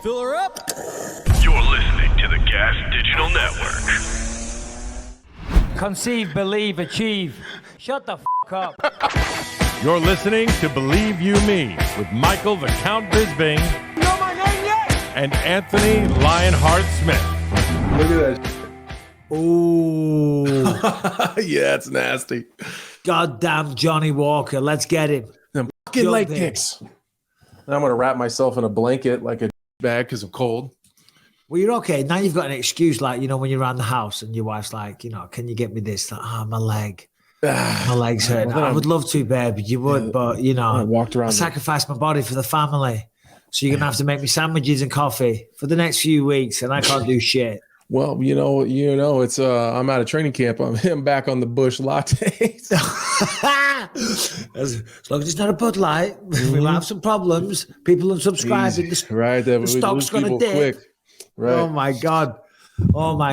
Fill her up. You're listening to the Gas Digital Network. Conceive, believe, achieve. Shut the f*** up. You're listening to Believe You Me with Michael the Count Bisping and Anthony Lionheart Smith. Look at that. Ooh. Yeah, it's nasty. Goddamn Johnny Walker. Let's get him. Them fucking leg kicks. And I'm going to wrap myself in a blanket like a bag because I'm cold. Well, you're okay. Now you've got an excuse, like, when you're around the house and your wife's like, can you get me this? Like, my leg. My leg's hurt. I would love to, babe. You would, but, I walked around. I sacrificed my body for the family. So you're going to have to make me sandwiches and coffee for the next few weeks, and I can't do shit. Well, it's I'm out of training camp. I'm back on the Bush lattes. As long as it's not a Bud Light, we might have some problems. People unsubscribing. Right. The stock's going to dip. Quick. Right. Oh my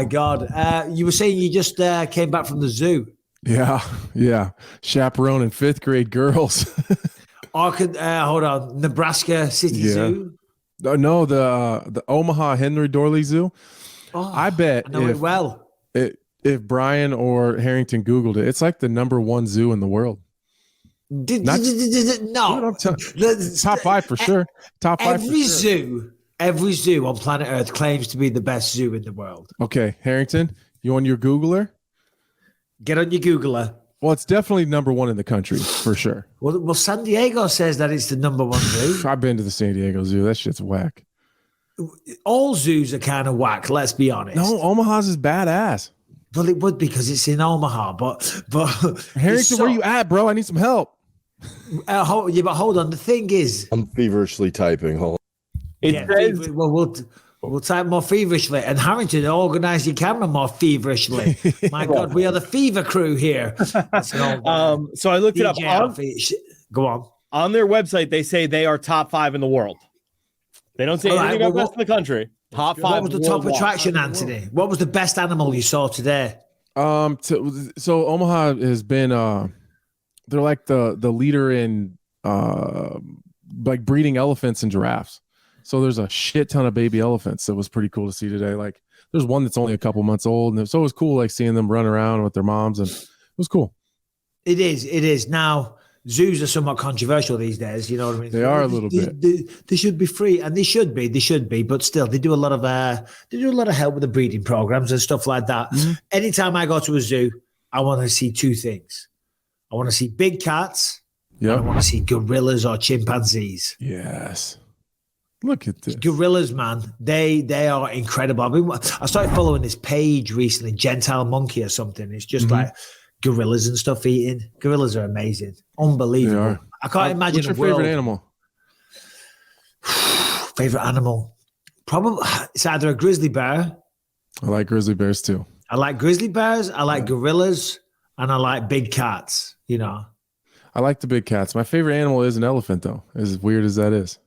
God. You were saying you just came back from the zoo. Yeah. Chaperoning fifth grade girls. Hold on. Nebraska City Zoo. No, the Omaha Henry Dorley Zoo. Oh, I bet I know it well. If Brian or Harrington Googled it, it's like the #1 zoo in the world. No. Top 5 for sure. Top 5 Every zoo on planet Earth claims to be the best zoo in the world. Okay, Harrington, you on your Googler? Get on your Googler. Well, it's definitely #1 in the country for sure. Well, San Diego says that it's the #1 zoo. I've been to the San Diego Zoo. That shit's whack. All zoos are kind of whack, let's be honest. No, Omaha's is badass. Well, it would because it's in Omaha, but Harrington, where you at, bro? I need some help. But hold on. The thing is, I'm feverishly typing. Hold on. We'll type more feverishly, and Harrington, organize your camera more feverishly. My God, we are the fever crew here. So I looked it up. Go on. On their website, they say they are top 5 in the world. They don't say anything about the rest of the country. Top 5. What was the top attraction, Anthony? What was the best animal you saw today? So Omaha has been they're like the leader in like breeding elephants and giraffes. So there's a shit ton of baby elephants that was pretty cool to see today. Like there's one that's only a couple months old, and so it was cool like seeing them run around with their moms, and it was cool. It is. Now zoos are somewhat controversial these days. You know what I mean? They are a little bit. They should be free, and they should be. But still, they do a lot of help with the breeding programs and stuff like that. Mm-hmm. Anytime I go to a zoo, I want to see two things. I want to see big cats. Yeah. I want to see gorillas or chimpanzees. Yes. Look at this. Gorillas, man. They are incredible. I started following this page recently, Gentile Monkey or something. It's just like gorillas and stuff eating. Gorillas are amazing. Unbelievable. They are. I can't imagine What's your favorite animal? Favorite animal? Probably it's either a grizzly bear. I like grizzly bears too. I like grizzly bears. I like gorillas, and I like big cats. I like the big cats. My favorite animal is an elephant, though. As weird as that is.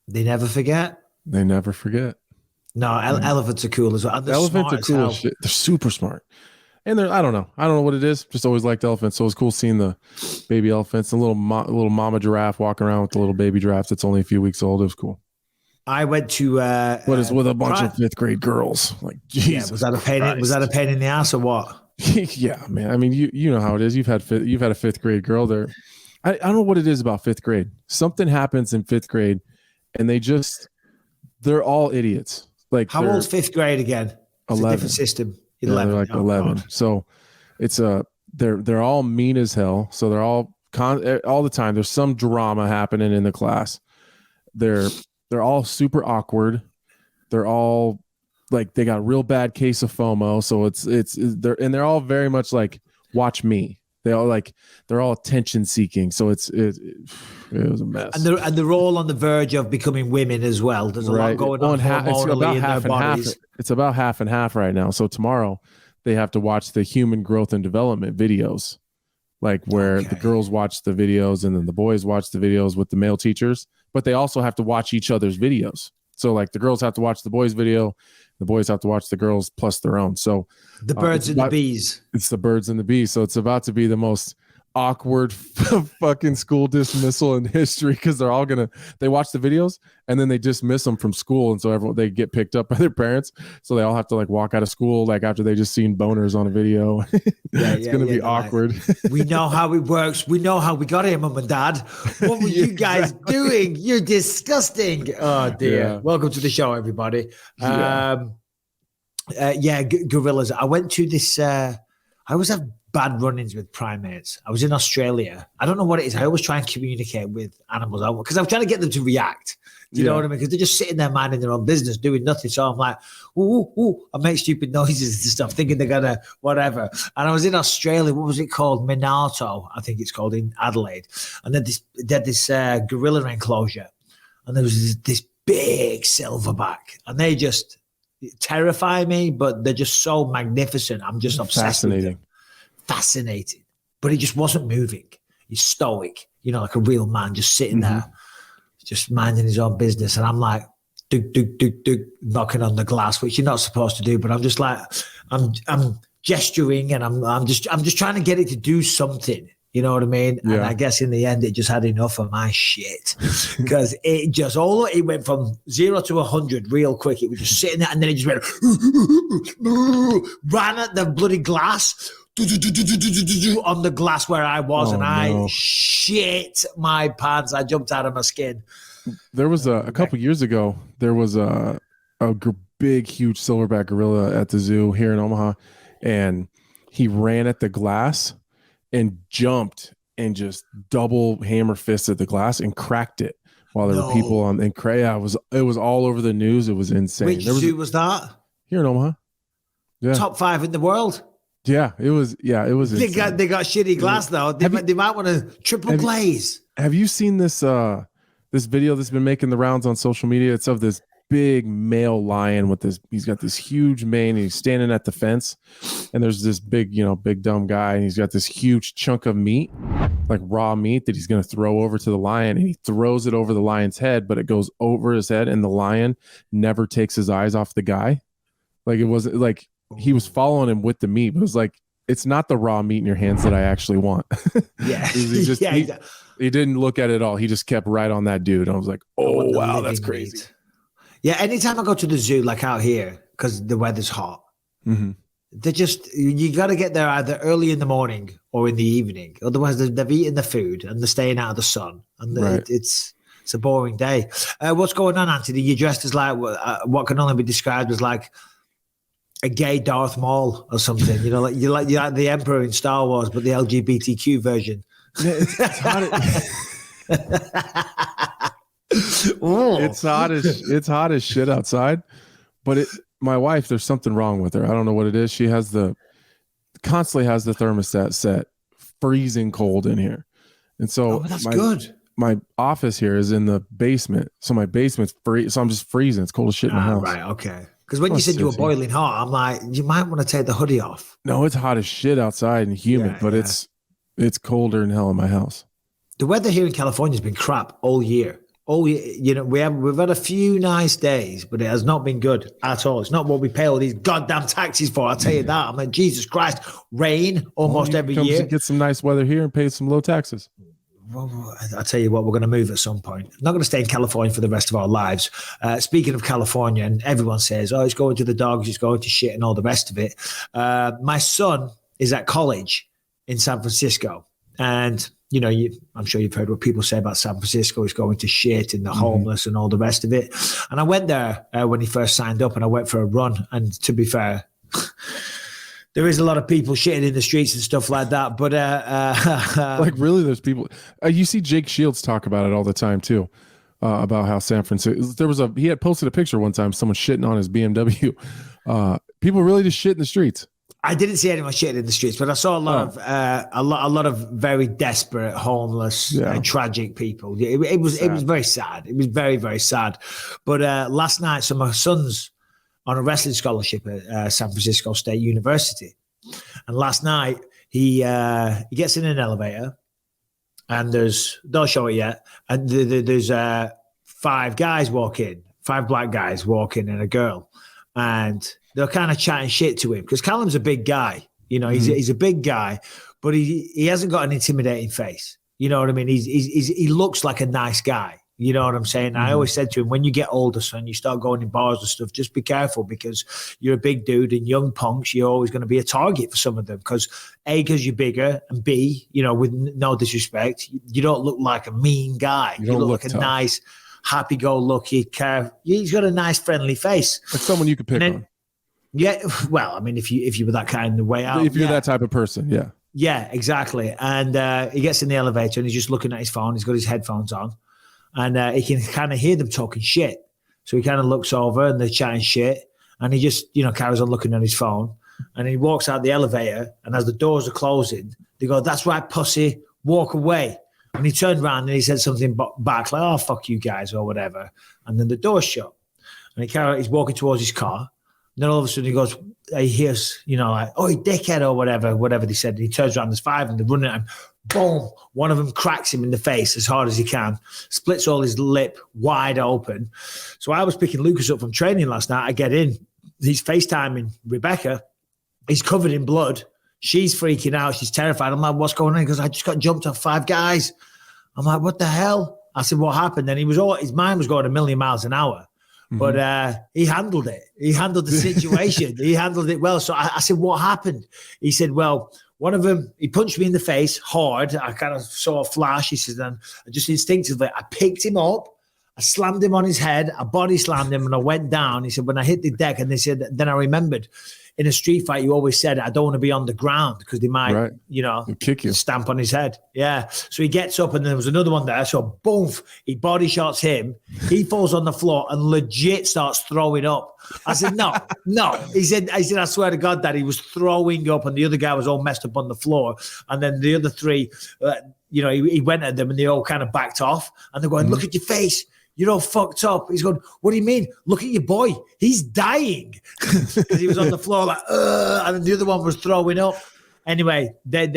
They never forget. They never forget. No, elephants are cool as well. Elephants are cool as shit. They're super smart. And I don't know what it is. Just always liked elephants. So it was cool seeing the baby elephants, the little mama giraffe walking around with the little baby giraffe that's only a few weeks old. It was cool. I went to with a bunch of fifth grade girls. Like, Jesus, was that a pain in the ass or what? Yeah, man. I mean, you know how it is. You've had a fifth grade girl there. I don't know what it is about fifth grade. Something happens in fifth grade, and they're all idiots. Like, how old's fifth grade again? It's 11. A different system. 11. They're like 11. God. So it's they're all mean as hell. So they're all the time. There's some drama happening in the class. They're all super awkward. They're all like they got a real bad case of FOMO. So they're all very much like watch me. They're all attention seeking. So it was a mess. And they're all on the verge of becoming women as well. There's a lot going on hormonally in their bodies. It's about half and half right now. So tomorrow they have to watch the human growth and development videos, like where the girls watch the videos and then the boys watch the videos with the male teachers, but they also have to watch each other's videos. So like the girls have to watch the boys' video, the boys have to watch the girls plus their own. So the birds and the bees. It's the birds and the bees. So it's about to be the most awkward fucking school dismissal in history because they watch the videos and then they dismiss them from school, and so they get picked up by their parents, so they all have to like walk out of school like after they just seen boners on a video. It's gonna be awkward. We know how it works. We know how we got here, Mum and Dad. What were you guys doing? You're disgusting. Oh dear. Welcome to the show, everybody. Gorillas. I went to this. I always have bad run-ins with primates. I was in Australia. I don't know what it is. I always try and communicate with animals because I'm trying to get them to react. Do you know what I mean? Because they're just sitting there minding their own business, doing nothing. So I'm like, ooh, I make stupid noises and stuff, thinking they're gonna whatever. And I was in Australia. What was it called? Minato, I think it's called, in Adelaide. And then they had this gorilla enclosure, and there was this big silverback, and they just terrify me. But they're just so magnificent. I'm just obsessed with them. Fascinating, but he just wasn't moving. He's stoic, like a real man, just sitting there, just minding his own business. And I'm like, knocking on the glass, which you're not supposed to do. But I'm just like, I'm gesturing, and I'm just trying to get it to do something. You know what I mean? Yeah. And I guess in the end, it just had enough of my shit because it went from 0 to 100 real quick. It was just sitting there, and then it just went ran at the bloody glass. On the glass where I was, I shit my pants. I jumped out of my skin. There was a couple years ago, there was a big, huge silverback gorilla at the zoo here in Omaha, and he ran at the glass and jumped and just double hammer fisted the glass and cracked it while there were people on. And it was all over the news. It was insane. Which zoo was that? Here in Omaha. Yeah, top 5 in the world. Yeah, it was. Yeah, it was. They got shitty glass though. They might want to triple glaze. Have you seen this this video that's been making the rounds on social media? It's of this big male lion with this. He's got this huge mane. And he's standing at the fence, and there's this big dumb guy, and he's got this huge chunk of meat, like raw meat, that he's going to throw over to the lion, and he throws it over the lion's head, but it goes over his head, and the lion never takes his eyes off the guy. Like it wasn't like. He was following him with the meat, but it was like, it's not the raw meat in your hands that I actually want. Yeah. He didn't look at it at all. He just kept right on that dude. And I was like, oh, wow, that's crazy. Meat. Yeah. Anytime I go to the zoo, like out here, because the weather's hot, you got to get there either early in the morning or in the evening. Otherwise, they've eaten the food and they're staying out of the sun. And it's a boring day. What's going on, Anthony? You're dressed as like what can only be described as like a gay Darth Maul or something, like you're like the Emperor in Star Wars, but the LGBTQ version. It's hot as shit outside, but my wife, there's something wrong with her. I don't know what it is. She constantly has the thermostat set, freezing cold in here, and so that's good. My office here is in the basement, so my basement's free. So I'm just freezing. It's cold as shit in my house. Right. Okay. Because when you said you were boiling hot, I'm like, you might want to take the hoodie off. No, it's hot as shit outside and humid, but it's colder than hell in my house. The weather here in California has been crap all year. We've had a few nice days, but it has not been good at all. It's not what we pay all these goddamn taxes for. I'll tell you that. I'm like, Jesus Christ, rain almost every year. Get some nice weather here and pay some low taxes. Well, I'll tell you what, we're going to move at some point. I'm not going to stay in California for the rest of our lives. Speaking of California, and everyone says, it's going to the dogs, it's going to shit and all the rest of it. My son is at college in San Francisco. And, I'm sure you've heard what people say about San Francisco. It's going to shit and the homeless and all the rest of it. And I went there when he first signed up, and I went for a run. And to be fair, there is a lot of people shitting in the streets and stuff like that. But like really, there's people. You see Jake Shields talk about it all the time too, about how San Francisco. He had posted a picture one time, someone shitting on his BMW. People really just shit in the streets. I didn't see anyone shitting in the streets, but I saw a lot of very desperate, homeless, tragic people. It was very sad. It was very, very sad. But last night, so my son's on a wrestling scholarship at San Francisco State University. And last night, he gets in an elevator, and don't show it yet, and there's 5 guys walk in, 5 black guys walk in and a girl. And they're kind of chatting shit to him because Callum's a big guy. He's a big guy, but he hasn't got an intimidating face. You know what I mean? He looks like a nice guy. You know what I'm saying? I always said to him, when you get older, son, you start going in bars and stuff, just be careful because you're a big dude and young punks, you're always going to be a target for some of them because A, because you're bigger, and B, you know, with no disrespect, you don't look like a mean guy. You look like a nice, happy-go-lucky, he's got a nice, friendly face. Like someone you could pick on. Yeah, well, I mean, if you were that kind of way out. If you're that type of person, yeah. Yeah, exactly. And he gets in the elevator and he's just looking at his phone. He's got his headphones on. And he can kind of hear them talking shit. So he kind of looks over and they're chatting shit. And he just, you know, carries on looking at his phone. And he walks out the elevator. And as the doors are closing, they go, "That's right, pussy, walk away." And he turned around and he said something back like, "Oh, fuck you guys," or whatever. And then the door's shut. And he's walking towards his car. And then all of a sudden he goes, he hears, you know, like, "Oh, you dickhead," or whatever they said. And he turns around, there's 5 and they're running at him. Boom. One of them cracks him in the face as hard as he can, splits all his lip wide open. So I was picking Lucas up from training last night. I get in. He's FaceTiming Rebecca. He's covered in blood. She's freaking out. She's terrified. I'm like, "What's going on?" He goes, "I just got jumped off 5 guys. I'm like, "What the hell?" I said, "What happened?" And his mind was going a million miles an hour. But he handled it. He handled the situation. He handled it well. So I said, "What happened?" He said, "Well, one of them, he punched me in the face hard. I kind of saw a flash." He said, "And just instinctively, I picked him up. I slammed him on his head. I body slammed him and I went down." He said, "When I hit the deck," and they said, then I remembered, in a street fight, you always said, I don't want to be on the ground because they might, you know, kick you, stamp on his head. Yeah. So he gets up and there was another one there. So boom, he body shots him. He falls on the floor and legit starts throwing up. I said, no. He said, "I swear to God that he was throwing up and the other guy was all messed up on the floor." And then the other 3, you know, he went at them and they all kind of backed off and they're going, "Look at your face. You're all fucked up." He's going, "What do you mean? Look at your boy. He's dying." Because he was on the floor like, and then the other one was throwing up. Anyway, they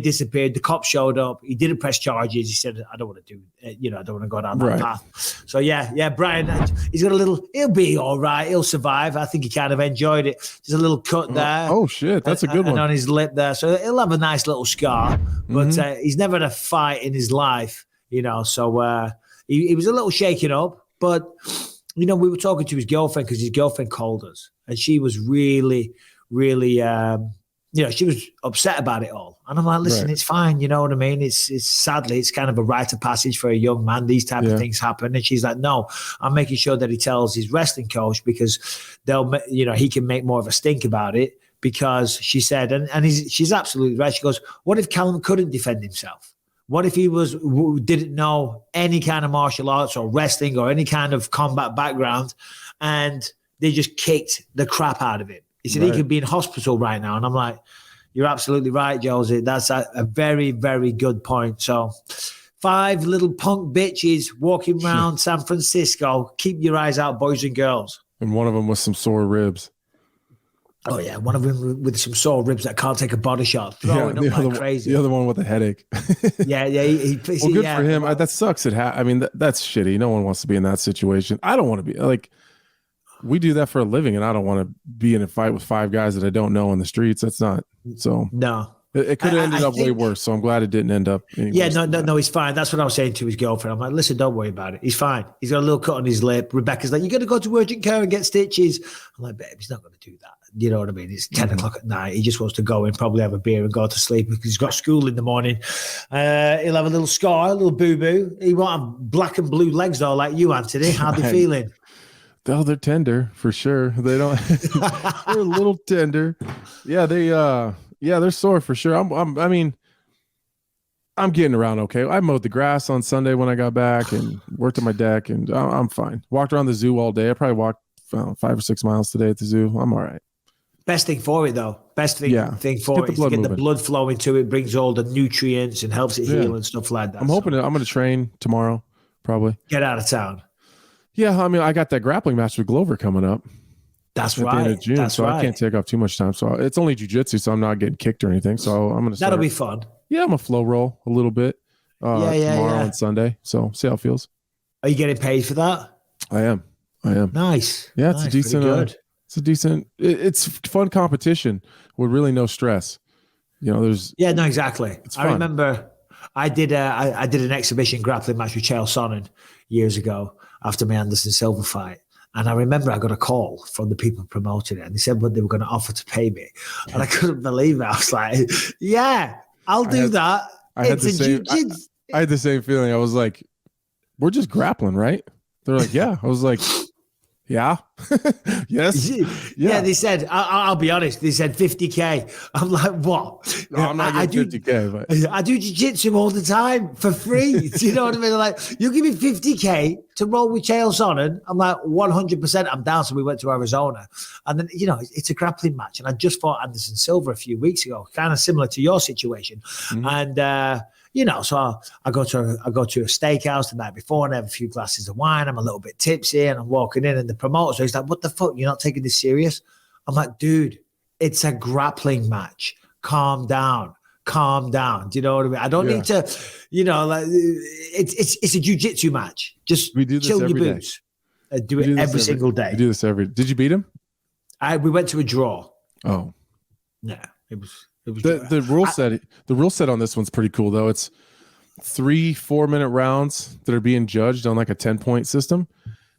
disappeared. The cop showed up. He didn't press charges. He said, "I don't want to do, you know, I don't want to go down that path." So yeah, Brian, he's got he'll be all right. He'll survive. I think he kind of enjoyed it. There's a little cut there. Oh shit, that's a good one. And on his lip there. So he'll have a nice little scar, but he's never had a fight in his life, you know, so he was a little shaken up, but, you know, we were talking to his girlfriend because his girlfriend called us and she was really, really, you know, she was upset about it all. And I'm like, "Listen, it's fine. You know what I mean? It's sadly, it's kind of a rite of passage for a young man. These type of things happen." And she's like, "No, I'm making sure that he tells his wrestling coach because you know, he can make more of a stink about it." Because she said, and she's absolutely right. She goes, "What if Callum couldn't defend himself? What if he didn't know any kind of martial arts or wrestling or any kind of combat background and they just kicked the crap out of him?" He said he could be in hospital right now. And I'm like, "You're absolutely right, Josie. That's a very, very good point." So 5 little punk bitches walking around San Francisco. Keep your eyes out, boys and girls. And one of them with some sore ribs. Oh, yeah. One of them with some sore ribs that can't take a body shot. Throwing up like crazy. The other one with a headache. Yeah. Well, good for him. That sucks. I mean, that's shitty. No one wants to be in that situation. I don't want to be. Like, we do that for a living, and I don't want to be in a fight with 5 guys that I don't know on the streets. That's not. So. No. It could have ended up way worse, so I'm glad it didn't end up. Yeah, no, he's fine. That's what I was saying to his girlfriend. I'm like, "Listen, don't worry about it. He's fine. He's got a little cut on his lip." Rebecca's like, "You got to go to urgent care and get stitches." I'm like, "Babe, he's not going to do that." You know what I mean? It's 10 o'clock at night. He just wants to go and probably have a beer and go to sleep because he's got school in the morning. He'll have a little scar, a little boo-boo. He won't have black and blue legs though, like you, Anthony. How they feeling? Oh, they're tender for sure. They don't. They're a little tender. Yeah, they're sore for sure. I mean, I'm getting around okay. I mowed the grass on Sunday when I got back and worked on my deck, and I'm fine. Walked around the zoo all day. I probably walked 5 or 6 miles today at the zoo. I'm all right. Best thing for it, though. Best thing for it is to get the blood flowing to it, brings all the nutrients and helps it heal and stuff like that. I'm hoping I'm going to train tomorrow, probably. Get out of town. Yeah, I mean, I got that grappling match with Glover coming up. That's at right. the end of June, That's so right. I can't take off too much time. So it's only jiu-jitsu, so I'm not getting kicked or anything. So I'm going to start. That'll be fun. Yeah, I'm going to flow roll a little bit tomorrow and Sunday. So see how it feels. Are you getting paid for that? I am. Nice. Yeah, it's a decent. It's fun competition with really no stress. there's no, exactly. I fun. remember I did an exhibition grappling match with Chael Sonnen years ago after my Anderson Silva fight. And I remember I got a call from the people promoting it, and they said what they were going to offer to pay me. And I couldn't believe it. I was like, yeah, I'll do that. I had the same feeling. I was like, we're just grappling, right? They're like, yeah. I was like, yeah. Yes. Yeah, they said, I'll be honest, they said 50K. I'm like, what? No, I'm not getting 50K, but I do jiu-jitsu all the time for free. Do you know what I mean? Like, you give me 50K to roll with Chael Sonnen. I'm like, 100% I'm down. So we went to Arizona. And then, it's a grappling match. And I just fought Anderson Silva a few weeks ago, kind of similar to your situation. Mm-hmm. And, so I go to a steakhouse the night before and I have a few glasses of wine. I'm a little bit tipsy and I'm walking in and the promoter, so he's like, what the fuck? You're not taking this serious? I'm like, dude, it's a grappling match. Calm down. Do you know what I mean? I don't need to, it's a jiu-jitsu match. Just chill your boots. Do it every single day. We do this did you beat him? We went to a draw. Oh. Yeah, it was the rule set on this one's pretty cool though. It's 3 4-minute rounds that are being judged on like a 10-point system.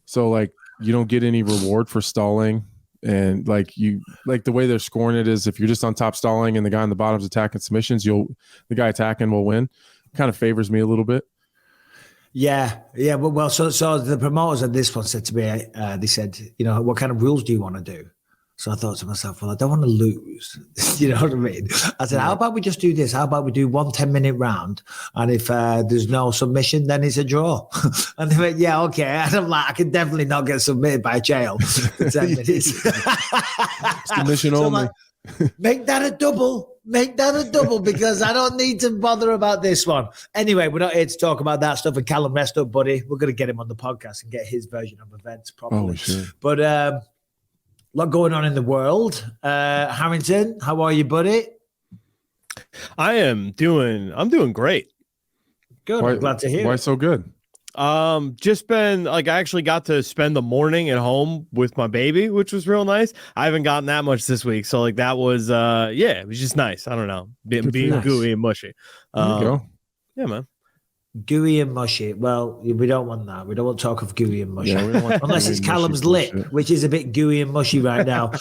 So like you don't get any reward for stalling, and like the way they're scoring it is if you're just on top stalling and the guy on the bottom's attacking submissions, the guy attacking will win. Kind of favors me a little bit. Yeah. Well, so the promoters on this one said to me, they said, what kind of rules do you want to do? So I thought to myself, well, I don't want to lose. You know what I mean? I said, how about we just do this? How about we do 1 10-minute round? And if there's no submission, then it's a draw. And they went, yeah, okay. And I'm like, I can definitely not get submitted by Chael for 10 minutes. Submission only. Like, make that a double because I don't need to bother about this one. Anyway, we're not here to talk about that stuff. And Callum, rest up, buddy. We're going to get him on the podcast and get his version of events properly. Oh, sure. But, a lot going on in the world. Harrington, how are you, buddy? I'm doing great. Good. I'm glad to hear. Why so good? Just been like, I actually got to spend the morning at home with my baby, which was real nice. I haven't gotten that much this week. So like that was, it was just nice. I don't know. Being gooey and mushy. There you go. Yeah, man. Gooey and mushy. Well, we don't want that. We don't want talk of gooey and mushy. Yeah, we don't want unless it's Callum's lip, which is a bit gooey and mushy right now.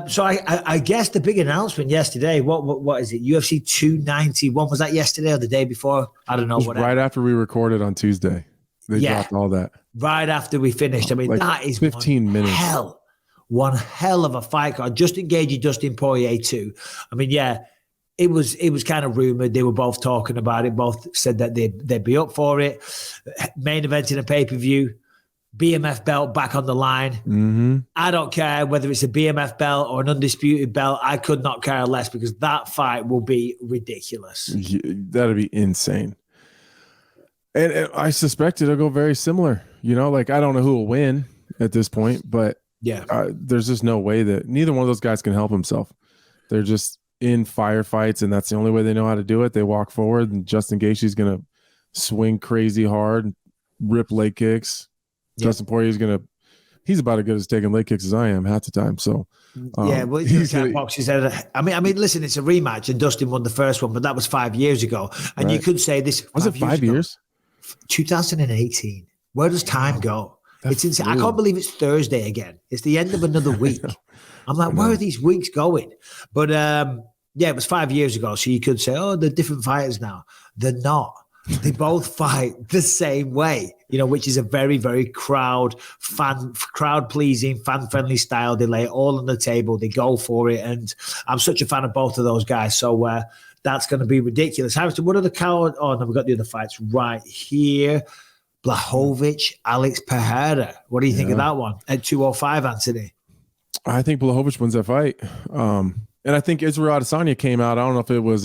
So I guess the big announcement yesterday, what is it? UFC 291. Was that yesterday or the day before? I don't know. Right after we recorded on Tuesday. They dropped all that. Right after we finished. I mean, like that is 15 minutes. One hell of a fight card. Justin Gaethje, Dustin Poirier too. I mean, yeah. It was kind of rumored. They were both talking about it. Both said that they'd be up for it. Main event in a pay-per-view. BMF belt back on the line. Mm-hmm. I don't care whether it's a BMF belt or an undisputed belt. I could not care less because that fight will be ridiculous. That'd be insane. And I suspect it'll go very similar. Like I don't know who will win at this point, but there's just no way that neither one of those guys can help himself. They're just in firefights, and that's the only way they know how to do it. They walk forward, and Justin Gaethje's going to swing crazy hard, rip leg kicks. Dustin Poirier's he's about as good as taking leg kicks as I am half the time. So well, he's going to box his head. I mean, listen, it's a rematch, and Dustin won the first one, but that was 5 years ago. And you could say this was it 5 years? 2018. Where does time go? It's insane. I can't believe it's Thursday again. It's the end of another week. I'm like, where are these weeks going? But it was 5 years ago. So you could say, oh, they're different fighters now. They're not. They both fight the same way, which is a very, very crowd pleasing, fan friendly style. They lay it all on the table. They go for it. And I'm such a fan of both of those guys. So that's going to be ridiculous. Harrison, what are the coward? Oh, no, we've got the other fights right here. Blachowicz, Alex Pereira. What do you think of that one at 205, Anthony? I think Blachowicz wins that fight. And I think Israel Adesanya came out. I don't know if it was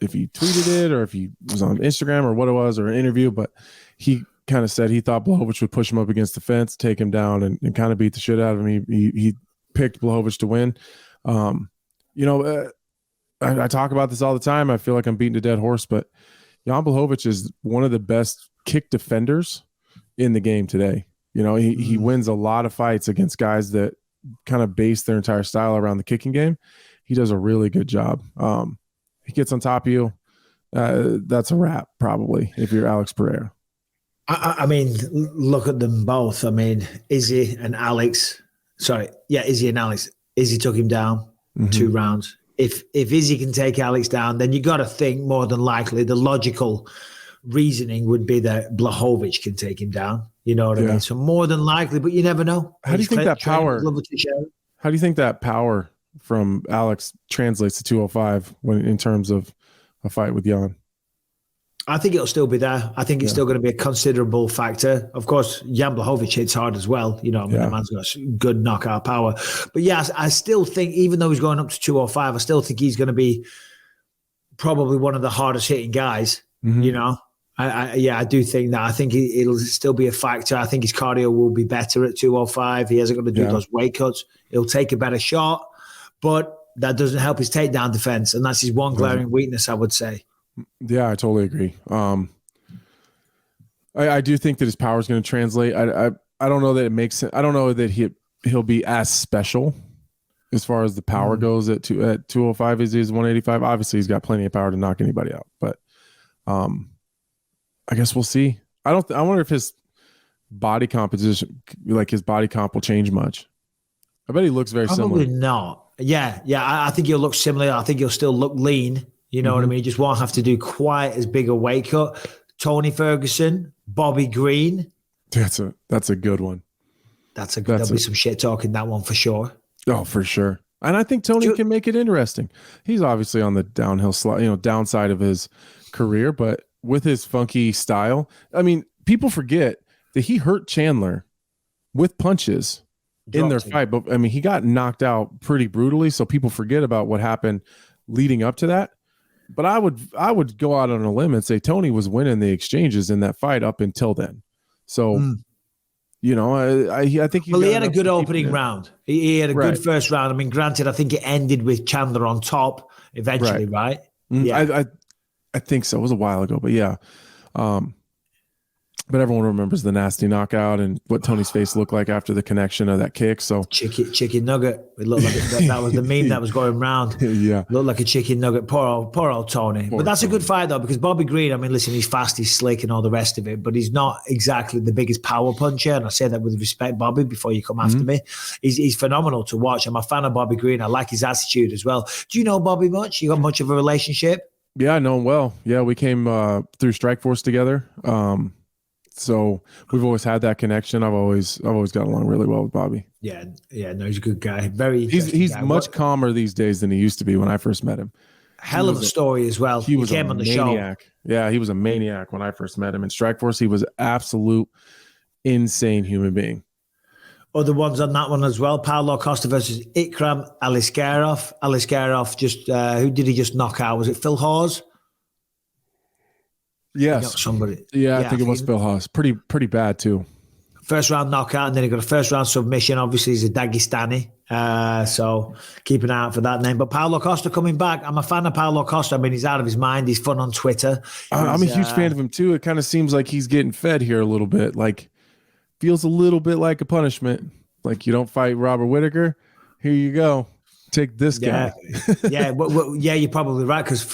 if he tweeted it or if he was on Instagram or what it was or an interview, but he kind of said he thought Blachowicz would push him up against the fence, take him down, and kind of beat the shit out of him. He picked Blachowicz to win. I talk about this all the time. I feel like I'm beating a dead horse, but Jan Blachowicz is one of the best kick defenders in the game today. He wins a lot of fights against guys that kind of base their entire style around the kicking game. He does a really good job. he gets on top of you, that's a wrap probably if you're Alex Pereira. I mean, look at them both. I mean, Izzy and Alex. Sorry, yeah, Izzy and Alex. Izzy took him down 2 rounds. If Izzy can take Alex down, then you got to think more than likely the logical reasoning would be that Blachowicz can take him down. You know what I mean? So more than likely, but you never know. How do you think that power? How do you think that power from Alex translates to 205 in terms of a fight with Jan? I think it'll still be there. I think it's still going to be a considerable factor. Of course, Jan Blachowicz hits hard as well. You know, the man's got good knockout power. But yeah, I still think, even though he's going up to 205, I still think he's going to be probably one of the hardest hitting guys. You know, I do think that. I think it'll still be a factor. I think his cardio will be better at 205. He hasn't got to do those weight cuts. He'll take a better shot, but that doesn't help his takedown defense. And that's his one glaring weakness, I would say. Yeah, I totally agree. I do think that his power is going to translate. I don't know that it makes sense. I don't know that he'll be as special as far as the power goes at 205 as he is 185. Obviously, he's got plenty of power to knock anybody out. But I guess we'll see. I wonder if his body composition, like his body comp, will change much. I bet he looks very similar. Probably not. Yeah. I think he'll look similar. I think he'll still look lean. You know what I mean? He just won't have to do quite as big a weight cut. Tony Ferguson, Bobby Green. That's a good one. There'll be some shit talking that one for sure. Oh, for sure. And I think Tony can make it interesting. He's obviously on the downhill slide, downside of his career, but with his funky style, I mean, people forget that he hurt Chandler with punches in their fight. But I mean, he got knocked out pretty brutally. So people forget about what happened leading up to that. But I would go out on a limb and say Tony was winning the exchanges in that fight up until then. So, I think he had a good opening round. He had a good first round. I mean, granted, I think it ended with Chandler on top eventually, right? Yeah, I think so. It was a while ago, but yeah. But everyone remembers the nasty knockout and what Tony's face looked like after the connection of that kick. So chicken nugget. It looked like that was the meme that was going around. Yeah, looked like a chicken nugget. Poor old Tony. But that's a good fight though, because Bobby Green, I mean, listen, he's fast, he's slick, and all the rest of it, but he's not exactly the biggest power puncher. And I say that with respect, Bobby. Before you come after me, he's phenomenal to watch. I'm a fan of Bobby Green. I like his attitude as well. Do you know Bobby much? You got much of a relationship? Yeah, I know him well. Yeah, we came through Strikeforce together. So we've always had that connection. I've always gotten along really well with Bobby. Yeah, no, he's a good guy. He's much calmer these days than he used to be when I first met him. Hell of a story as well. He came on the show. Yeah, he was a maniac when I first met him in Strikeforce. He was absolute insane human being. Other ones on that one as well. Paulo Costa versus Ikram Aliskerov. Aliskerov just who did he just knock out? Was it Phil Hawes? Yes. Somebody. Yeah, I think it was Phil Haas. Pretty bad too. First round knockout, and then he got a first round submission. Obviously, he's a Dagestani. So keep an eye out for that name. But Paulo Costa coming back. I'm a fan of Paulo Costa. I mean, he's out of his mind. He's fun on Twitter. I'm a huge fan of him too. It kind of seems like he's getting fed here a little bit. Like, feels a little bit like a punishment. Like, you don't fight Robert Whittaker. Here you go. Take this guy. Well, you're probably right because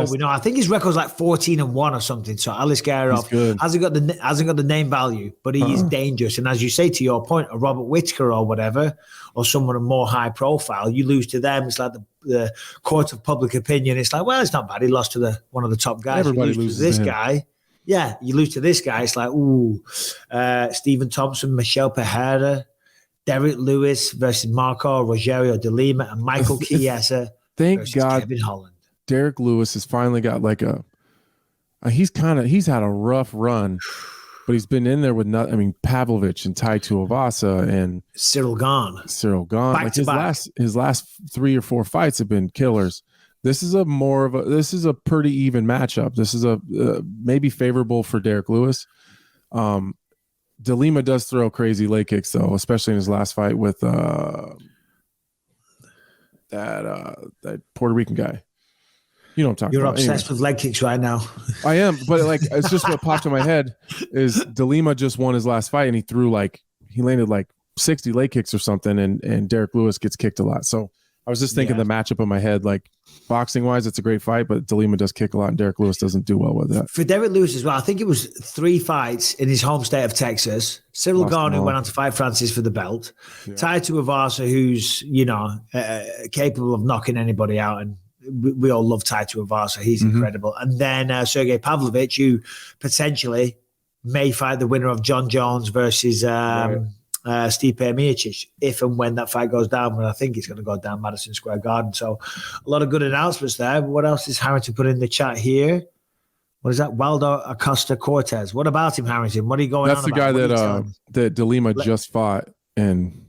we know I think his record's like 14-1 or something. So Aliskerov hasn't got the name value, but he is dangerous. And as you say, to your point, a Robert Whittaker or whatever, or someone more high profile, you lose to them. It's like the court of public opinion. It's like, well, it's not bad. He lost to one of the top guys. Everybody loses to this guy. Yeah, you lose to this guy. It's like, Stephen Thompson, Michelle Pereira, Derek Lewis versus Marco Rogerio de Lima, and Michael Chiesa. Thank God, Kevin Holland. Derek Lewis has finally got like he's had a rough run, but he's been in there with Pavlovich and Tai Tuivasa and Cyril Gahn. Like his last 3 or 4 fights have been killers. This is a pretty even matchup. This is maybe favorable for Derek Lewis. De Lima does throw crazy leg kicks though, especially in his last fight with that Puerto Rican guy. You know what I'm talking about. You're obsessed anyway. with leg kicks right now. I am, but like it's just what popped in my head is De Lima just won his last fight and he landed like 60 leg kicks or something, and Derek Lewis gets kicked a lot. So I was just thinking the matchup in my head, like boxing wise, it's a great fight, but DeLima does kick a lot, and Derek Lewis doesn't do well with that. For Derek Lewis as well, I think it was 3 fights in his home state of Texas. Cyril Gane went on to fight Francis for the belt. Yeah. Taito Avasa, who's capable of knocking anybody out, and we all love Taito Avasa. He's incredible. And then Sergey Pavlovich, who potentially may fight the winner of Jon Jones versus Stipe Miocic, if and when that fight goes down. But I think it's going to go down Madison Square Garden. So a lot of good announcements there. What else is Harrington put in the chat here? What is that? Waldo Acosta Cortez. What about him, Harrington? What are you going That's on about? That's the guy that DeLima just fought and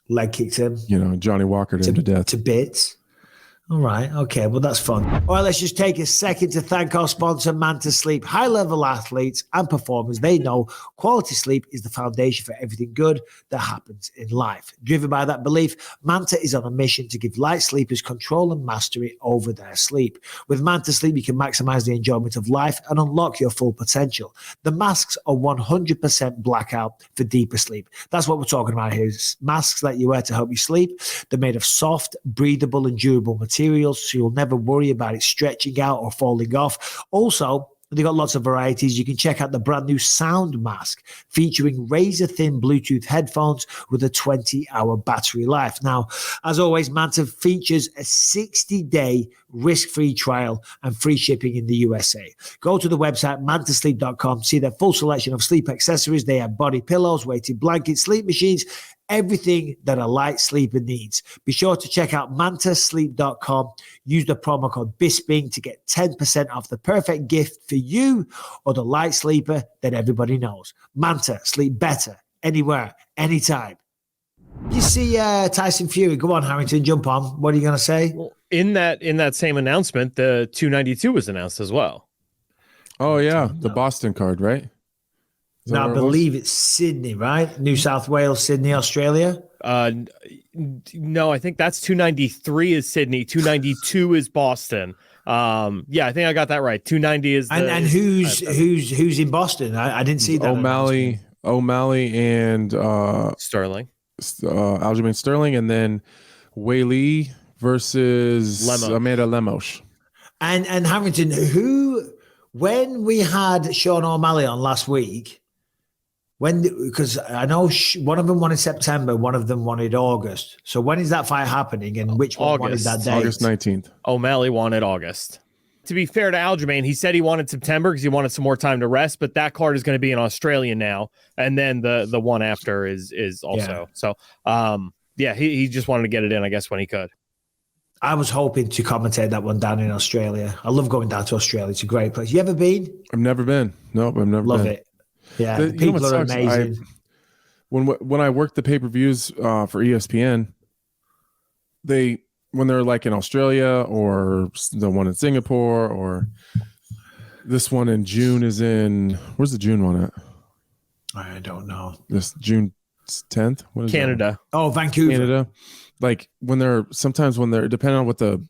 leg kicked him. Johnny Walkered him to death. To bits. All right. Okay. Well, that's fun. All right. Let's just take a second to thank our sponsor, Manta Sleep. High-level athletes and performers, they know quality sleep is the foundation for everything good that happens in life. Driven by that belief, Manta is on a mission to give light sleepers control and mastery over their sleep. With Manta Sleep, you can maximize the enjoyment of life and unlock your full potential. The masks are 100% blackout for deeper sleep. That's what we're talking about here. Masks that you wear to help you sleep. They're made of soft, breathable, and durable materials, so you'll never worry about it stretching out or falling off. Also, they've got lots of varieties. You can check out the brand new Sound Mask featuring razor-thin Bluetooth headphones with a 20-hour battery life. Now, as always, Manta features a 60-day risk-free trial and free shipping in the USA. Go to the website, mantasleep.com, see their full selection of sleep accessories. They have body pillows, weighted blankets, sleep machines, everything that a light sleeper needs. Be sure to check out mantasleep.com. Use the promo code BISPING to get 10% off the perfect gift for you or the light sleeper that everybody knows. Manta, sleep better, anywhere, anytime. You see Tyson Fury. Go on, Harrington, jump on. What are you going to say? Well, in that same announcement, the 292 was announced as well. Oh, yeah. The Boston card, right? No, I believe it's Sydney, right? New South Wales, Sydney, Australia. No, I think that's 293 is Sydney. 292 is Boston. Yeah, I think I got that right. 290 is and who's in Boston? I didn't see that. O'Malley and Sterling. Aljamain Sterling, and then Weili versus Amanda Lemos. And Harrington, when we had Sean O'Malley on last week, because I know one of them wanted September, one of them wanted August. So when is that fight happening, and which one wanted that date? August 19th. O'Malley wanted August. To be fair to Aljamain, he said he wanted September because he wanted some more time to rest, but that card is going to be in Australia now, and then the one after is also. So he just wanted to get it in, I guess, when he could. I was hoping to commentate that one down in Australia. I love going down to Australia. It's a great place. You ever been? I've never been. Nope, I've never been. Love it. Yeah, the people are amazing. When I worked the pay-per-views for ESPN, when they're like in Australia or the one in Singapore or this one in June is in, where's the June one at? I don't know. This June 10th? What is Canada. That? Oh, Vancouver. Canada. Like sometimes when they're depending on what the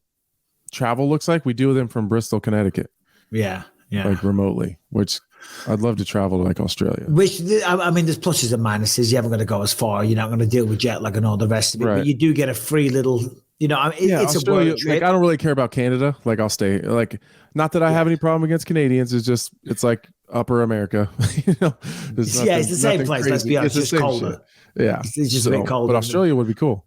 travel looks like, we do them from Bristol, Connecticut. Yeah. Like remotely, which I'd love to travel to like Australia. Which, I mean, there's pluses and minuses. You haven't got to go as far. You're not going to deal with jet lag and all the rest of it. Right. But you do get a free little, it's Australia, a world trip. Like, I don't really care about Canada. Like I'll stay. Like, not that I have any problem against Canadians. It's like Upper America. It's the same place. Crazy. Let's be honest, it's just colder. Shit. Yeah, it's just a bit colder. But Australia would be cool.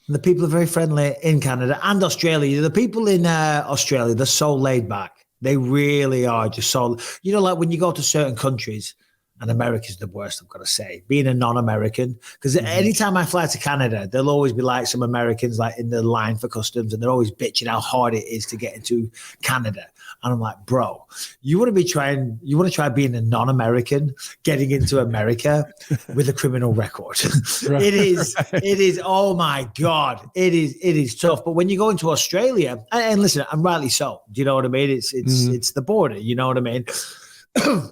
And the people are very friendly in Canada and Australia. The people in Australia, they're so laid back. They really are just so, like when you go to certain countries, and America's the worst, I've got to say, being a non-American, because anytime I fly to Canada, there'll always be like some Americans like in the line for customs, and they're always bitching how hard it is to get into Canada. And I'm like, bro, you want to try being a non-American, getting into America with a criminal record. Right. It is, oh my God, it is tough. But when you go into Australia, and listen, I'm rightly so, do you know what I mean? It's the border, you know what I mean?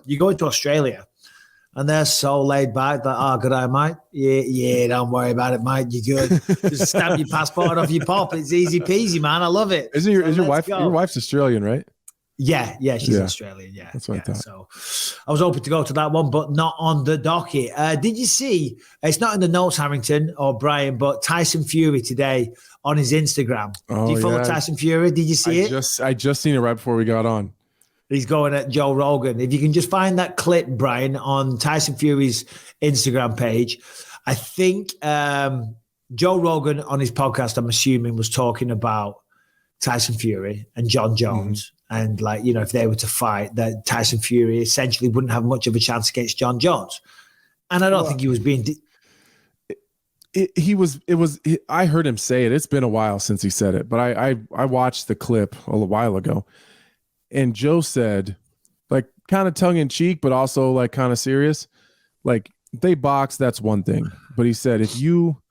You go into Australia, and they're so laid back that, good eye, mate. Yeah, don't worry about it, mate. You're good. Just stamp your passport off your pop. It's easy peasy, man. I love it. Is your wife? Your wife's Australian, right? Yeah, she's Australian. Yeah, that's what I thought. So I was hoping to go to that one, but not on the docket. Did you see? It's not in the notes, Harrington or Brian, but Tyson Fury today on his Instagram. Oh, Do you follow yeah. Tyson Fury? Did you see it? I just seen it right before we got on. He's going at Joe Rogan. If you can just find that clip, Brian, on Tyson Fury's Instagram page, I think Joe Rogan on his podcast, I'm assuming, was talking about Tyson Fury and Jon Jones. And like, you know, if they were to fight, that Tyson Fury essentially wouldn't have much of a chance against Jon Jones. And I don't think he was being... I heard him say it. It's been a while since he said it, but I watched the clip a while ago. And Joe said, like, kind of tongue in cheek, but also like kind of serious, like, they box, that's one thing. But he said, if you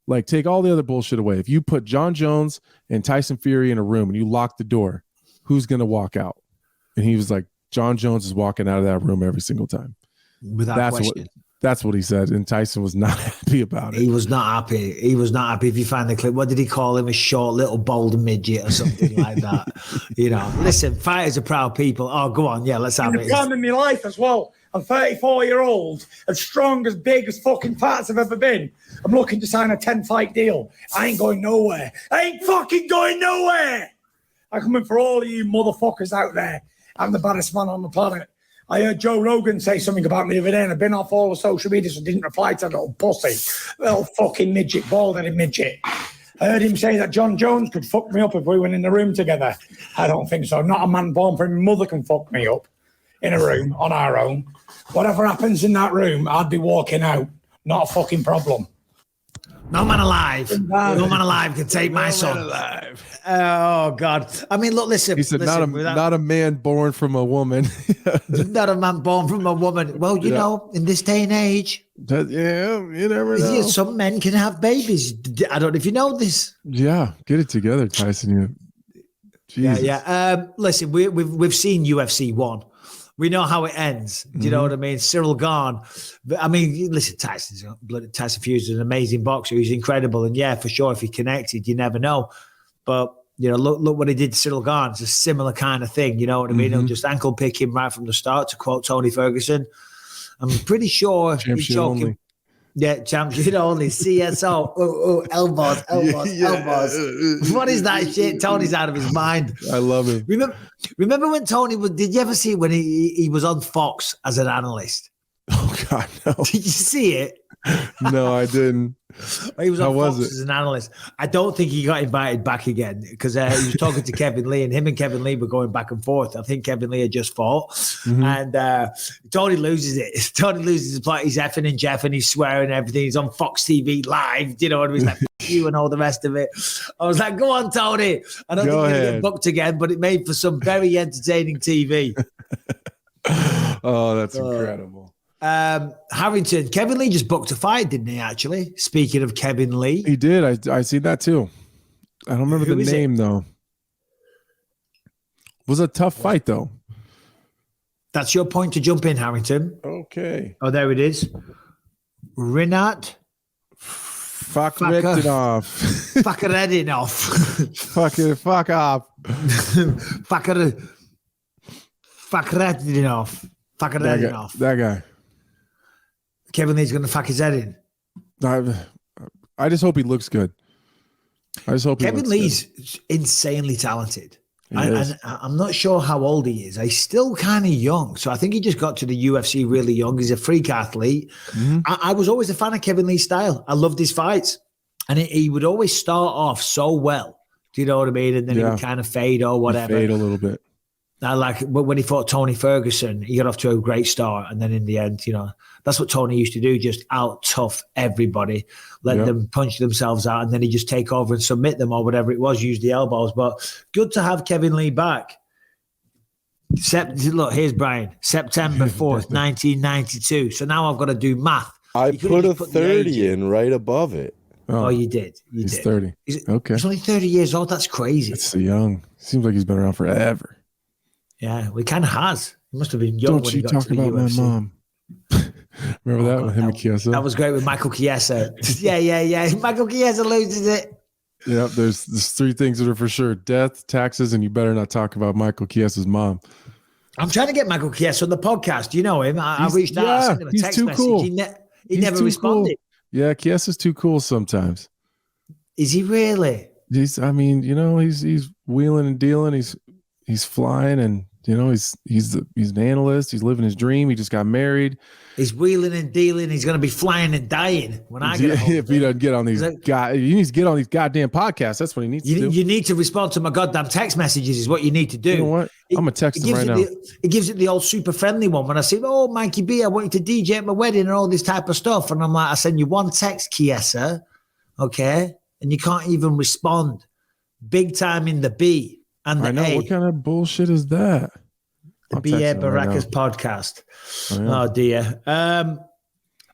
like take all the other bullshit away, if you put Jon Jones and Tyson Fury in a room and you lock the door, who's going to walk out? And he was like, Jon Jones is walking out of that room every single time. Without question. That's what he said. And Tyson was not happy about it. He was not happy. He was not happy. If you find the clip, what did he call him? A short little boulder midget or something like that. You know, listen, fighters are proud people. Oh, go on. Yeah, let's have it. Time in my life as well. I'm 34-year-old, as strong, as big, as fucking fat as I've ever been. I'm looking to sign a 10-fight deal. I ain't going nowhere. I ain't fucking going nowhere. I'm coming for all of you motherfuckers out there. I'm the baddest man on the planet. I heard Joe Rogan say something about me the other day, and I've been off all the social media, so I didn't reply to that little pussy, little fucking midget, bald-headed midget. I heard him say that Jon Jones could fuck me up if we went in the room together. I don't think so. Not a man born from my mother can fuck me up in a room on our own. Whatever happens in that room, I'd be walking out. Not a fucking problem. No man alive. No man alive can take my son. Oh, God. I mean, look, listen. He said, not a man born from a woman. Not a man born from a woman. Well, you know, in this day and age. You never know. Some men can have babies. I don't know if you know this. Yeah, get it together, Tyson. Jesus. Yeah. Listen, we've seen UFC 1. We know how it ends. Do you know what I mean? Cyril gone. But I mean, listen, Tyson Fury is an amazing boxer. He's incredible. And yeah, for sure, if he connected, you never know. But, you know, look what he did to Cyril Gane. It's a similar kind of thing. You know what I mean? He'll just ankle pick him right from the start, to quote Tony Ferguson. I'm pretty sure he's choking. Yeah, champion only. CSO. Elbows. What is that shit? Tony's out of his mind. I love it. Remember when Tony was? Did you ever see when he was on Fox as an analyst? Oh God, no. Did you see it? No, I didn't. He was on Fox as an analyst. I don't think he got invited back again because he was talking to Kevin Lee, and him and Kevin Lee were going back and forth. I think Kevin Lee had just fought, and Tony loses it. Tony loses his plot. He's effing and jeffing. He's swearing and everything. He's on Fox TV live. You know what I mean? He's like, F you and all the rest of it. I was like, go on, Tony. I don't think we're going to get booked again, but it made for some very entertaining TV. Oh, that's incredible. Harrington, Kevin Lee just booked a fight, didn't he, actually? Speaking of Kevin Lee. He did. I see that too. I don't remember the name, though. It was a tough fight, though. That's your point to jump in, Harrington. Okay. Oh, there it is. Rinat Fakhretdinov. Fuck off. Fakhretdinov. That guy. Kevin Lee's going to fuck his head in. I just hope he looks good. Kevin Lee's insanely talented. And I'm not sure how old he is. He's still kind of young. So I think he just got to the UFC really young. He's a freak athlete. I was always a fan of Kevin Lee's style. I loved his fights. And he would always start off so well. Do you know what I mean? And then he would kind of fade or whatever. Fade a little bit. Like when he fought Tony Ferguson, he got off to a great start. And then in the end, you know, that's what Tony used to do, just out tough everybody, let them punch themselves out, and then he just take over and submit them or whatever it was, use the elbows. But good to have Kevin Lee back. Look, here's Brian. September 4th, 1992. So now I've got to do math. I put a 30 in right above it. Oh, you did. He's 30. Okay. He's only 30 years old. That's crazy. That's so young. Seems like he's been around forever. Yeah, well, he kind of has. He must have been young Don't when you he got talk to the about UFC. my mom. Remember that with him and Chiesa? That was great with Michael Chiesa. Yeah. Michael Chiesa loses it. Yeah, there's 3 things that are for sure: death, taxes, and you better not talk about Michael Chiesa's mom. I'm trying to get Michael Chiesa on the podcast. You know him. I reached out. I sent him a text message. Cool. He never responded. Cool. Yeah, Chiesa's too cool sometimes. Is he really? I mean, he's wheeling and dealing. He's flying, and he's an analyst. He's living his dream. He just got married. He's wheeling and dealing. He's going to be flying and dying when I get home. If he doesn't get on these he needs to get on these goddamn podcasts. That's what he needs to do. You need to respond to my goddamn text messages is what you need to do. You know what? I'm going to text him right now. It gives it the old super friendly one when I say, oh, Mikey B, I want you to DJ at my wedding and all this type of stuff. And I'm like, I send you one text, Kiesa, okay? And you can't even respond. Big time in the B and the I know. A. What kind of bullshit is that? The B.A. Baracus podcast. Oh, dear.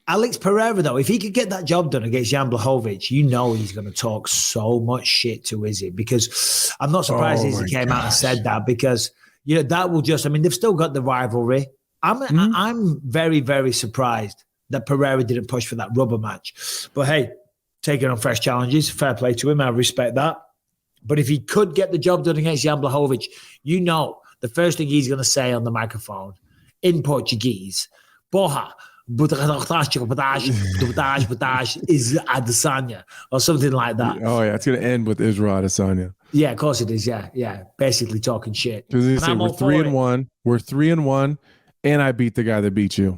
Alex Pereira, though, if he could get that job done against Jan Blachowicz, he's going to talk so much shit to Izzy, because I'm not surprised Izzy came out and said that, because, that will just, they've still got the rivalry. I'm very, very surprised that Pereira didn't push for that rubber match. But hey, taking on fresh challenges, fair play to him. I respect that. But if he could get the job done against Jan Blachowicz, the first thing he's going to say on the microphone in Portuguese, Porra, is Adesanya, or something like that. Oh, yeah. It's going to end with Israel Adesanya. Yeah, of course it is. Yeah. Basically talking shit. Because they say we're 3-1. We're 3-1, and I beat the guy that beat you.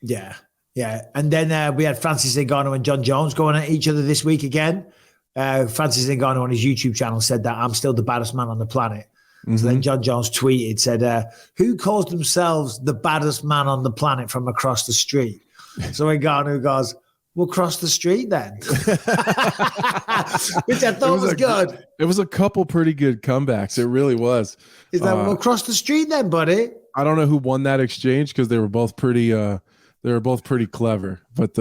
Yeah. And then we had Francis Ngannou and Jon Jones going at each other this week again. Francis Ngannou on his YouTube channel said that I'm still the baddest man on the planet. So then Jon Jones tweeted, said, who calls themselves the baddest man on the planet from across the street? So Ngannou goes, we'll cross the street then. Which I thought was good. It was a couple pretty good comebacks. It really was. Is that we'll cross the street then, buddy? I don't know who won that exchange because they were both pretty clever. But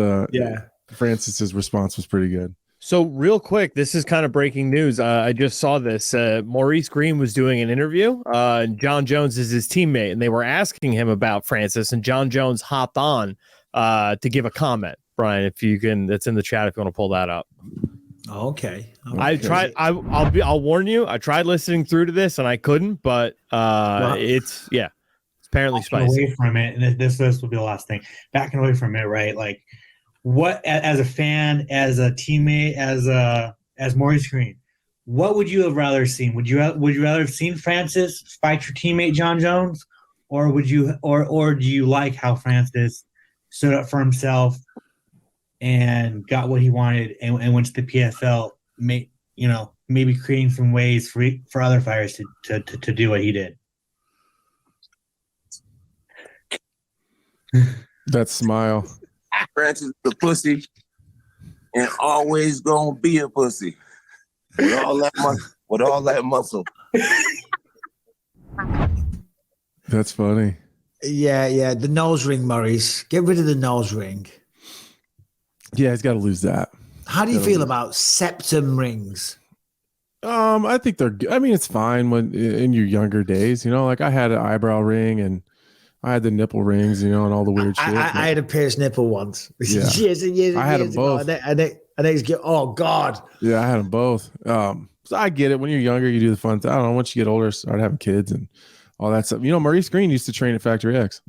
Francis's response was pretty good. So real quick, this is kind of breaking news. I just saw this. Maurice Green was doing an interview. Jon Jones is his teammate, and they were asking him about Francis, and Jon Jones hopped on to give a comment. Brian, if you can, that's in the chat if you want to pull that up. Okay. I tried. I'll warn you. I tried listening through to this, and I couldn't. But it's apparently spicy. Away from it, and this will be the last thing. Backing away from it, right? Like, what, as a fan, as a teammate, as Maurice Green, what would you have rather seen? Would you rather have seen Francis fight your teammate Jon Jones, or do you like how Francis stood up for himself and got what he wanted and went to the PFL, maybe creating some ways for other fighters to do what he did? That smile. Francis the pussy and always gonna be a pussy with all that muscle. That's funny. Yeah. The nose ring, Maurice. Get rid of the nose ring. Yeah, he's got to lose that. How do you feel about septum rings? I think they're. I mean, it's fine when in your younger days. Like I had an eyebrow ring and I had the nipple rings, and all the weird shit. I had a pierced nipple once. Yeah. years and years. I had years them both. Ago, and they get. Oh God. Yeah, I had them both. So I get it. When you're younger, you do the fun thing. I don't know. Once you get older, start having kids and all that stuff. Maurice Green used to train at Factory X.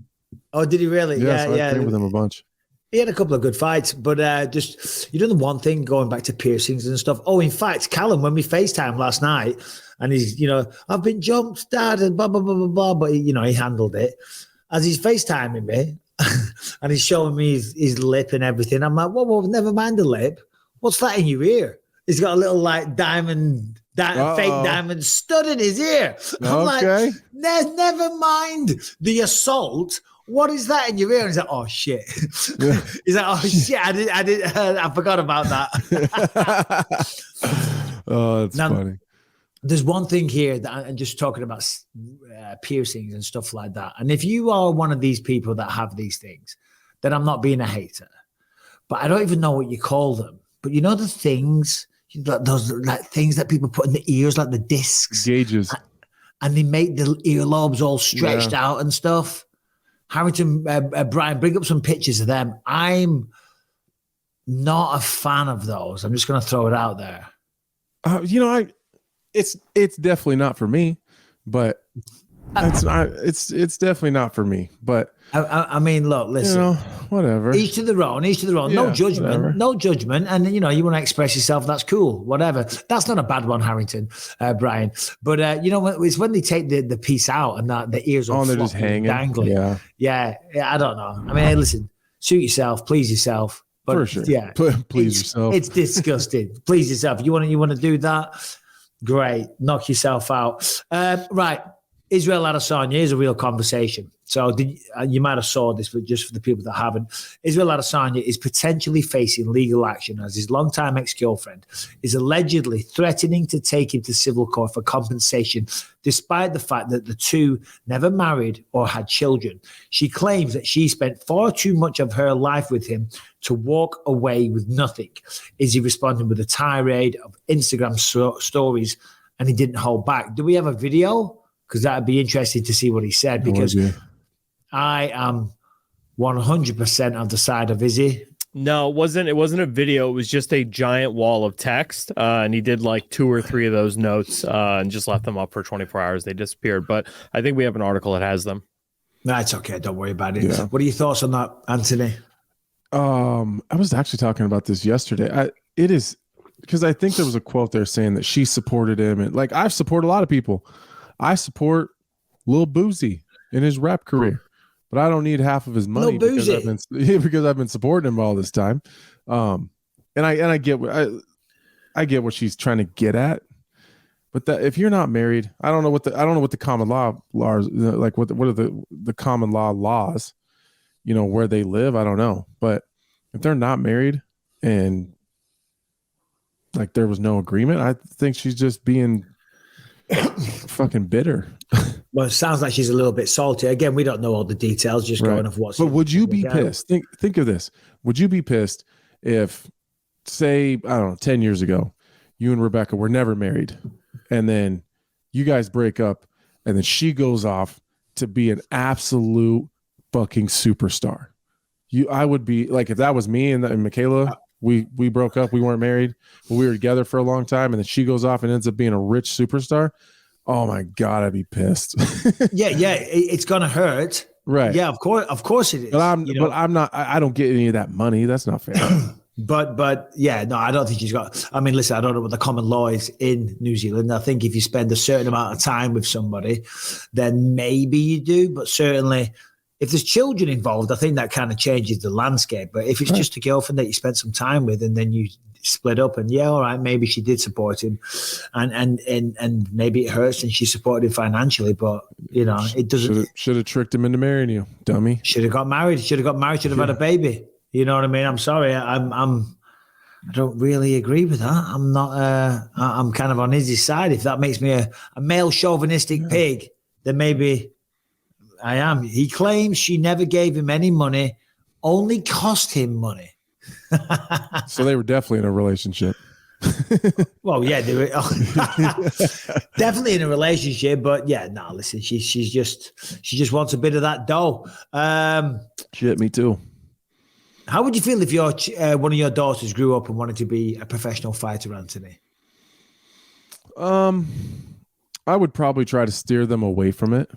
Oh, did he really? Yeah. So I trained with him a bunch. He had a couple of good fights, but just the one thing going back to piercings and stuff. Oh, in fact, Callum, when we FaceTimed last night, and he's, I've been jumped, dad, and blah blah blah blah blah, but he handled it. As he's FaceTiming me, and he's showing me his lip and everything, I'm like, whoa, never mind the lip. What's that in your ear? He's got a little like diamond, fake diamond stud in his ear. I'm like, never mind the assault. What is that in your ear? And he's like, oh shit. Yeah. He's like, oh shit, I forgot about that. Oh, that's funny. There's one thing here that I'm just talking about piercings and stuff like that. And if you are one of these people that have these things, then I'm not being a hater. But I don't even know what you call them. But the things, those like things that people put in the ears, like the discs. Gauges. And they make the earlobes all stretched out and stuff. Harrington, Brian, bring up some pictures of them. I'm not a fan of those. I'm just going to throw it out there. It's definitely not for me, but That's not. It's definitely not for me. But I mean, look, listen. Whatever. Each to their own. Each to their own. Yeah, No judgment. whatever. No judgment. And you want to express yourself. That's cool. Whatever. That's not a bad one, Harrington, Brian. But it's when they take the piece out and that the ears are they're just hanging, dangling. Yeah. I don't know. I mean, hey, listen. Suit yourself. Please yourself. But for sure. Yeah. Please yourself. It's disgusting. Please yourself. You want to do that? Great. Knock yourself out. Right. Israel Adesanya is a real conversation. So you might have saw this, but just for the people that haven't, Israel Adesanya is potentially facing legal action as his longtime ex-girlfriend is allegedly threatening to take him to civil court for compensation, despite the fact that the two never married or had children. She claims that she spent far too much of her life with him to walk away with nothing. Izzy responded with a tirade of Instagram stories, and he didn't hold back. Do we have a video? Because that would be interesting to see what he said, because I am 100% on the side of Izzy. No, it wasn't a video. It was just a giant wall of text. And he did like 2 or 3 of those notes and just left them up for 24 hours. They disappeared. But I think we have an article that has them. That's okay. Don't worry about it. Yeah. What are your thoughts on that, Anthony? I was actually talking about this yesterday. It is because I think there was a quote there saying that she supported him. And like, I've supported a lot of people. I support Lil Boozy in his rap career, but I don't need half of his money because I've been supporting him all this time. And I get what she's trying to get at, but that if you're not married, I don't know what the common law laws, like what are the common law laws, where they live. I don't know, but if they're not married and like there was no agreement, I think she's just being fucking bitter. Well, it sounds like she's a little bit salty. Again, we don't know all the details, just going off what's. But would you be pissed? Think of this. Would you be pissed if, say, I don't know, 10 years ago, you and Rebecca were never married, and then you guys break up, and then she goes off to be an absolute fucking superstar? I would be like, if that was me and Michaela, we broke up, we weren't married, but we were together for a long time, and then she goes off and ends up being a rich superstar. Oh my God, I'd be pissed. yeah, it's gonna hurt, right? Yeah, of course it is. But I'm not. I don't get any of that money. That's not fair. but yeah, no, I don't think she's got. I mean, listen, I don't know what the common law is in New Zealand. I think if you spend a certain amount of time with somebody, then maybe you do. But certainly, if there's children involved, I think that kind of changes the landscape. But if it's just a girlfriend that you spent some time with and then you split up, and all right, maybe she did support him, and maybe it hurts and she supported him financially, but it doesn't. Should have tricked him into marrying you, dummy. Should have got married. Should have had a baby. You know what I mean? I'm sorry. I don't really agree with that. I'm not. I'm kind of on Izzy's side. If that makes me a male chauvinistic pig, then maybe I am. He claims she never gave him any money, only cost him money. So they were definitely in a relationship. Well, yeah, they were definitely in a relationship, but yeah, no, listen, she just wants a bit of that dough. Shit, me too. How would you feel if your one of your daughters grew up and wanted to be a professional fighter, Anthony? I would probably try to steer them away from it,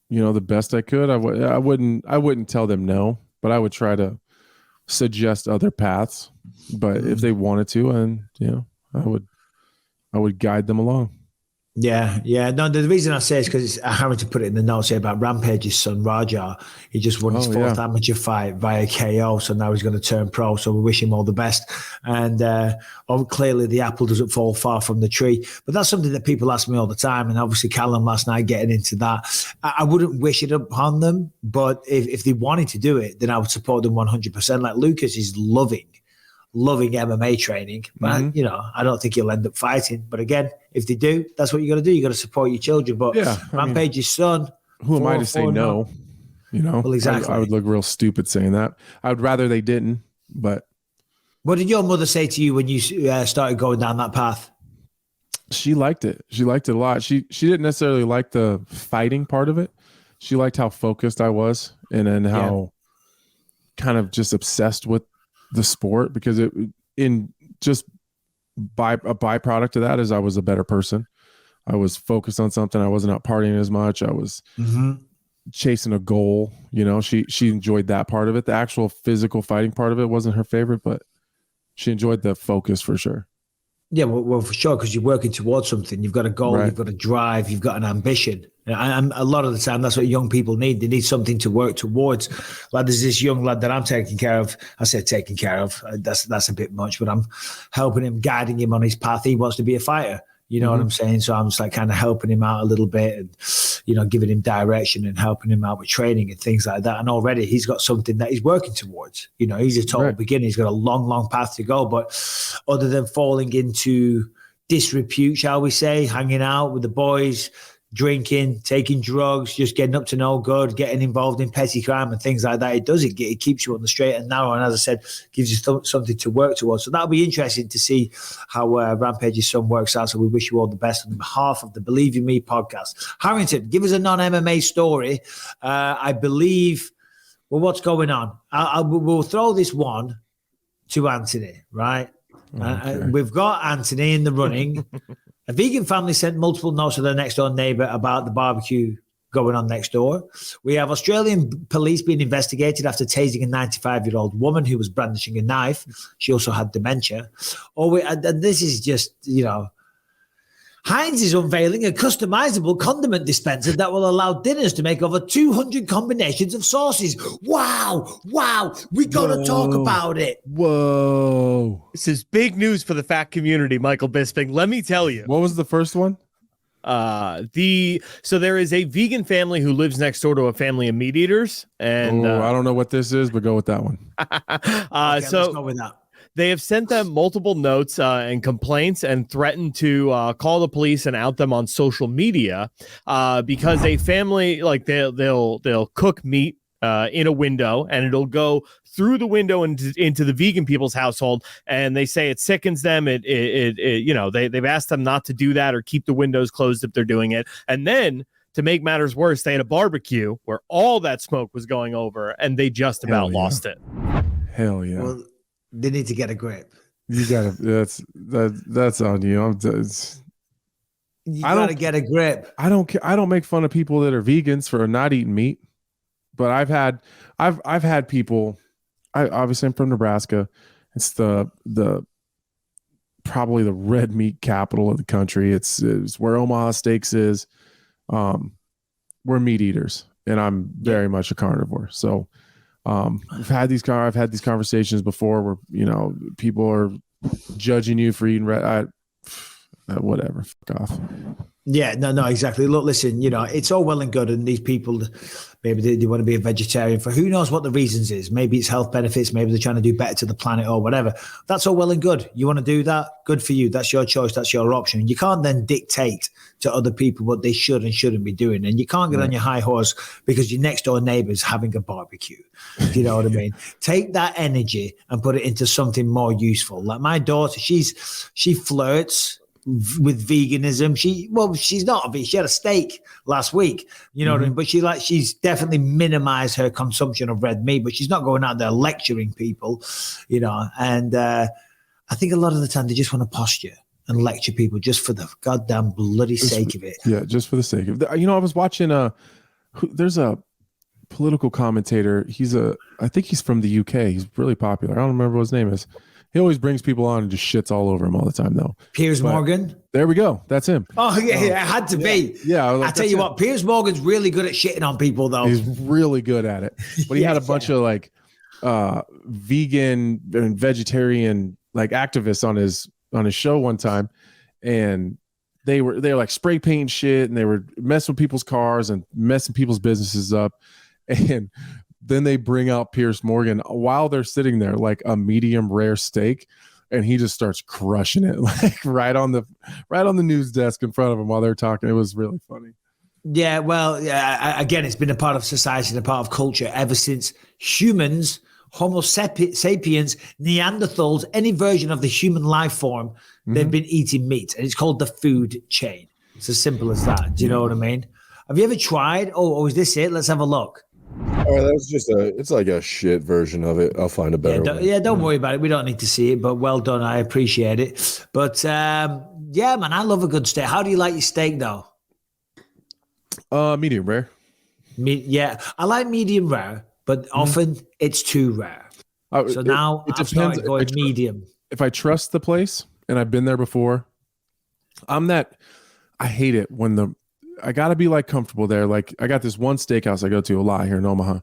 the best I could. I wouldn't tell them no, but I would try to suggest other paths. But if they wanted to, and I would guide them along. Yeah. No, the reason I say is because I having to put it in the notes here about Rampage's son Raja. He just won his fourth amateur fight via KO, so now he's going to turn pro. So we wish him all the best. And clearly the apple doesn't fall far from the tree. But that's something that people ask me all the time. And obviously Callum last night getting into that. I wouldn't wish it upon them, but if they wanted to do it, then I would support them 100%. Like Lucas is loving MMA training, but I don't think he'll end up fighting. But again, if they do, that's what you got to do. You got to support your children. But Rampage's son, who am I to say no? Well, exactly. I would look real stupid saying that. I would rather they didn't. But what did your mother say to you when you started going down that path? She liked it. She liked it a lot. She didn't necessarily like the fighting part of it. She liked how focused I was, and then how kind of just obsessed with the sport, because a byproduct of that is I was a better person. I was focused on something. I wasn't out partying as much. I was chasing a goal. You know, she enjoyed that part of it. The actual physical fighting part of it wasn't her favorite, but she enjoyed the focus for sure. Yeah, well, for sure, because you're working towards something. You've got a goal, Right. you've got a drive, you've got an ambition. And a lot of the time, that's what young people need. They need something to work towards. Like there's this young lad that I'm taking care of. I said taking care of. That's a bit much, but I'm helping him, guiding him on his path. He wants to be a fighter. You know what I'm saying? So I'm just like kind of helping him out a little bit and, you know, giving him direction and helping him out with training and things like that. And already he's got something that he's working towards. You know, he's a total beginner. He's got a long, long path to go. But other than falling into disrepute, shall we say, hanging out with the boys, drinking, taking drugs, just getting up to no good, getting involved in petty crime and things like that. It keeps you on the straight and narrow. And as I said, gives you something to work towards. So that'll be interesting to see how Rampage's son works out. So we wish you all the best on behalf of the Believe You Me podcast. Harrington, give us a non-MMA story. I believe, well, what's going on? We'll throw this one to Anthony, right? Okay. We've got Anthony in the running. A vegan family sent multiple notes to their next door neighbor about the barbecue going on next door. We have Australian police being investigated after tasing a 95-year-old woman who was brandishing a knife. She also had dementia. And this is just, you know, Heinz is unveiling a customizable condiment dispenser that will allow dinners to make over 200 combinations of sauces. Wow. We got to talk about it. Whoa. This is big news for the fat community, Michael Bisping. Let me tell you. What was the first one? So there is a vegan family who lives next door to a family of meat eaters. And I don't know what this is, but go with that one. Let's go with that. They have sent them multiple notes and complaints and threatened to call the police and out them on social media because a family, like they'll cook meat in a window and it'll go through the window into the vegan people's household, and they say it sickens them. It you know, they've asked them not to do that or keep the windows closed if they're doing it, and then to make matters worse, they had a barbecue where all that smoke was going over, and they just about lost it. Hell yeah. Well, they need to get a grip. You gotta. That's on you. You gotta get a grip. I don't care. I don't make fun of people that are vegans for not eating meat, but I've had people. Obviously I'm from Nebraska. It's the probably the red meat capital of the country. It's where Omaha Steaks is. We're meat eaters, and I'm very much a carnivore. So. I've had these conversations before where, you know, people are judging you for eating whatever. Fuck off. Yeah, no, exactly. Look, listen, you know, it's all well and good, and these people, maybe they want to be a vegetarian for who knows what the reasons is. Maybe it's health benefits. Maybe they're trying to do better to the planet or whatever. That's all well and good. You want to do that? Good for you. That's your choice. That's your option. You can't then dictate to other people what they should and shouldn't be doing. And you can't get on your high horse because your next door neighbor's having a barbecue. Do you know what I mean? Take that energy and put it into something more useful. Like my daughter, she flirts with veganism. She's not a vegan. She had a steak last week, you know what I mean? But she's definitely minimized her consumption of red meat, but she's not going out there lecturing people, you know. And I think a lot of the time they just want to posture and lecture people just for the goddamn bloody sake of it. Yeah, just for the sake of it. You know, I was watching there's a political commentator. I think he's from the UK. He's really popular. I don't remember what his name is. He always brings people on and just shits all over him all the time, though. Piers Morgan? There we go. That's him. Oh, yeah, it had to be. Yeah. I tell you what, Piers Morgan's really good at shitting on people, though. He's really good at it. But he had a bunch of like vegan and vegetarian like activists on his show one time, and they were like spray painting shit, and they were messing with people's cars and messing people's businesses up. And then they bring out Piers Morgan while they're sitting there, like a medium rare steak, and he just starts crushing it, like right on the news desk in front of him while they're talking. It was really funny. Yeah, well, again, it's been a part of society and a part of culture ever since humans, Homo sapiens, Neanderthals, any version of the human life form, they've been eating meat, and it's called the food chain. It's as simple as that. Do you know what I mean? Have you ever tried? Oh, is this it? Let's have a look. Oh, that's just it's like a shit version of it. I'll find a better one. Yeah, don't worry about it. We don't need to see it, but well done. I appreciate it. But Yeah, man, I love a good steak. How do you like your steak, though? Medium rare. Yeah, I like medium rare, but often it's too rare. So now I've started going medium. If I trust the place and I've been there before, I hate it when I got to be like comfortable there. Like I got this one steakhouse I go to a lot here in Omaha,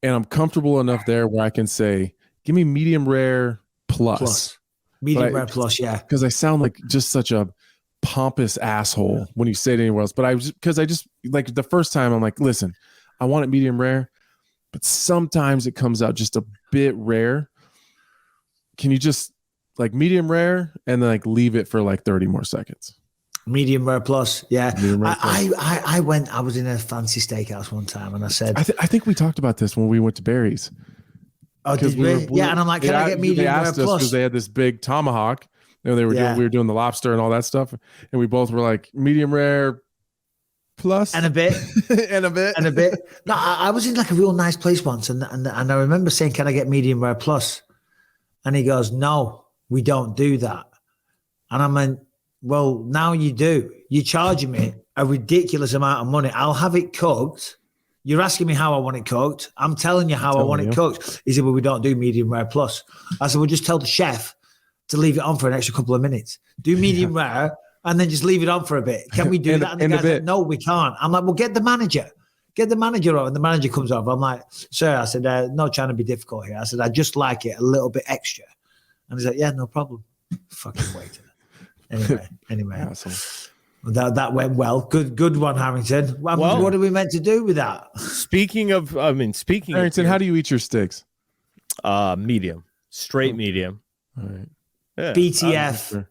and I'm comfortable enough there where I can say, give me medium rare plus. Medium rare plus, yeah. Because I sound like just such a pompous asshole when you say it anywhere else. But I just like the first time I'm like, listen, I want it medium rare, but sometimes it comes out just a bit rare. Can you just like medium rare and then like leave it for like 30 more seconds? Medium rare plus, yeah. Rare plus. I was in a fancy steakhouse one time and I said, I think we talked about this when we went to Barry's. Oh, did we? Yeah, and I'm like, can I get medium rare plus? Because they had this big tomahawk. You know, we were doing the lobster and all that stuff, and we both were like medium rare plus and a bit and a bit. No, I was in like a real nice place once, and I remember saying, "Can I get medium rare plus?" And he goes, "No, we don't do that." And I meant, "Well, now you do. You're charging me a ridiculous amount of money. I'll have it cooked. You're asking me how I want it cooked. I'm telling you how I want it cooked." He said, "Well, we don't do medium rare plus." I said, "Well, just tell the chef to leave it on for an extra couple of minutes. Do medium rare and then just leave it on for a bit. Can we do that?" And the guy's like, "No, we can't." I'm like, "Well, get the manager over." And the manager comes over. I'm like, "Sir," I said, "not trying to be difficult here." I said, "I just like it a little bit extra." And he's like, "Yeah, no problem." Fucking waiter. Anyway. Awesome. That went well. Good one, Harrington. What are we meant to do with that? Speaking Harrington, how do you eat your steaks? Medium, straight medium. All right. Yeah, BTF.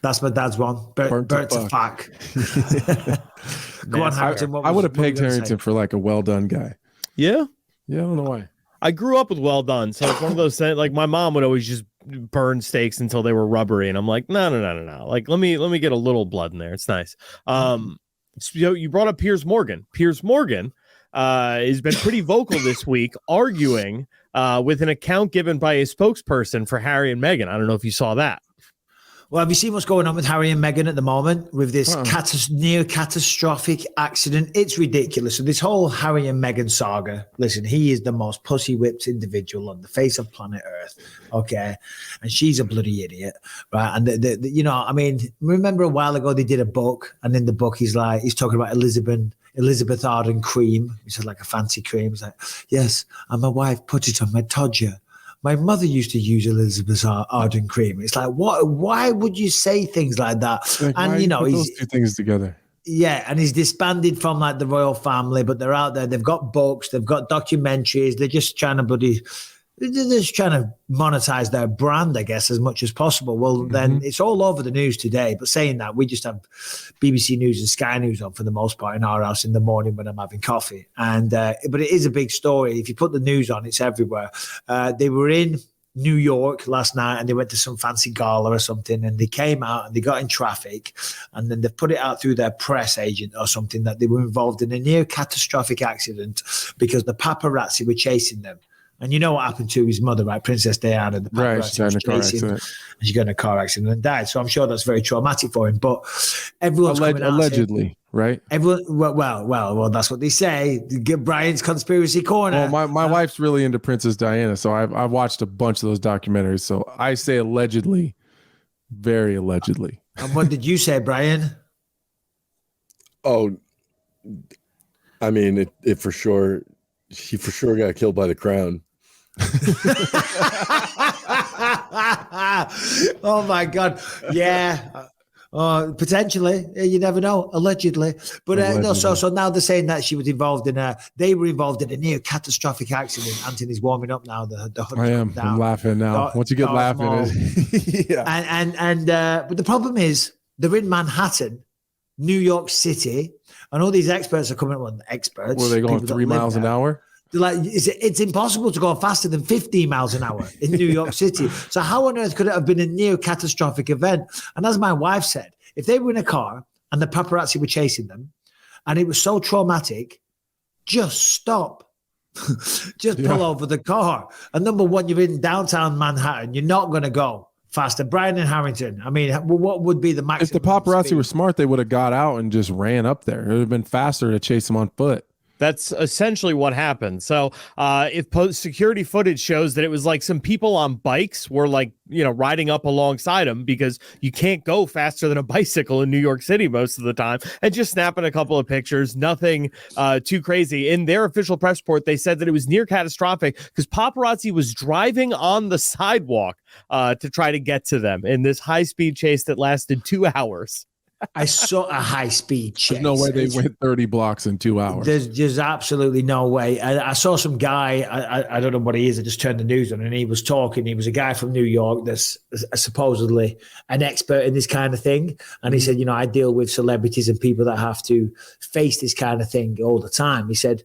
That's my dad's one. Burnt to fuck. Go on, Harrington. I would have pegged Harrington for like a well done guy. Yeah. Yeah, I don't know why. I grew up with well done, so it's one of those things. Like my mom would always just burn steaks until they were rubbery, and I'm like, no. Like let me get a little blood in there. It's nice. So you brought up Piers Morgan. Piers Morgan has been pretty vocal this week, arguing with an account given by a spokesperson for Harry and Meghan. I don't know if you saw that. Well, have you seen what's going on with Harry and Meghan at the moment with this near catastrophic accident? It's ridiculous. So this whole Harry and Meghan saga, listen, he is the most pussy whipped individual on the face of planet Earth. Okay. And she's a bloody idiot. Right. And remember a while ago, they did a book, and in the book, he's talking about Elizabeth Arden cream, which is like a fancy cream. He's like, "Yes, and my wife put it on my todger. My mother used to use Elizabeth Arden cream." It's like, what? Why would you say things like that? Like, and he's those two things together. Yeah, and he's disbanded from like the royal family, but they're out there. They've got books, they've got documentaries. They're just trying to monetize their brand, I guess, as much as possible. Well, then it's all over the news today. But saying that, we just have BBC News and Sky News on for the most part in our house in the morning when I'm having coffee. And but it is a big story. If you put the news on, it's everywhere. They were in New York last night and they went to some fancy gala or something, and they came out and they got in traffic, and then they put it out through their press agent or something that they were involved in a near catastrophic accident because the paparazzi were chasing them. And you know what happened to his mother, right? Princess Diana, the paparazzi was chasing, and she got in a car accident and died. So I'm sure that's very traumatic for him. But everyone's allegedly, saying, right? Everyone, well, that's what they say. Get Brian's conspiracy corner. Well, my wife's really into Princess Diana, so I've watched a bunch of those documentaries. So I say allegedly, very allegedly. And what did you say, Brian? Oh, I mean, it for sure. He for sure got killed by the crown. Oh my God. Yeah. Potentially. You never know. Allegedly. But no, so now they're saying that she was involved they were involved in a near catastrophic accident. Anthony's warming up now. I am. Down. I'm laughing now. Once you get laughing, yeah. But the problem is they're in Manhattan, New York City, and all these experts are coming up with experts. Were they going 3 miles an hour? They're like, it's impossible to go faster than 15 miles an hour in New York City. So how on earth could it have been a near catastrophic event? And as my wife said, if they were in a car and the paparazzi were chasing them and it was so traumatic, just stop. Just pull over the car. And number one, you're in downtown Manhattan. You're not going to go faster. Brian and Harrington. I mean, what would be the maximum? If the paparazzi speed? were smart, they would have got out and just ran up there. It would have been faster to chase him on foot. That's essentially what happened. So if security footage shows that it was like some people on bikes were like, riding up alongside him, because you can't go faster than a bicycle in New York City most of the time, and just snapping a couple of pictures, nothing too crazy. In their official press report, they said that it was near catastrophic because paparazzi was driving on the sidewalk to try to get to them in this high-speed chase that lasted 2 hours. I saw a high-speed chase. There's no way they went 30 blocks in 2 hours. There's absolutely no way. I saw some guy, I don't know what he is, I just turned the news on, and he was talking. He was a guy from New York that's supposedly an expert in this kind of thing. And he said, I deal with celebrities and people that have to face this kind of thing all the time. He said,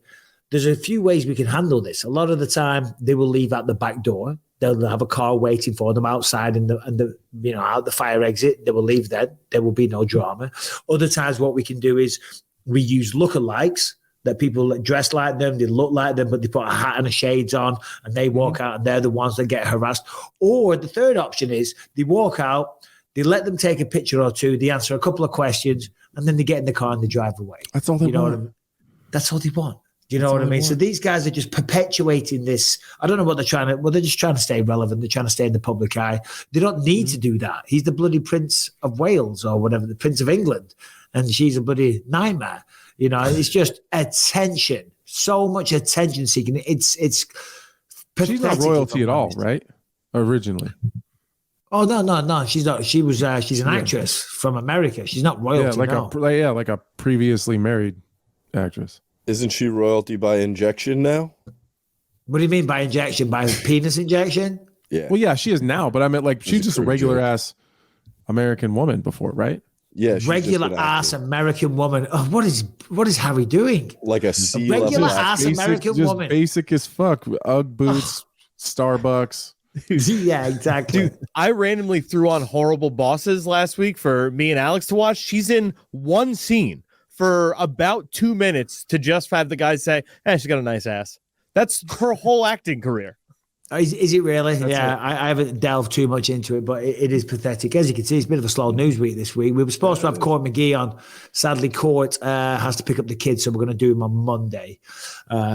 there's a few ways we can handle this. A lot of the time, they will leave out the back door. They'll have a car waiting for them outside and out the fire exit. They will leave then. There will be no drama. Other times, what we can do is we use lookalikes, that people that dress like them, they look like them, but they put a hat and a shades on and they walk out and they're the ones that get harassed. Or the third option is they walk out, they let them take a picture or two, they answer a couple of questions, and then they get in the car and they drive away. That's all they want. What I mean? That's all they want. Do you know what I mean? So these guys are just perpetuating this. I don't know what they're trying to. Well, they're just trying to stay relevant. They're trying to stay in the public eye. They don't need to do that. He's the bloody Prince of Wales or whatever, the Prince of England, and she's a bloody nightmare. It's just attention. So much attention seeking. It's. She's not royalty at all, right? Originally. Oh no. She's not. She was. She's an actress from America. She's not royalty. Like a previously married actress. Isn't she royalty by injection now? What do you mean by injection? By penis injection? Yeah. Well, yeah, she is now, but I meant like she's just a regular ass American woman before, right? Yeah. Regular ass American woman. Oh, what is Harry doing? Like a regular ass American just woman. Basic as fuck. Ugg boots, Starbucks. Yeah, exactly. Dude, I randomly threw on Horrible Bosses last week for me and Alex to watch. She's in one scene for about 2 minutes to just have the guys say, "Hey, she's got a nice ass." That's her whole acting career. Is it really? Yeah, I haven't delved too much into it, but it is pathetic. As you can see, it's a bit of a slow news week this week. We were supposed to have Court McGee on. Sadly, Court has to pick up the kids, so we're going to do him on Monday.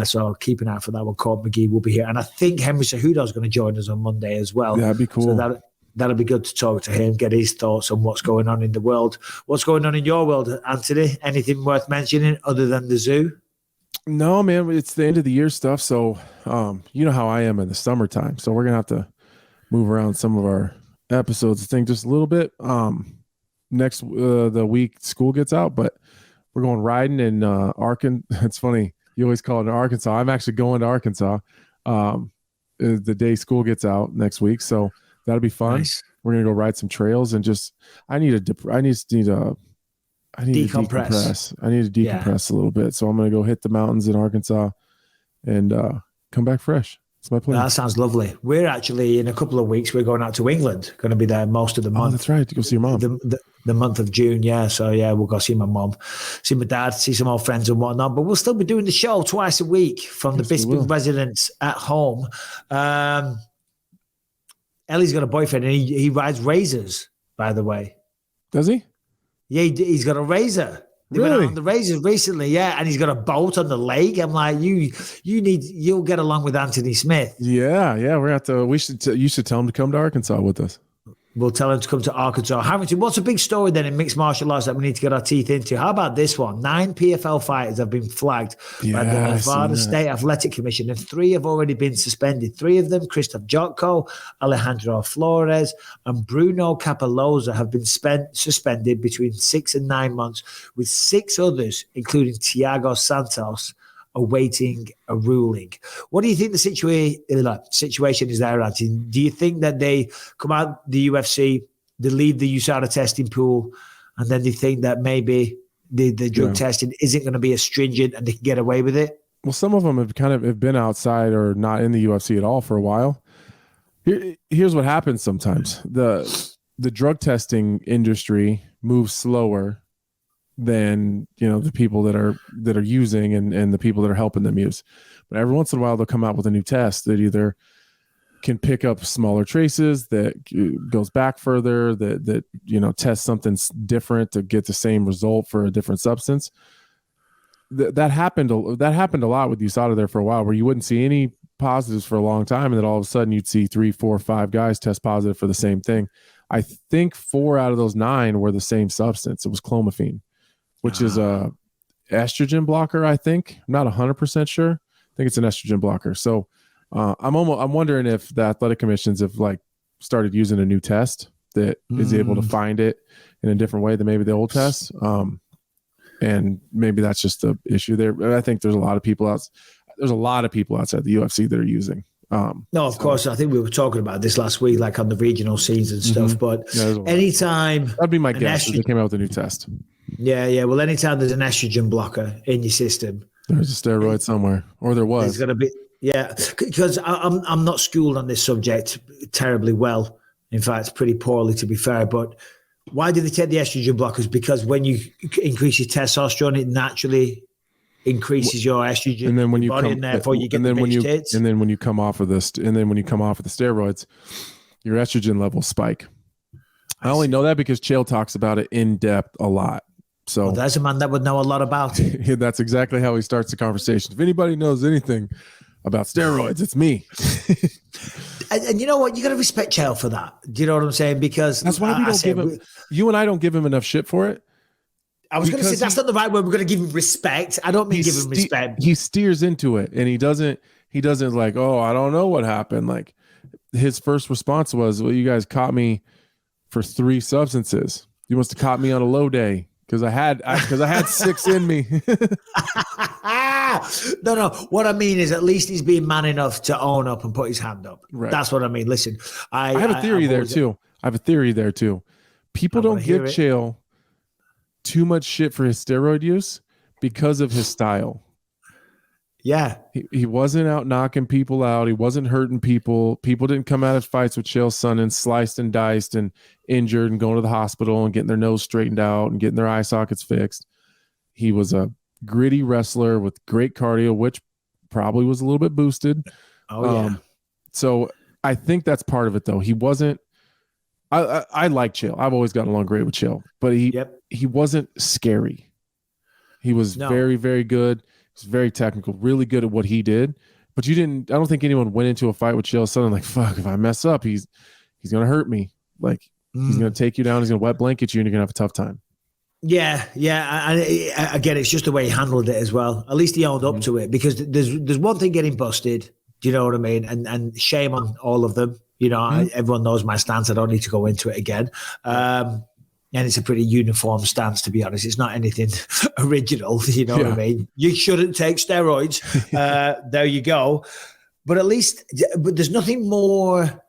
So keep an eye for that one. Court McGee will be here. And I think Henry Cejudo is going to join us on Monday as well. Yeah, that'd be cool. So that'll be good to talk to him, get his thoughts on what's going on in the world. What's going on in your world, Anthony? Anything worth mentioning other than the zoo? No, man, it's the end of the year stuff. So, you know how I am in the summertime. So we're going to have to move around some of our episodes, I think, just a little bit. Next, the week school gets out, but we're going riding in Arkansas. It's funny. You always call it Arkansas. I'm actually going to Arkansas the day school gets out next week. So that'll be fun. Nice. We're going to go ride some trails and just, I need to decompress. I need to decompress a little bit. So I'm going to go hit the mountains in Arkansas and come back fresh. That's my plan. That sounds lovely. We're actually, in a couple of weeks, we're going out to England. Going to be there most of the month. Oh, that's right. To go see your mom. The month of June, yeah. So, yeah, we'll go see my mom, see my dad, see some old friends and whatnot. But we'll still be doing the show twice a week from the Bisping residence at home. Ellie's got a boyfriend and he rides razors, by the way. Does he? Yeah, he's got a razor. They went out on the razors recently, yeah, and he's got a bolt on the leg. I'm like, you'll get along with Anthony Smith. Yeah, you should tell him to come to Arkansas with us. We'll tell him to come to Arkansas. Harrington, what's a big story then in mixed martial arts that we need to get our teeth into? How about this one? 9 PFL fighters have been flagged by the Nevada State Athletic Commission, and 3 have already been suspended. 3 of them, Christoph Jotko, Alejandro Flores, and Bruno Capoloza, have been suspended between 6 and 9 months, with 6 others, including Thiago Santos, awaiting a ruling. What do you think the situation is there, Anthony? Do you think that they come out the UFC, they leave the USADA testing pool, and then they think that maybe the drug testing isn't going to be as stringent and they can get away with it? Well, some of them have been outside or not in the UFC at all for a while. Here's what happens sometimes. The drug testing industry moves slower than the people that are using and the people that are helping them use. But every once in a while they'll come out with a new test that either can pick up smaller traces that goes back further, that test something different to get the same result for a different substance. That happened a lot with USADA there for a while, where you wouldn't see any positives for a long time, and then all of a sudden you'd see 3, 4, 5 guys test positive for the same thing. I think 4 out of those 9 were the same substance. It was clomiphene, which is a estrogen blocker. I think, I'm not 100% sure. I think it's an estrogen blocker. So I'm wondering if the athletic commissions have like started using a new test that is able to find it in a different way than maybe the old test. And maybe that's just the issue there. I think there's a lot of people outside the UFC that are using. No, of course. I think we were talking about this last week, like on the regional scenes and stuff. But anytime that'd be my guess, if they came out with a new test. Yeah. Well, anytime there's an estrogen blocker in your system, there's a steroid somewhere, or there was. There's going to be, because I'm not schooled on this subject terribly well. In fact, pretty poorly, to be fair. But why do they take the estrogen blockers? Because when you increase your testosterone, it naturally increases your estrogen, and then when you body, come, and therefore you get tits. And then when you come off of this, and then when you come off of the steroids, your estrogen levels spike. I only know that because Chael talks about it in depth a lot. So there's a man that would know a lot about it. That's exactly how he starts the conversation. If anybody knows anything about steroids, it's me. And you know what? You got to respect Chael for that. Do you know what I'm saying? Because that's why we don't give him. You and I don't give him enough shit for it. I was going to say that's not the right word. We're going to give him respect. I don't mean give him respect. He steers into it, and he doesn't like, oh, I don't know what happened. Like, his first response was, well, you guys caught me for 3 substances. You must have caught me on a low day because I had 6 in me. No. What I mean is, at least he's being man enough to own up and put his hand up. Right. That's what I mean. Listen, I have a theory there too. People don't give Chael too much shit for his steroid use because of his style. Yeah. He wasn't out knocking people out. He wasn't hurting people. People didn't come out of fights with Chael Sonnen sliced and diced and injured and going to the hospital and getting their nose straightened out and getting their eye sockets fixed. He was a gritty wrestler with great cardio, which probably was a little bit boosted. So I think that's part of it, though. He wasn't. I like Chael. I've always gotten along great with Chael, but he wasn't scary. He was very, very good. He's very technical, really good at what he did. But I don't think anyone went into a fight with Chael Sonnen like, fuck, if I mess up, he's gonna hurt me. Like, he's gonna take you down, he's gonna wet blanket you, and you're gonna have a tough time. Yeah. Again, it's just the way he handled it as well. At least he owned up to it, because there's one thing getting busted. Do you know what I mean? And shame on all of them. You know, everyone knows my stance. I don't need to go into it again. And it's a pretty uniform stance, to be honest. It's not anything original. You know what I mean? You shouldn't take steroids. There you go. But at least, there's nothing more.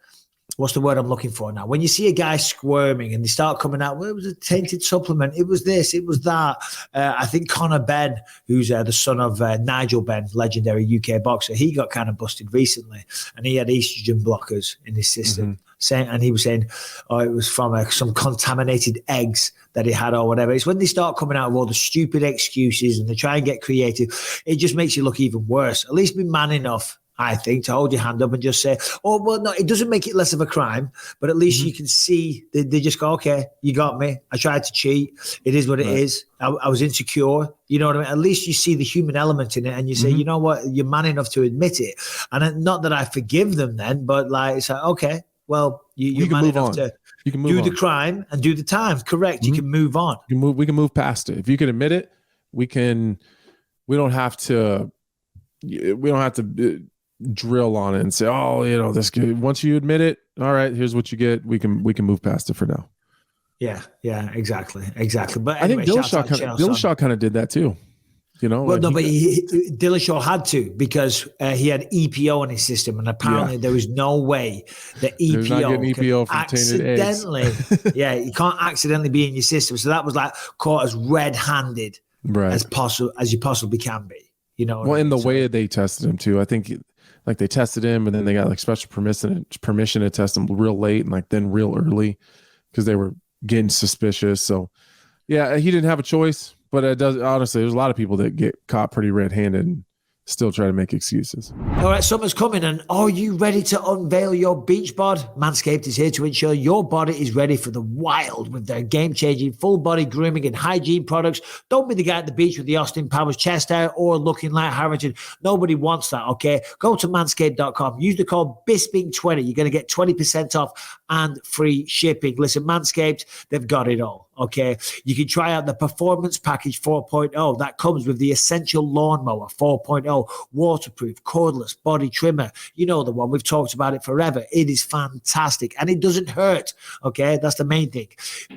What's the word I'm looking for now? When you see a guy squirming and they start coming out, well, it was a tainted supplement. It was this, it was that. I think Conor Benn, who's the son of Nigel Benn, legendary UK boxer, he got kind of busted recently, and he had estrogen blockers in his system. And he was saying, oh, it was from some contaminated eggs that he had or whatever. It's when they start coming out with all the stupid excuses and they try and get creative, it just makes you look even worse. At least be man enough, I think, to hold your hand up and just say, oh, well, no, it doesn't make it less of a crime, but at least you can see, they just go, okay, you got me. I tried to cheat. It is what it is. I was insecure. You know what I mean? At least you see the human element in it and you say, you know what, you're man enough to admit it. And not that I forgive them then, but like, it's like, okay, well, you're man enough to do the crime and do the time. Correct. You can move on. We can move past it. If you can admit it, we don't have to drill on it and say, oh, you know, this good. Once you admit it, all right, here's what you get. We can move past it for now. Yeah, exactly. But anyway, I think Dillashaw kind of did that too. You know, well, no, but Dillashaw had to, because he had EPO in his system, and apparently there was no way that EPO from accidentally, you can't accidentally be in your system. So that was like caught as red-handed as you possibly can be. You know, well, in the way they tested him too, I think like they tested him, and then they got like special permission to test him real late and like then real early because they were getting suspicious. So yeah, he didn't have a choice. But it does, honestly, there's a lot of people that get caught pretty red-handed and still try to make excuses. All right, summer's coming, and are you ready to unveil your beach bod? Manscaped is here to ensure your body is ready for the wild with their game-changing full-body grooming and hygiene products. Don't be the guy at the beach with the Austin Powers chest out or looking like Harrington. Nobody wants that, okay? Go to manscaped.com. Use the code BISPING20. You're going to get 20% off and free shipping. Listen, Manscaped, they've got it all. Okay, you can try out the Performance Package 4.0 that comes with the Essential Lawnmower 4.0, waterproof, cordless body trimmer. You know the one, we've talked about it forever. It is fantastic and it doesn't hurt. Okay, that's the main thing.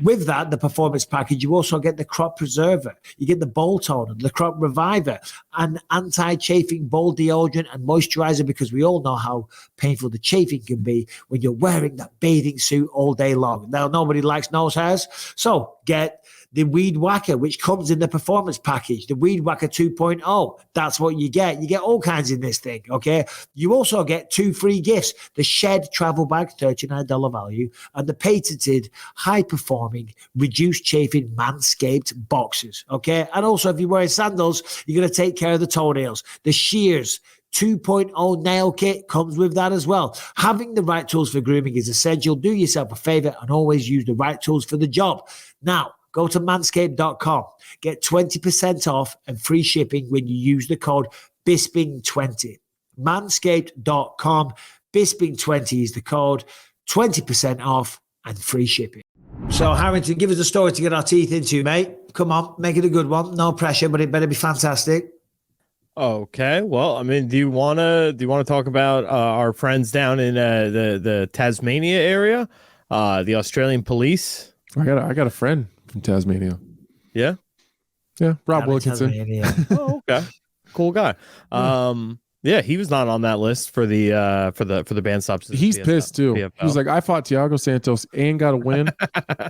With that, the Performance Package, you also get the Crop Preserver, you get the Bowl Toner, the Crop Reviver, an anti-chafing bowl deodorant and moisturizer, because we all know how painful the chafing can be when you're wearing that bathing suit all day long. Now, nobody likes nose hairs, so get the Weed Whacker, which comes in the Performance Package, the Weed Whacker 2.0. That's what you get. You get all kinds in this thing, okay? You also get 2 free gifts, the Shed Travel Bag, $39 value, and the patented, high-performing, reduced chafing Manscaped boxers, okay? And also, if you're wearing sandals, you're going to take care of the toenails. The Shears 2.0 nail kit comes with that as well. Having the right tools for grooming is essential. Do yourself a favor and always use the right tools for the job. Now, go to manscaped.com. Get 20% off and free shipping when you use the code BISPING20. Manscaped.com. BISPING20 is the code. 20% off and free shipping. So, Harrington, give us a story to get our teeth into, mate. Come on, make it a good one. No pressure, but it better be fantastic. Okay, well, I mean, do you wanna talk about our friends down in the Tasmania area, the Australian police? I got a friend from Tasmania. Yeah, Rob Wilkinson. Oh, okay, cool guy. Yeah, he was not on that list for the band stops. He's pissed too. PFL. He was like, I fought Thiago Santos and got a win.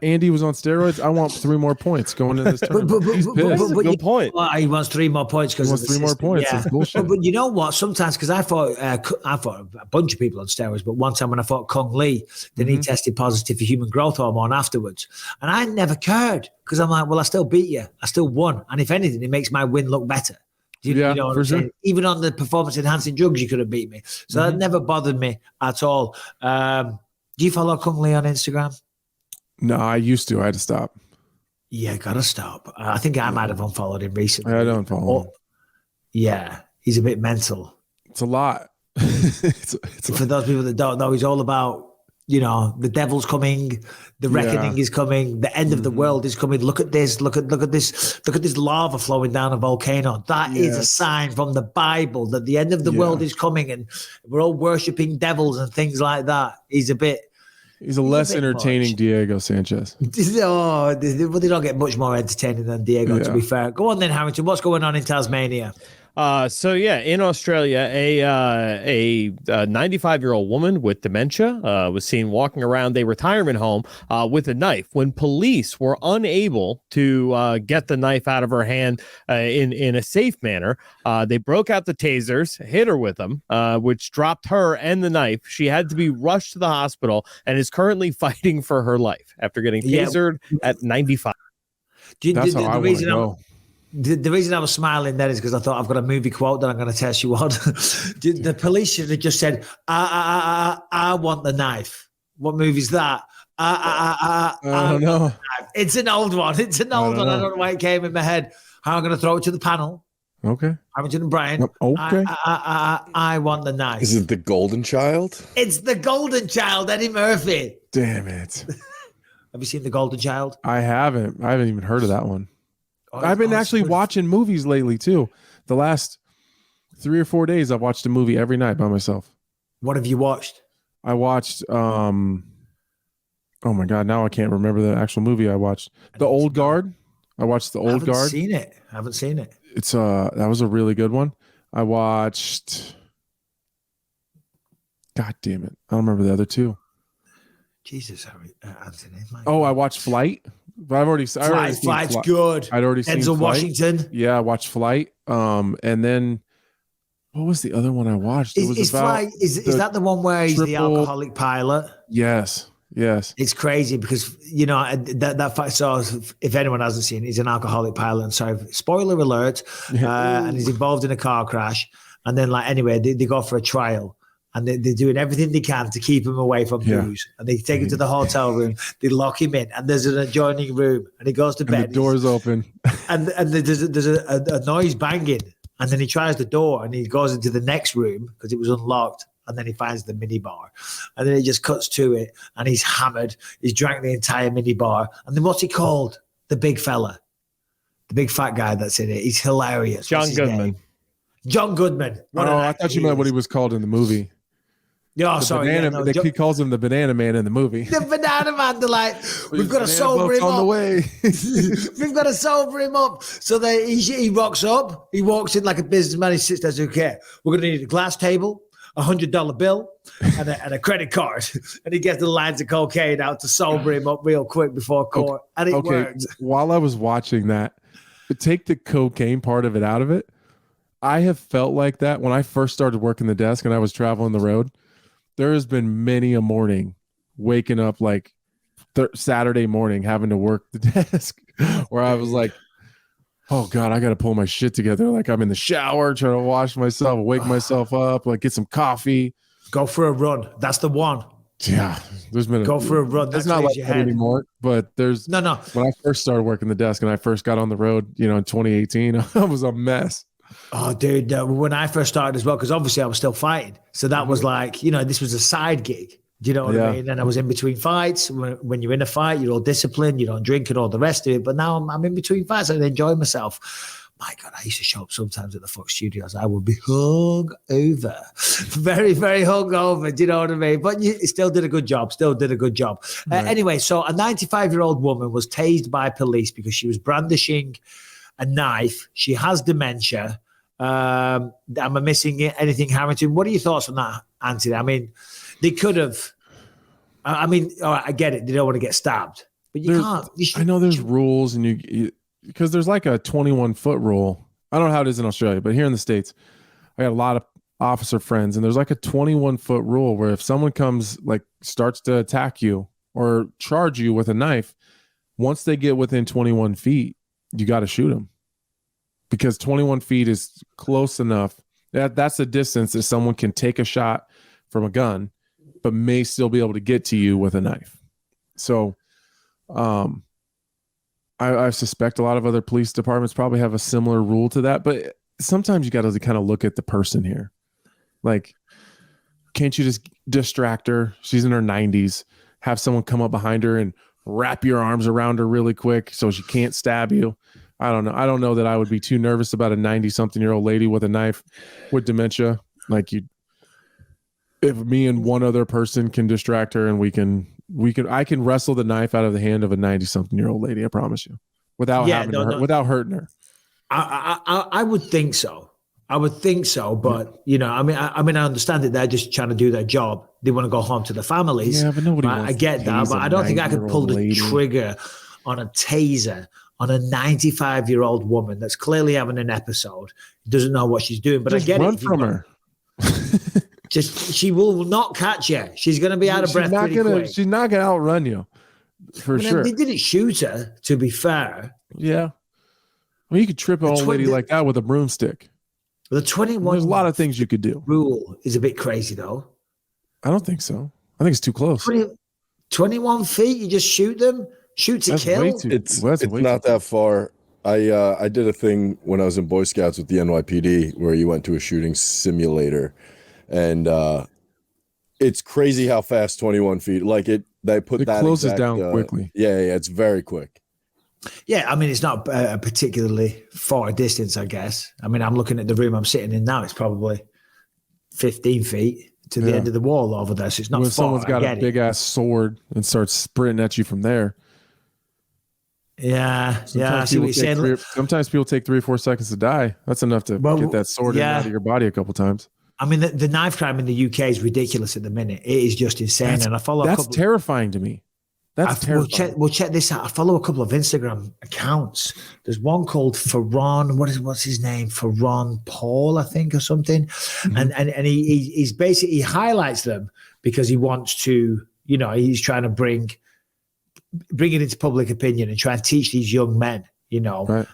Andy was on steroids. I want 3 more points going into this tournament. He's pissed. Good point. He wants 3 more points because he wants 3 more points. It's bullshit. But you know what? Sometimes, because I fought a bunch of people on steroids, but one time when I fought Kung Lee, then he tested positive for human growth hormone afterwards, and I never cared because I'm like, well, I still beat you. I still won, and if anything, it makes my win look better. You know what I'm saying? Even on the performance-enhancing drugs, you could have beat me. So that never bothered me at all. Do you follow Kung Lee on Instagram? No, I used to. I had to stop. Yeah, gotta stop. I think I might have unfollowed him recently. I don't follow him. Yeah, he's a bit mental. It's a lot. For those people that don't know, he's all about, the devil's coming, the reckoning is coming, the end of the world is coming. Look at this, look at this lava flowing down a volcano. That is a sign from the Bible that the end of the world is coming, and we're all worshiping devils and things like that. He's a less entertaining Diego Sanchez. Oh, they don't get much more entertaining than Diego, to be fair. Go on then, Harrington. What's going on in Tasmania? In Australia, a 95-year-old woman with dementia was seen walking around a retirement home with a knife when police were unable to get the knife out of her hand in a safe manner. They broke out the tasers, hit her with them, which dropped her and the knife. She had to be rushed to the hospital and is currently fighting for her life after getting tasered at 95. That's how I want to go. The reason I was smiling then is because I thought I've got a movie quote that I'm going to test you on. The police should have just said, I want the knife. What movie's that? I don't know. It's an old one. I don't know why it came in my head. I'm going to throw it to the panel. Okay. Harrington and Brian. Okay. I want the knife. Is it The Golden Child? It's The Golden Child, Eddie Murphy. Damn it. Have you seen The Golden Child? I haven't. I haven't even heard of that one. I've been actually watching movies lately too. The last 3 or 4 days, I've watched a movie every night by myself. What have you watched? I watched, oh my God, now I can't remember the actual movie I watched. The Old Guard. I watched The Old Guard. I haven't seen it. It's that was a really good one. I watched, God damn it, I don't remember the other 2. Jesus, Anthony. I watched Flight. But I've already Flight's good. I'd already seen Denzel Flight. Washington. Yeah, I watched Flight. And then what was the other one I watched? Is that the one where he's the alcoholic pilot? Yes. It's crazy because that fact. So if anyone hasn't seen it, he's an alcoholic pilot. And so spoiler alert, and he's involved in a car crash. And then, like, anyway, they go for a trial. And they're doing everything they can to keep him away from booze. And they take him to the hotel room. They lock him in. And there's an adjoining room. And he goes to bed. The door's open. And there's a noise banging. And then he tries the door. And he goes into the next room because it was unlocked. And then he finds the minibar. And then he just cuts to it. And he's hammered. He's drank the entire minibar. And then what's he called? The big fella. The big fat guy that's in it. He's hilarious. John Goodman. John Goodman. I thought you meant what he was called in the movie. Yeah, sorry. He calls him the Banana Man in the movie. The Banana Man. They're like, we've got to sober him on up. The way. We've got to sober him up. So he rocks up. He walks in like a businessman. He sits there. Says, okay, we're going to need a glass table, $100 bill, and a credit card. And he gets the lines of cocaine out to sober him up real quick before court. And it worked. While I was watching that, take the cocaine part of it out of it. I have felt like that when I first started working the desk and I was traveling the road. There has been many a morning waking up like Saturday morning having to work the desk where I was like, oh God, I got to pull my shit together. Like I'm in the shower trying to wash myself, wake myself up, like get some coffee. Go for a run. That's the one. Yeah. There's been for a run. It's not like that anymore, but there's no. When I first started working the desk and I first got on the road, in 2018, I was a mess. Oh, dude, when I first started as well, because obviously I was still fighting. So that was like, this was a side gig. Do you know what I mean? And I was in between fights. When you're in a fight, you're all disciplined, you don't drink and all the rest of it. But now I'm in between fights. I enjoy myself. My God, I used to show up sometimes at the Fox Studios. I would be hung over. Very, very hung over. Do you know what I mean? But you still did a good job. Right. Anyway, so a 95-year-old woman was tased by police because she was brandishing a knife. She has dementia. Am I missing anything, Harrington? What are your thoughts on that, Anthony? I mean, they could have. All right, I get it. They don't want to get stabbed, but you can't. I know there's rules, and because there's like a 21-foot rule. I don't know how it is in Australia, but here in the States, I got a lot of officer friends, and there's like a 21-foot rule where if someone starts to attack you or charge you with a knife, once they get within 21 feet, you got to shoot them. Because 21 feet is close enough. That's the distance that someone can take a shot from a gun, but may still be able to get to you with a knife. So I suspect a lot of other police departments probably have a similar rule to that. But sometimes you got to kind of look at the person here. Like, can't you just distract her? She's in her 90s. Have someone come up behind her and wrap your arms around her really quick so she can't stab you. I don't know. I don't know that I would be too nervous about a 90-something-year-old lady with a knife with dementia. If me and one other person can distract her and I can wrestle the knife out of the hand of a 90-something-year-old lady. I promise you, without without hurting her. I would think so. But I understand that they're just trying to do their job. They want to go home to their families. Yeah, but nobody wants I get that, but I don't think I could pull the trigger on a taser on a 95-year-old woman that's clearly having an episode, doesn't know what she's doing. But just I get run it. From her. She will not catch you. She's going to be out of breath pretty quick. She's not going to outrun you, for sure. They didn't shoot her, to be fair. Yeah. Well, you could trip an old lady like that with a broomstick. The 21. There's a lot of things you could do. Rule is a bit crazy, though. I don't think so. I think it's too close. 21 feet, you just shoot them? Shoot to kill? It's not that far. I did a thing when I was in Boy Scouts with the NYPD where you went to a shooting simulator, and it's crazy how fast 21 feet. It closes down quickly. Yeah, it's very quick. Yeah, I mean, it's not a particularly far distance, I guess. I mean, I'm looking at the room I'm sitting in now. It's probably 15 feet to the end of the wall over there, so it's not far. Someone's got a big-ass sword and starts sprinting at you from there. Yeah, I see what you're saying. Sometimes people take 3 or 4 seconds to die. That's enough to get that sword out of your body a couple times. I mean, the knife crime in the UK is ridiculous at the minute. It is just insane. That's terrifying to me. That's terrifying. We'll check this out. I follow a couple of Instagram accounts. There's one called Ferran. What's his name? Ferran Paul, I think, or something. Mm-hmm. And he's basically, he highlights them because he wants to, he's trying to bring it into public opinion and try and teach these young men, Right.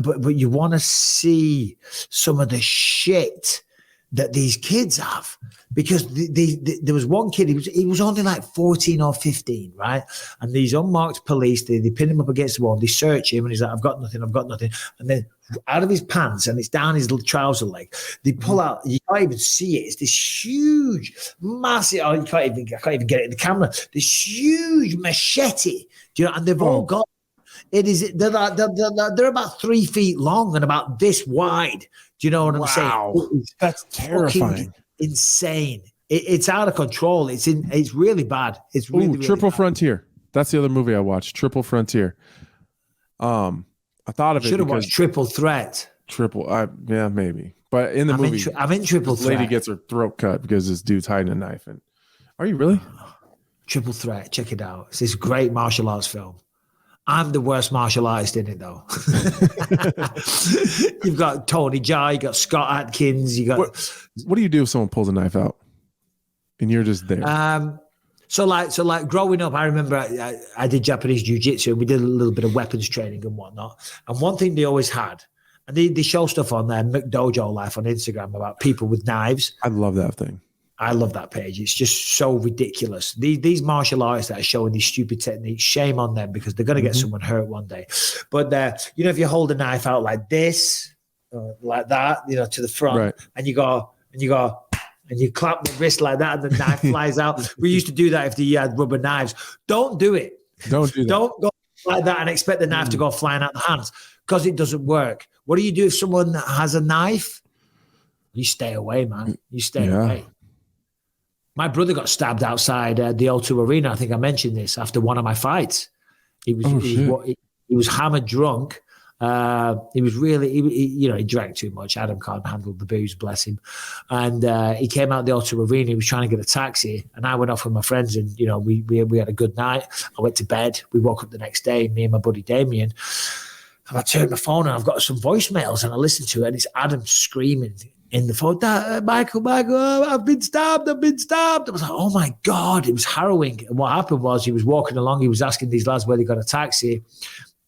but you want to see some of the shit that these kids have, because there was one kid, he was only like 14 or 15, right? And these unmarked police, they pin him up against the wall, they search him, and he's like, I've got nothing. And then out of his pants, and it's down his little trouser leg, they pull out, you can't even see it, it's this huge, massive, I can't even get it in the camera, this huge machete, do you know, and they've all got, they're about 3 feet long and about this wide. Do you know what I'm saying? That's terrifying. Insane. It's out of control. It's really bad. It's really Triple bad. Frontier. That's the other movie I watched. Triple Frontier. I thought of it. Should have watched Triple Threat. Yeah, maybe. But in the movie, I'm in Triple this Threat. lady gets her throat cut because this dude's hiding a knife. And are you really? Triple Threat. Check it out. It's this great martial arts film. I'm the worst martial artist in it, though. You've got Tony Jaa, you got Scott Atkins, you got. What do you do if someone pulls a knife out and you're just there? So like growing up, I remember I did Japanese jiu-jitsu, and we did a little bit of weapons training and whatnot. And one thing they always had, and they show stuff on their McDojo Life on Instagram about people with knives. I love that thing. I love that page. It's just so ridiculous. These martial artists that are showing these stupid techniques, shame on them, because they're going to get someone hurt one day. But if you hold a knife out like this, like that, to the front, right, and you clap the wrist like that, and the knife flies out. We used to do that if you had rubber knives. Don't do it. Don't do that. Don't go like that and expect the knife to go flying out the hands, because it doesn't work. What do you do if someone has a knife? You stay away, man. You stay away. My brother got stabbed outside the O2 Arena. I think I mentioned this after one of my fights. He was hammered drunk. He was really, he drank too much. Adam can't handle the booze, bless him. And he came out the O2 Arena. He was trying to get a taxi, and I went off with my friends, and we had a good night. I went to bed. We woke up the next day, me and my buddy Damien. And I turned my phone, and I've got some voicemails, and I listened to it, and it's Adam screaming in the phone, Michael, I've been stabbed. I was like, oh my God, it was harrowing. And what happened was, he was walking along, he was asking these lads where they got a taxi.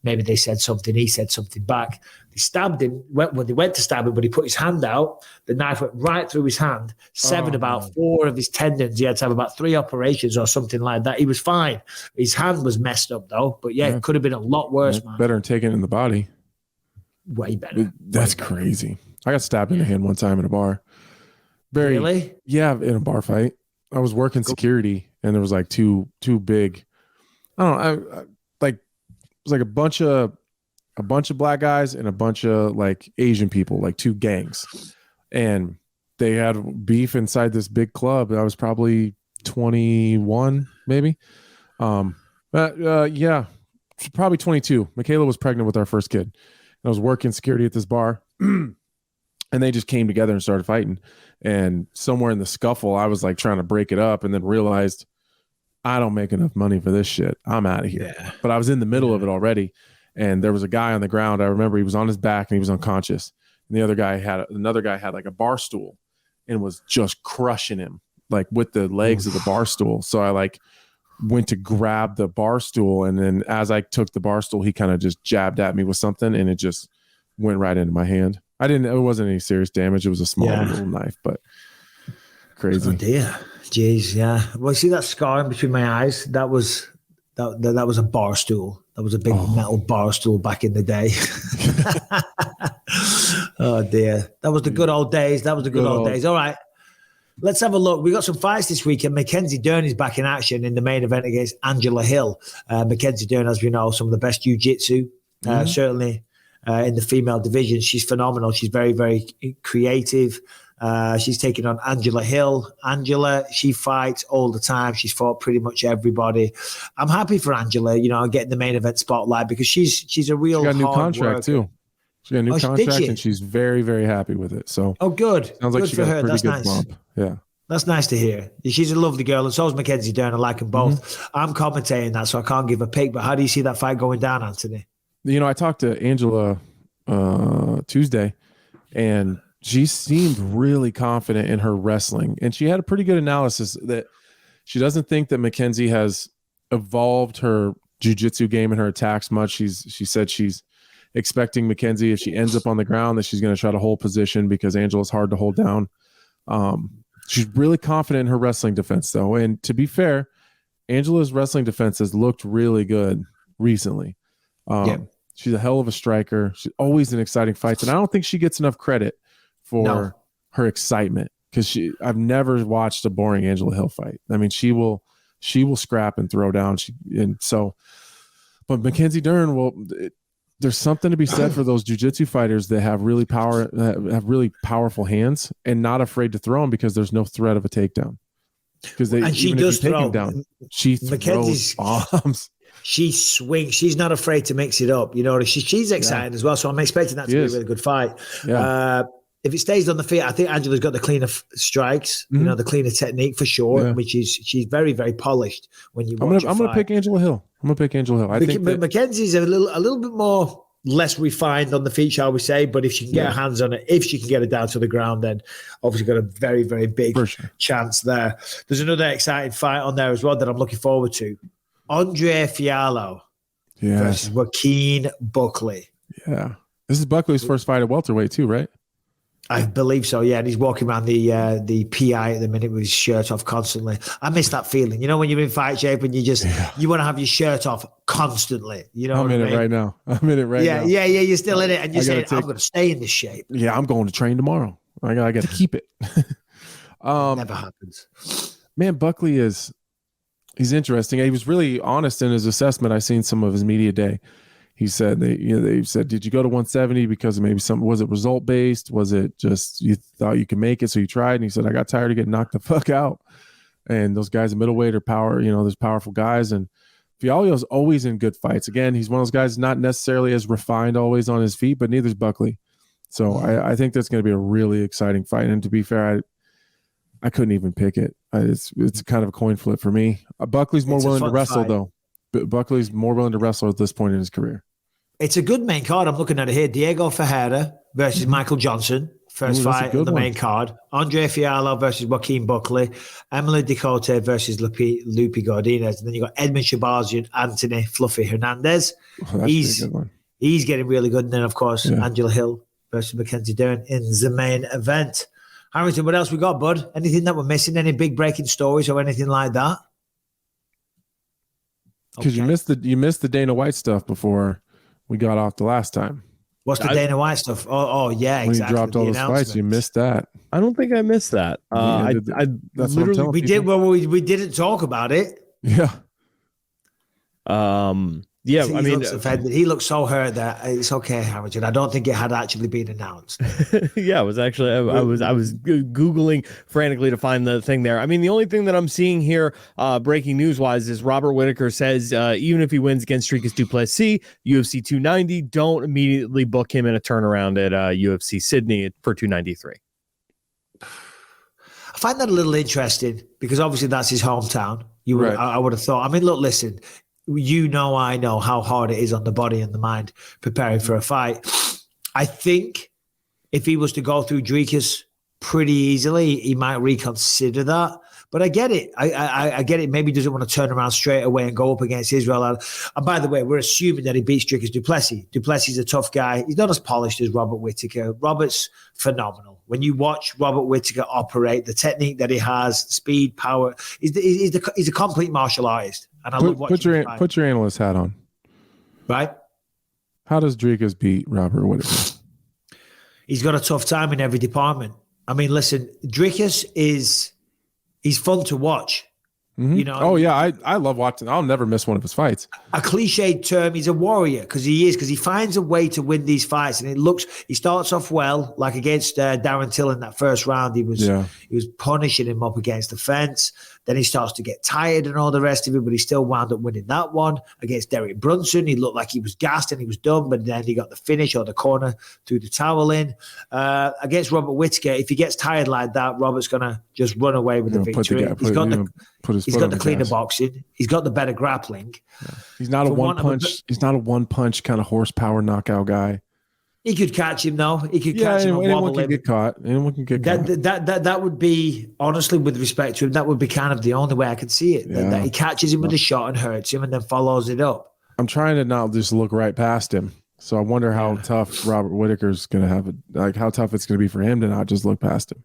Maybe they said something, he said something back. They stabbed him. When they went to stab him, but he put his hand out, the knife went right through his hand, severed about 4 of his tendons. He had to have about 3 operations or something like that. He was fine. His hand was messed up though, but it could have been a lot worse, man. Better than taking it in the body. Way better. That's crazy. I got stabbed in the hand one time in a bar. Really? Yeah, in a bar fight. I was working security, and there was like two big. I don't know. It was like a bunch of black guys and a bunch of like Asian people, like 2 gangs, and they had beef inside this big club. I was probably 21, maybe. Yeah, probably 22. Michaela was pregnant with our first kid. I was working security at this bar. And they just came together and started fighting. And somewhere in the scuffle, I was like trying to break it up, and then realized I don't make enough money for this shit. I'm out of here. Yeah. But I was in the middle of it already. And there was a guy on the ground. I remember he was on his back and he was unconscious. And another guy had like a bar stool and was just crushing him like with the legs of the bar stool. So I like went to grab the bar stool. And then as I took the bar stool, he kind of just jabbed at me with something, and it just went right into my hand. It wasn't any serious damage. It was a small little knife, but crazy. Oh dear. Jeez. Yeah. Well, see that scar in between my eyes? That was a bar stool. That was a big metal bar stool back in the day. Oh dear. That was the good old days. All right. Let's have a look. We got some fights this weekend. Mackenzie Dern is back in action in the main event against Angela Hill. Mackenzie Dern, as we know, some of the best jiu-jitsu, certainly in the female division. She's phenomenal. She's very, very creative. She's taking on Angela Hill. Angela, she fights all the time. She's fought pretty much everybody. I'm happy for Angela, getting the main event spotlight, because she's a real. She got a new contract worker. too. She got a new contract, and she's very, very happy with it. So good. Sounds like good she for got her. a pretty That's good nice. bump. Yeah. That's nice to hear. She's a lovely girl, and so is Mackenzie Dern. I like them both. I'm commentating that, so I can't give a pick. But how do you see that fight going down, Anthony? I talked to Angela Tuesday, and she seemed really confident in her wrestling, and she had a pretty good analysis that she doesn't think that Mackenzie has evolved her jiu-jitsu game and her attacks much. She said she's expecting Mackenzie, if she ends up on the ground, that she's going to try to hold position because Angela's hard to hold down. She's really confident in her wrestling defense, though. And to be fair, Angela's wrestling defense has looked really good recently. She's a hell of a striker. She's always in exciting fights. And I don't think she gets enough credit for her excitement because I've never watched a boring Angela Hill fight. I mean, she will scrap and throw down. But Mackenzie Dern there's something to be said for those jiu-jitsu fighters that have really powerful hands and not afraid to throw them because there's no threat of a takedown. Because she does throw down. She throws bombs. She swings. She's not afraid to mix it up. You know, she's exciting as well. So I'm expecting that to be a really good fight. Yeah. If it stays on the feet, I think Angela's got the cleaner strikes. You know, the cleaner technique for sure. Yeah. Which is she's very, very polished when you watch. I'm gonna pick Angela Hill. I think Mackenzie's a little bit more less refined on the feet, shall we say? But if she can get her hands on it, if she can get it down to the ground, then obviously got a very, very big chance there. There's another exciting fight on there as well that I'm looking forward to. Andre Fiallo versus Joaquin Buckley. Yeah, this is Buckley's first fight at welterweight too, right? I believe so, yeah. And he's walking around the PI at the minute with his shirt off constantly. I miss that feeling. You know, when you're in fight shape and you want to have your shirt off constantly. You know I'm in it right now. Yeah, you're still in it. And you're saying, I'm going to stay in this shape. Yeah, I'm going to train tomorrow. I got to keep it. Never happens. Man, Buckley he's interesting. He was really honest in his assessment. I seen some of his media day. He said, they said, did you go to 170 because of maybe was it result based? Was it just you thought you could make it, so you tried? And he said, I got tired of getting knocked the fuck out. And those guys in middleweight are there's powerful guys. And Fiallo's always in good fights. Again, he's one of those guys not necessarily as refined always on his feet, but neither's Buckley. So I think that's going to be a really exciting fight. And to be fair, I couldn't even pick it. It's kind of a coin flip for me. Buckley's more willing to wrestle, though. Buckley's more willing to wrestle at this point in his career. It's a good main card. I'm looking at it here. Diego Ferreira versus Michael Johnson. First fight on the main card. Andre Fiallo versus Joaquin Buckley. Emily Ducote versus Lupi Godinez. And then you got Edmund Shabazian, Anthony Fluffy Hernandez. He's getting really good. And then, of course, Angela Hill versus Mackenzie Dern in the main event. Harrington, what else we got, bud? Anything that we're missing? Any big breaking stories or anything like that? Because you missed the Dana White stuff before we got off the last time. What's the Dana White stuff? Oh yeah, when exactly. When you dropped all those fights, you missed that. I don't think I missed that. That's literally we did. Well, we didn't talk about it. Yeah. Yeah, I mean, offended. He looks so hurt that it's okay, Harrington. I don't think it had actually been announced. Yeah, it was actually. I was Googling frantically to find the thing there. I mean, the only thing that I'm seeing here, breaking news wise, is Robert Whittaker says even if he wins against Dricus du Plessis, UFC 290, don't immediately book him in a turnaround at UFC Sydney for 293. I find that a little interesting because obviously that's his hometown. I would have thought. I mean, look, listen. I know how hard it is on the body and the mind preparing for a fight. I think if he was to go through Dricus pretty easily, he might reconsider that. But I get it. I get it. Maybe he doesn't want to turn around straight away and go up against Israel. And by the way, we're assuming that he beats Dricus du Plessis. Du Plessis is a tough guy. He's not as polished as Robert Whittaker. Robert's phenomenal. When you watch Robert Whittaker operate, the technique that he has, speed, power, he's a complete martial artist. And I love watching put your analyst hat on. Right? How does Dricus beat Robert Whittaker? He's got a tough time in every department. I mean, listen, Dricus he's fun to watch. Mm-hmm. You know. Oh yeah, I love watching. I'll never miss one of his fights. A cliched term, he's a warrior because he finds a way to win these fights, and he starts off well, like against Darren Till in that first round. He was punishing him up against the fence. Then he starts to get tired and all the rest of it, but he still wound up winning that one against Derek Brunson. He looked like he was gassed and he was done, but then he got the finish or the corner, threw the towel in. Against Robert Whittaker, if he gets tired like that, Robert's going to just run away with the victory. He's got the cleaner boxing. He's got the better grappling. Yeah. He's not a one punch. He's not a one punch kind of horsepower knockout guy. He could catch him though. He could catch him. Anyone can get caught. Anyone can get caught. That would be, honestly, with respect to him, that would be kind of the only way I could see it. Yeah. That he catches him with a shot and hurts him and then follows it up. I'm trying to not just look right past him So I wonder how tough Robert Whittaker's going to have it. Like how tough it's going to be for him to not just look past him.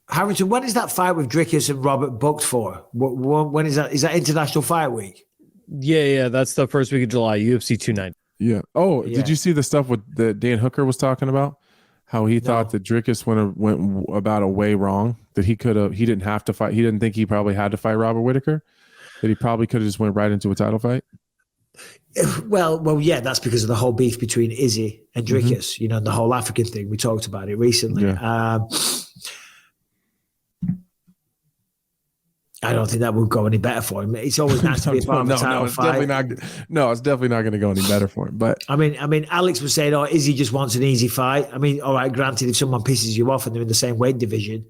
Harrington, when is that fight with Dricus and Robert booked for? When is that? Is that International Fight Week? Yeah. That's the first week of July, UFC 290. Yeah. Oh, Yeah. did you see the stuff that Dan Hooker was talking about? How he thought that Dricus went about a way wrong, that he didn't have to fight. He didn't think he probably had to fight Robert Whittaker, that he probably could have just went right into a title fight. Well, yeah, that's because of the whole beef between Izzy and Dricus, you know, the whole African thing. We talked about it recently. Yeah. I don't think that would go any better for him. It's always nice to be a part of a title fight. It's definitely not going to go any better for him. But I mean, Alex was saying, "Oh, Izzy just wants an easy fight." I mean, all right, granted, if someone pisses you off and they're in the same weight division,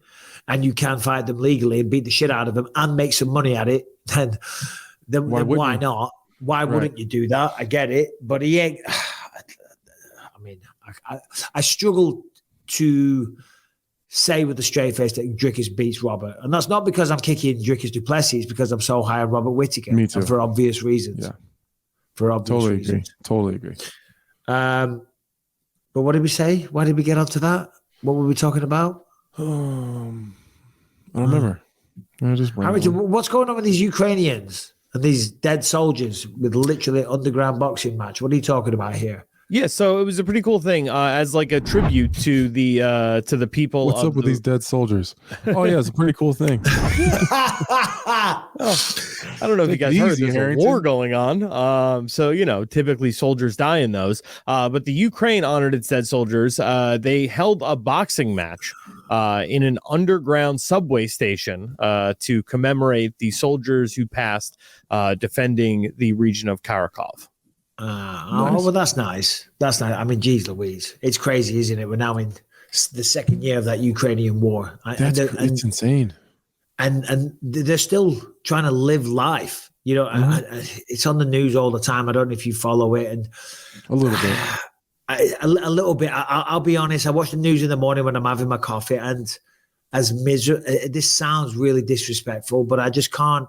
and you can fight them legally and beat the shit out of them and make some money at it, then why not? Why wouldn't you do that? I get it, but he ain't. I mean, I struggle to say with a straight face that Dricus beats Robert. And that's not because I'm kicking Dricus Duplessis, because I'm so high on Robert Whittaker. Me too. And for obvious reasons. Yeah. For obvious reasons. Totally agree. But what did we say? Why did we get onto that? What were we talking about? I don't remember. Harrington, what's going on with these Ukrainians and these dead soldiers with literally underground boxing match? What are you talking about here? Yeah, so it was a pretty cool thing as like a tribute to the people. What's up with these dead soldiers? Oh yeah, it's a pretty cool thing. I don't know if you guys heard there's a war going on. So you know, typically soldiers die in those. But the Ukraine honored its dead soldiers. They held a boxing match in an underground subway station to commemorate the soldiers who passed defending the region of Kharkov. Oh, well, that's nice. That's nice. I mean, geez Louise. It's crazy, isn't it? We're now in the second year of that Ukrainian war. It's insane. And they're still trying to live life. You know, it's on the news all the time. I don't know if you follow it. And a little bit. A little bit. I'll be honest. I watch the news in the morning when I'm having my coffee. And as this sounds really disrespectful, but I just can't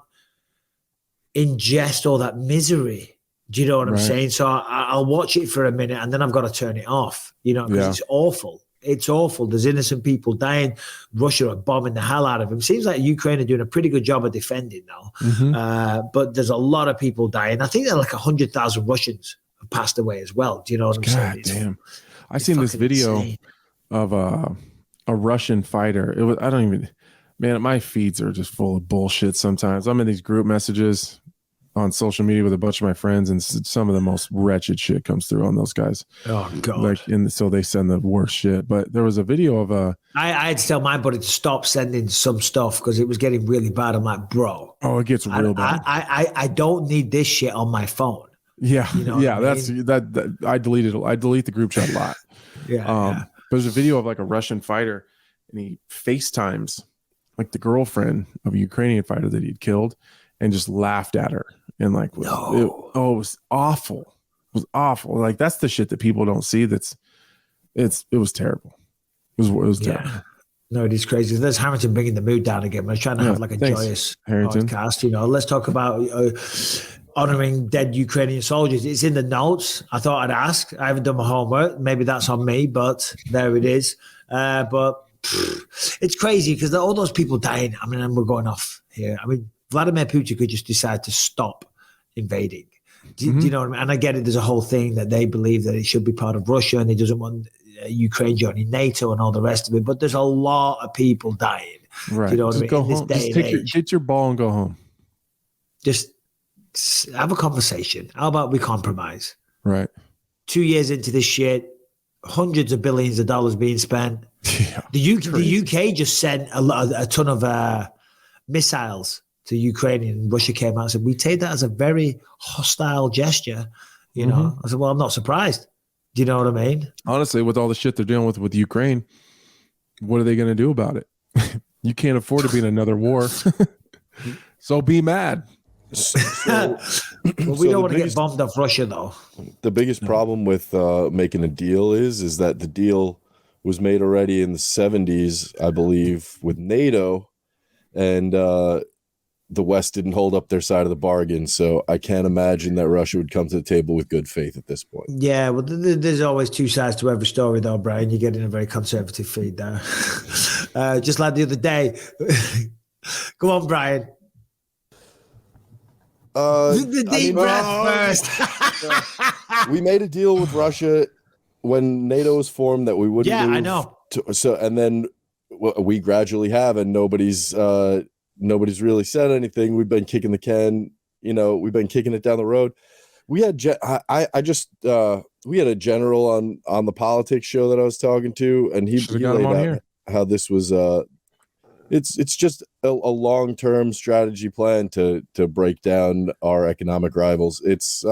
ingest all that misery. Do you know what I'm saying? So I'll watch it for a minute and then I've got to turn it off, you know, because it's awful. It's awful. There's innocent people dying. Russia are bombing the hell out of them. Seems like Ukraine are doing a pretty good job of defending now. But there's a lot of people dying. I think there are like 100,000 Russians have passed away as well. Do you know what I'm saying? Damn. I seen this video of a Russian fighter. It was, man, my feeds are just full of bullshit sometimes. I'm in these group messages on social media with a bunch of my friends, and some of the most wretched shit comes through on those guys. Oh God! So they send the worst shit. But there was a video of I had to tell my buddy to stop sending some stuff because it was getting really bad. I'm like, bro. Oh, it gets real bad. I don't need this shit on my phone. Yeah, you know that I deleted. I delete the group chat a lot. Yeah. There's a video of like a Russian fighter, and he FaceTimes like the girlfriend of a Ukrainian fighter that he'd killed, and just laughed at her. And like, it was awful. It was awful. Like that's the shit that people don't see. It was terrible. It was terrible. No, it is crazy. There's Harrington bringing the mood down again. We're trying to have like a joyous podcast. You know, let's talk about honoring dead Ukrainian soldiers. It's in the notes. I thought I'd ask. I haven't done my homework. Maybe that's on me, but there it is. But it's crazy because all those people dying. I mean, and we're going off here. I mean, Vladimir Putin could just decide to stop invading. Do you know what I mean? And I get it. There's a whole thing that they believe that it should be part of Russia and he doesn't want Ukraine joining NATO and all the rest of it. But there's a lot of people dying. Right. Do you know what I mean? Go in this home. day and age. Get your ball and go home. Just have a conversation. How about we compromise? Right. 2 years into this shit, hundreds of billions of dollars being spent. Yeah, the UK just sent a ton of missiles to Ukraine, and Russia came out and said, we take that as a very hostile gesture. You know, I said, well, I'm not surprised. Do you know what I mean? Honestly, with all the shit they're dealing with Ukraine, what are they going to do about it? You can't afford to be in another war. So be mad. Well, we don't want to get bombed off Russia, though. The biggest problem with making a deal is that the deal was made already in the 70s, I believe, with NATO. And the West didn't hold up their side of the bargain. So I can't imagine that Russia would come to the table with good faith at this point. Yeah, well, there's always two sides to every story, though, Brian. You're getting a very conservative feed there. Just like the other day. Go on, Brian. The deep breath first. We made a deal with Russia when NATO was formed that we wouldn't. Yeah, I know. And then we gradually have, and nobody's really said anything. We've been kicking the can. We've been kicking it down the road. We had we had a general on the politics show that I was talking to, and he laid out how this was. It's just a long-term strategy plan to break down our economic rivals. It's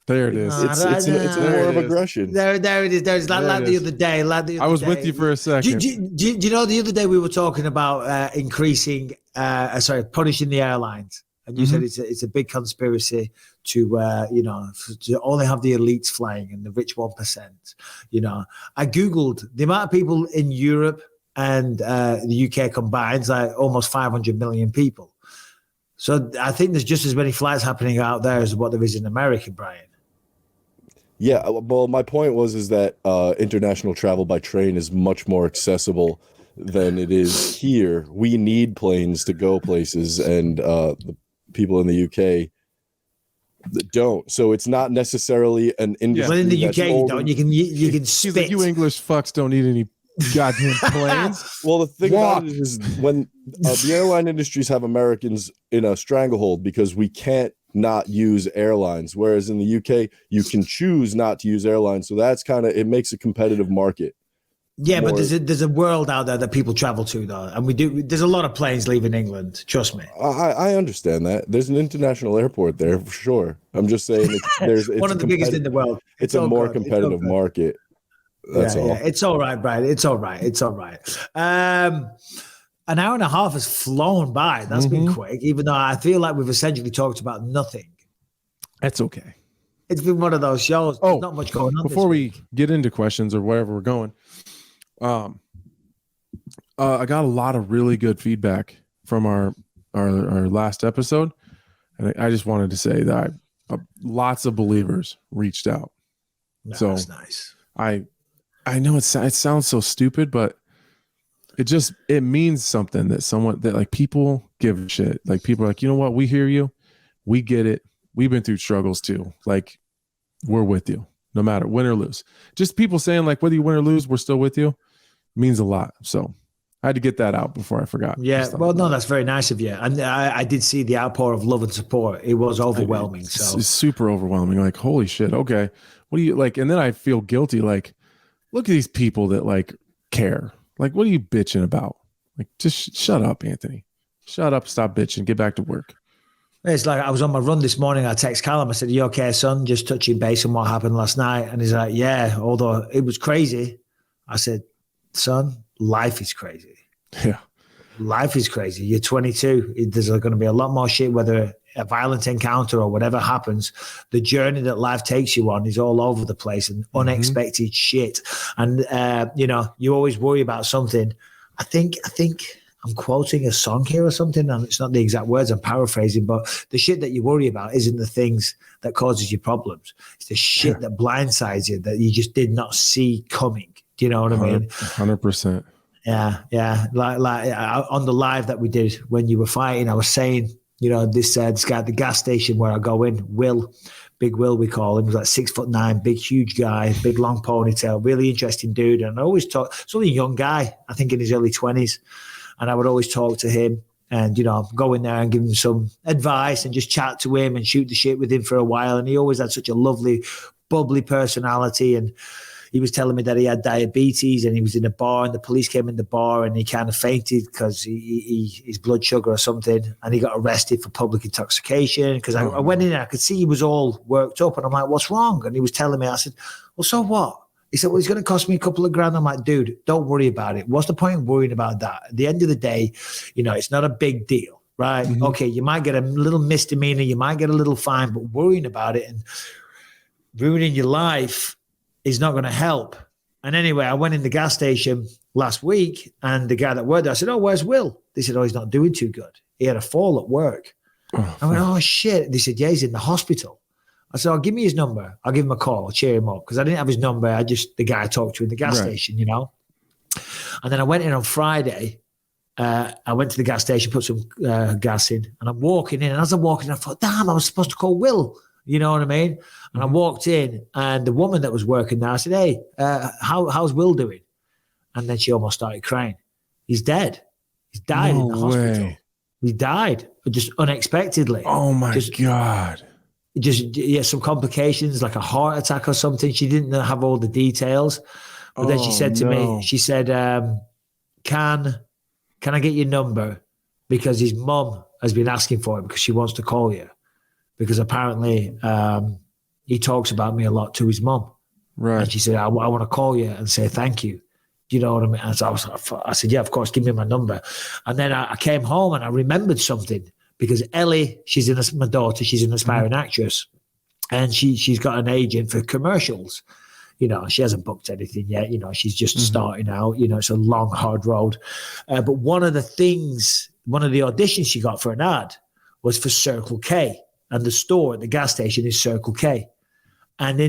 there it is. It's a war of aggression. There it is. There's like the other day. I was with you for a second. Do you know the other day we were talking about punishing the airlines, and you said it's a big conspiracy to to only have the elites flying and the rich 1%. I googled the amount of people in Europe and the UK combined, like almost 500 million people. So I think there's just as many flights happening out there as what there is in America, Brian. Yeah, well, my point is that international travel by train is much more accessible than it is here. We need planes to go places, and the people in the UK that don't. So it's not necessarily an industry. Well, in the UK, you don't. You can spit. Like, you English fucks don't need any goddamn planes. Well, the thing about it is when the airline industries have Americans in a stranglehold because we can't not use airlines, whereas in the UK you can choose not to use airlines. So that's it makes a competitive market. Yeah, but there's a world out there that people travel to, though, and there's a lot of planes leaving England. Trust me. I understand that. There's an international airport there for sure. I'm just saying it's one of the biggest in the world. It's a more competitive market. That's all. Yeah. It's all right, Brian. It's all right. An hour and a half has flown by. That's been quick, even though I feel like we've essentially talked about nothing. That's okay. It's been one of those shows. There's not much going on. Before we get into questions or wherever we're going, I got a lot of really good feedback from our last episode, and I just wanted to say that lots of believers reached out. That's nice. I know it sounds so stupid, but it means something that like people give a shit. Like people are like, you know what? We hear you. We get it. We've been through struggles too. Like we're with you no matter win or lose. Just people saying like, whether you win or lose, we're still with you means a lot. So I had to get that out before I forgot. Yeah. Well, no, that's very nice of you. And I did see the outpour of love and support. It was overwhelming. It's super overwhelming. Like, holy shit. Okay. What do you like? And then I feel guilty. Like, look at these people that like care. Like, what are you bitching about? Like, just shut up, Anthony. Shut up. Stop bitching. Get back to work. It's like I was on my run this morning. I text Callum. I said, "You okay, son? Just touching base on what happened last night." And he's like, "Yeah, although it was crazy." I said, "Son, life is crazy. Yeah, life is crazy. You're 22. There's going to be a lot more shit, whether a violent encounter or whatever happens. The journey that life takes you on is all over the place and unexpected shit. And you always worry about something. I think I'm quoting a song here or something, and it's not the exact words. I'm paraphrasing, but the shit that you worry about isn't the things that causes you problems. It's the shit that blindsides you that you just did not see coming. Do you know what I mean? 100%. Yeah. Like on the live that we did when you were fighting, I was saying, this guy at the gas station where I go in, Big Will, we call him. He was like 6'9", big, huge guy, big, long ponytail, really interesting dude. And I always talk, it's only a young guy, I think in his early 20s. And I would always talk to him and, go in there and give him some advice and just chat to him and shoot the shit with him for a while. And he always had such a lovely, bubbly personality. And he was telling me that he had diabetes and he was in a bar and the police came in the bar and he kind of fainted because his blood sugar or something. And he got arrested for public intoxication because I went in and I could see he was all worked up and I'm like, what's wrong? And he was telling me, I said, well, so what? He said, well, it's going to cost me a couple of grand. I'm like, dude, don't worry about it. What's the point of worrying about that? At the end of the day, it's not a big deal, right? Mm-hmm. Okay, you might get a little misdemeanor, you might get a little fine, but worrying about it and ruining your life is not going to help. And anyway, I went in the gas station last week, and the guy that worked there, I said, "Oh, where's Will?" They said, "Oh, he's not doing too good. He had a fall at work." I went, "Oh shit." They said, "Yeah, he's in the hospital." I said, "Oh, give me his number. I'll give him a call. I'll cheer him up." Because I didn't have his number. The guy I talked to in the gas station, you know. And then I went in on Friday. I went to the gas station, put some gas in, and I'm walking in. And as I'm walking, I thought, damn, I was supposed to call Will. You know what I mean? And I walked in, and the woman that was working there, I said, "Hey, how's Will doing?" And then she almost started crying. He's dead. He's died in the hospital. Way. He died just unexpectedly. Oh my God. Some complications, like a heart attack or something. She didn't have all the details. But then she said to me, she said, can I get your number? Because his mum has been asking for it because she wants to call you. Because apparently he talks about me a lot to his mum. Right. And she said, I want to call you and say thank you. Do you know what I mean? And so I said, yeah, of course, give me my number. And then I came home and I remembered something because Ellie, my daughter, she's an aspiring actress. And she's got an agent for commercials. You know, she hasn't booked anything yet. You know, she's just starting out. You know, it's a long, hard road. But one of the auditions she got for an ad was for Circle K. And the store at the gas station is Circle K. And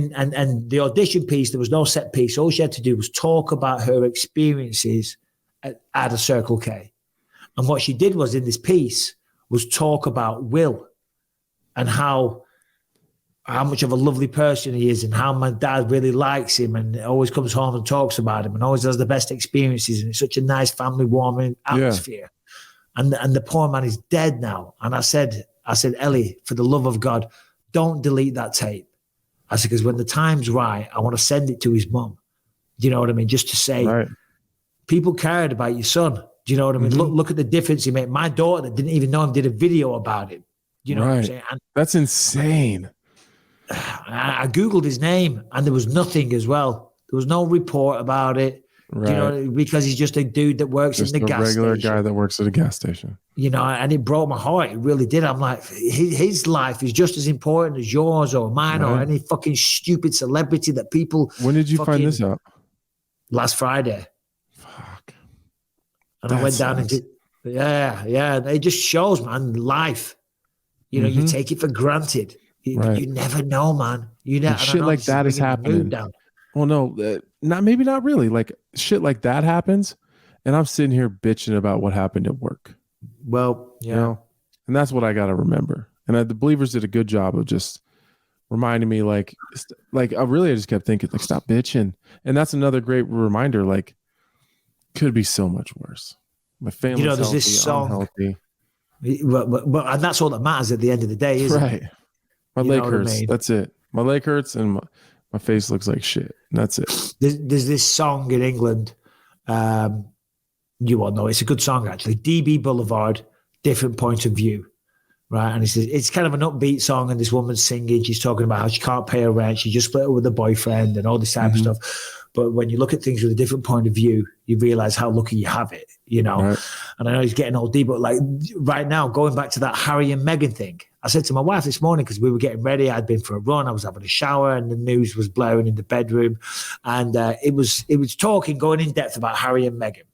the audition piece, there was no set piece. All she had to do was talk about her experiences at a Circle K. And what she did was in this piece was talk about Will and how much of a lovely person he is and how my dad really likes him and always comes home and talks about him and always has the best experiences. And it's such a nice family warming atmosphere. Yeah. And the poor man is dead now. And I said, Ellie, for the love of God, don't delete that tape. I said, because when the time's right, I want to send it to his mum. Do you know what I mean? Just to say, people cared about your son. Do you know what I mean? Look at the difference he made. My daughter that didn't even know him did a video about him. Do you know what I'm saying? And that's insane. I Googled his name and there was nothing as well. There was no report about it. Right. You know, because he's just a dude that works in the gas station. Regular guy that works at a gas station. You know, and it broke my heart. It really did. I'm like, his life is just as important as yours or mine or any fucking stupid celebrity that people. When did you find this out? Last Friday. Fuck. And I went down and did. Yeah. It just shows, man, life. You know, you take it for granted. You never know, man. You never. Shit like that is happening. Well, no, maybe not really. Like shit like that happens, and I'm sitting here bitching about what happened at work. Well, yeah, you know? And that's what I got to remember. And the Believers did a good job of just reminding me, like I just kept thinking, like, stop bitching. And that's another great reminder. Like, could be so much worse. My family's there's healthy, this song. unhealthy. But and that's all that matters at the end of the day, isn't it? My leg hurts. I mean? That's it. My leg hurts and my face looks like shit. And that's it. There's this song in England. You all know it's a good song actually. DB Boulevard, Different Point of View, right? And it's kind of an upbeat song, and this woman's singing. She's talking about how she can't pay her rent. She just split up with her boyfriend and all this type of stuff. But when you look at things with a different point of view, you realize how lucky you have it, you know. Right. And I know he's getting all deep, but like right now, going back to that Harry and Meghan thing, I said to my wife this morning, because we were getting ready, I'd been for a run, I was having a shower, and the news was blaring in the bedroom, and it was talking, going in depth about Harry and Meghan.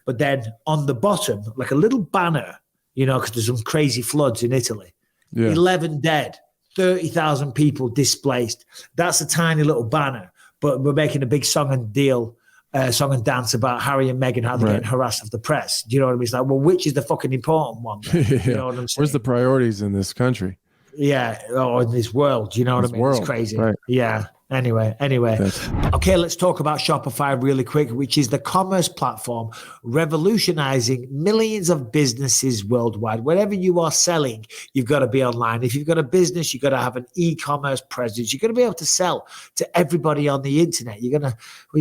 But then on the bottom, like a little banner, you know, because there's some crazy floods in Italy, 11 dead, 30,000 people displaced. That's a tiny little banner. But we're making a big song and dance about Harry and Meghan, how they're getting harassed of the press. Do you know what I mean? It's like, well, which is the fucking important one? You know what I'm saying? Where's the priorities in this country? Yeah, or in this world. Do you know what I mean? It's crazy. Right. Yeah. Anyway. Okay, let's talk about Shopify really quick, which is the commerce platform revolutionizing millions of businesses worldwide. Wherever you are selling, you've got to be online. If you've got a business, you've got to have an e-commerce presence. You've got to be able to sell to everybody on the internet. You're going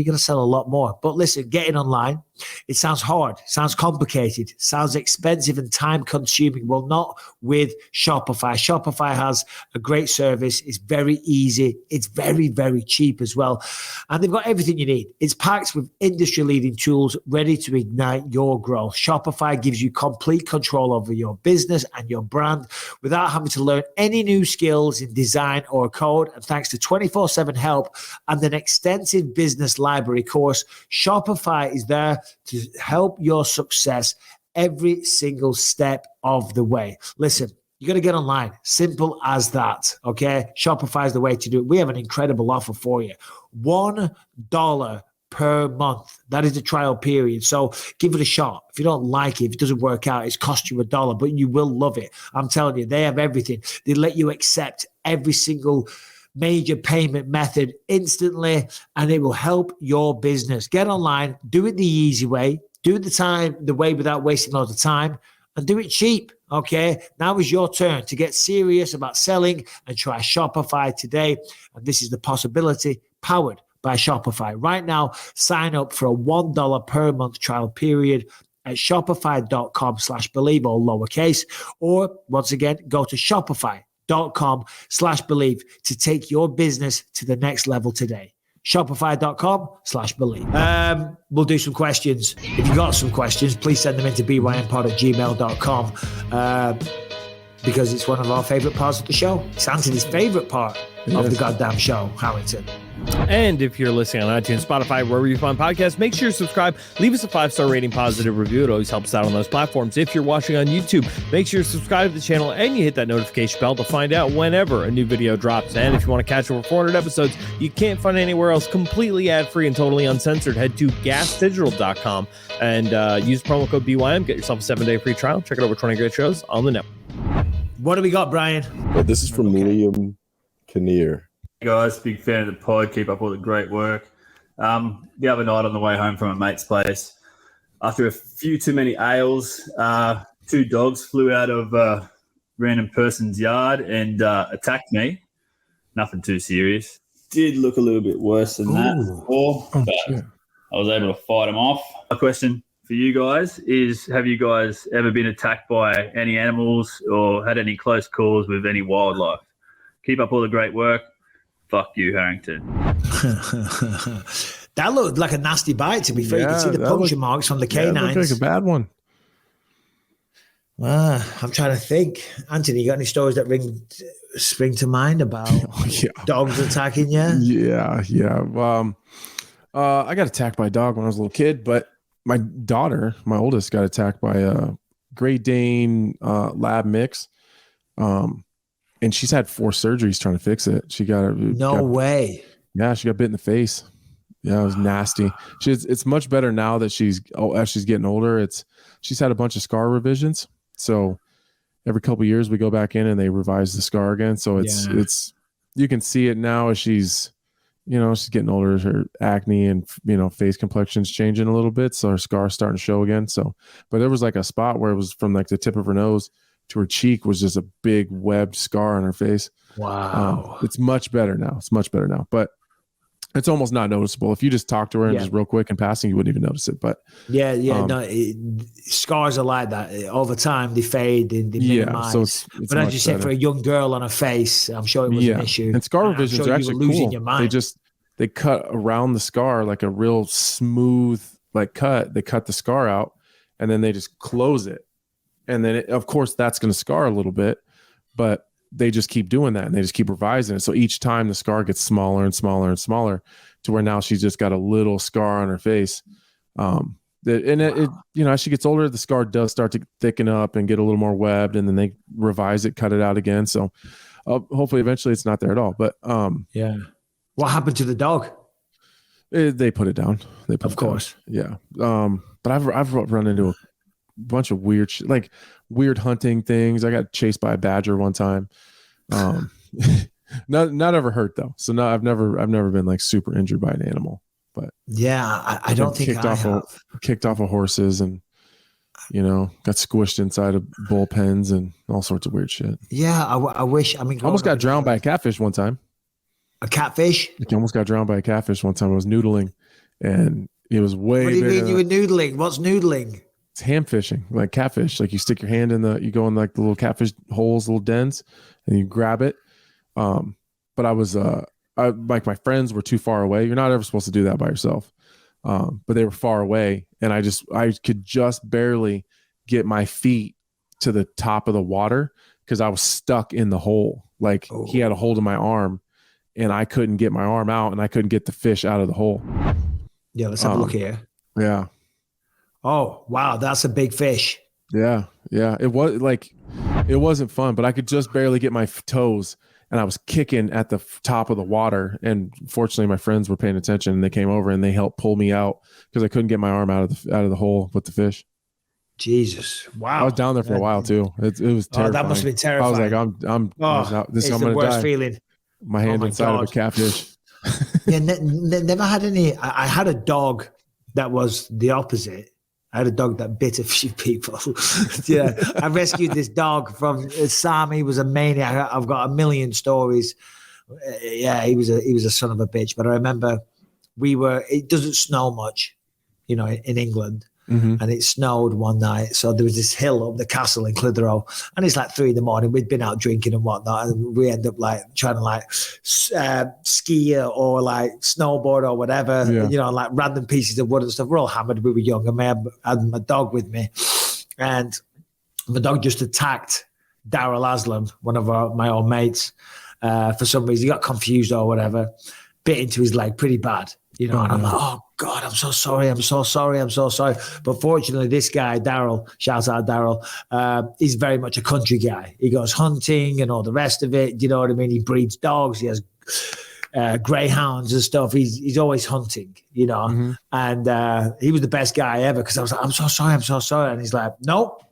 to sell a lot more. But listen, getting online, it sounds hard, sounds complicated, sounds expensive and time consuming. Well, not with Shopify. Shopify has a great service. It's very easy. It's very, very very cheap as well. And they've got everything you need. It's packed with industry-leading tools ready to ignite your growth. Shopify gives you complete control over your business and your brand without having to learn any new skills in design or code. And thanks to 24/7 help and an extensive business library course, Shopify is there to help your success every single step of the way. Listen, you got to get online. Simple as that. Okay. Shopify is the way to do it. We have an incredible offer for you. $1 per month. That is the trial period. So give it a shot. If you don't like it, if it doesn't work out, it's cost you $1, but you will love it. I'm telling you, they have everything. They let you accept every single major payment method instantly, and it will help your business. Get online, do it the easy way, do it the way without wasting loads of time, and do it cheap. Okay, now is your turn to get serious about selling and try Shopify today. And this is the possibility powered by Shopify. Right now, sign up for a $1 per month trial period at shopify.com/believe, all lowercase, or once again, go to shopify.com/believe to take your business to the next level today. Shopify.com/believe. We'll do some questions. If you've got some questions, please send them into bympod@gmail.com because it's one of our favorite parts of the show. It's Anthony's favorite part of the goddamn show, Harrington. And if you're listening on iTunes, Spotify, wherever you find podcasts, make sure you subscribe. Leave us a 5-star rating, positive review. It always helps out on those platforms. If you're watching on YouTube, make sure you subscribe to the channel and you hit that notification bell to find out whenever a new video drops. And if you want to catch over 400 episodes you can't find anywhere else, completely ad-free and totally uncensored, head to gasdigital.com and use promo code BYM. Get yourself a 7-day free trial. Check out over 20 great shows on the network. What do we got, Brian? This is from Liam Kinnear. Hey guys, big fan of the pod. Keep up all the great work. The other night on the way home from a mate's place, after a few too many ales, 2 dogs flew out of a random person's yard and attacked me. Nothing too serious. Did look a little bit worse than that before, but I was able to fight them off. My question for you guys is, have you guys ever been attacked by any animals or had any close calls with any wildlife? Keep up all the great work. Fuck you, Harrington. That looked like a nasty bite, to be fair. You can see the puncture marks from the canines. That looked like a bad one. I'm trying to think. Anthony, you got any stories that spring to mind about dogs attacking you? Yeah. I got attacked by a dog when I was a little kid, but my daughter, my oldest, got attacked by a Great Dane lab mix. And she's had 4 surgeries trying to fix it. She got way. Yeah, she got bit in the face. Yeah, it was nasty. It's much better now that as she's getting older. She's had a bunch of scar revisions. So every couple of years we go back in and they revise the scar again. So it's you can see it now as she's getting older. Her acne and face complexion's changing a little bit. So her scar's starting to show again. So, but there was like a spot where it was from like the tip of her nose to her cheek was just a big webbed scar on her face. Wow. It's much better now. But it's almost not noticeable. If you just talk to her and just real quick in passing, you wouldn't even notice it. But scars are like that. Over time, they fade and they minimize. So it's but as you said, for a young girl on her face, I'm sure it was an issue. And scar revisions are actually cool. Your mind. They cut around the scar like a real smooth cut. They cut the scar out and then they just close it. And then, of course, that's going to scar a little bit, but they just keep doing that and they just keep revising it. So each time the scar gets smaller and smaller and smaller to where now she's just got a little scar on her face. As she gets older, the scar does start to thicken up and get a little more webbed, and then they revise it, cut it out again. So hopefully eventually it's not there at all. But what happened to the dog? They put it down. Of course. Yeah. But I've run into a bunch of weird like weird hunting things. I got chased by a badger one time. Not ever hurt though. So no, I've never been like super injured by an animal. But I don't think kicked off of horses and got squished inside of bullpens and all sorts of weird shit. Yeah, I wish. I mean, almost got drowned by a catfish one time. A catfish? I almost got drowned by a catfish one time. I was noodling, and it was way. What do you mean you were noodling? What's noodling? It's ham fishing, like catfish. Like you stick your hand you go in like the little catfish holes, little dens, and you grab it. But I was like my friends were too far away. You're not ever supposed to do that by yourself. But they were far away, and I could just barely get my feet to the top of the water because I was stuck in the hole. Like he had a hold of my arm, and I couldn't get my arm out, and I couldn't get the fish out of the hole. Yeah, let's have a look here. Yeah. Oh, wow, that's a big fish. Yeah. It wasn't fun, but I could just barely get my toes, and I was kicking at the top of the water. And fortunately, my friends were paying attention, and they came over and they helped pull me out because I couldn't get my arm out of the hole with the fish. Jesus, wow! I was down there for a while too. It was terrifying. Oh, that must have been terrifying. I was like, I'm the worst die. feeling. My hand inside of a catfish. Yeah, never had any. I had a dog that was the opposite. I had a dog that bit a few people. Yeah, I rescued this dog from Sam. He was a maniac. I've got a million stories. Yeah, he was a son of a bitch. But I remember it doesn't snow much, in England. Mm-hmm. And it snowed one night. So there was this hill up the castle in Clitheroe, and it's like 3 a.m. We'd been out drinking and whatnot, and we end up like trying to ski or like snowboard or whatever, like random pieces of wood and stuff. We're all hammered. We were young, and I had my dog with me, and my dog just attacked Daryl Aslam, one of my old mates, for some reason. He got confused or whatever, bit into his leg pretty bad. And I'm like, oh, God, I'm so sorry. But fortunately, this guy, Daryl, shouts out Daryl, he's very much a country guy. He goes hunting and all the rest of it. You know what I mean? He breeds dogs. He has greyhounds and stuff. He's always hunting, Mm-hmm. And he was the best guy ever because I was like, I'm so sorry. And he's like, nope,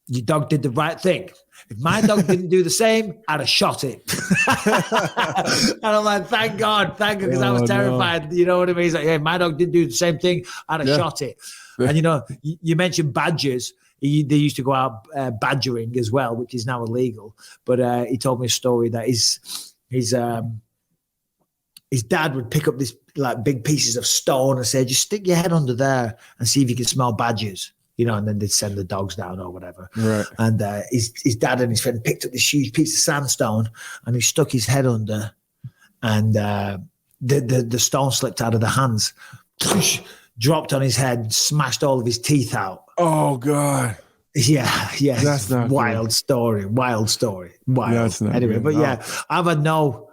your dog did the right thing. If my dog didn't do the same, I'd have shot it. And I'm like, thank God, because I was terrified. No. You know what I mean? He's like, yeah, my dog didn't do the same thing, I'd have shot it. And you mentioned badgers. They used to go out badgering as well, which is now illegal. But he told me a story that his dad would pick up this like big pieces of stone and say, just stick your head under there and see if you can smell badgers. And then they'd send the dogs down or whatever. Right. And his dad and his friend picked up this huge piece of sandstone and he stuck his head under, and the stone slipped out of the hands, dropped on his head, smashed all of his teeth out. Oh, God. Yeah. That's not wild good. Story. Wild. That's not anyway, good. But yeah, I've had no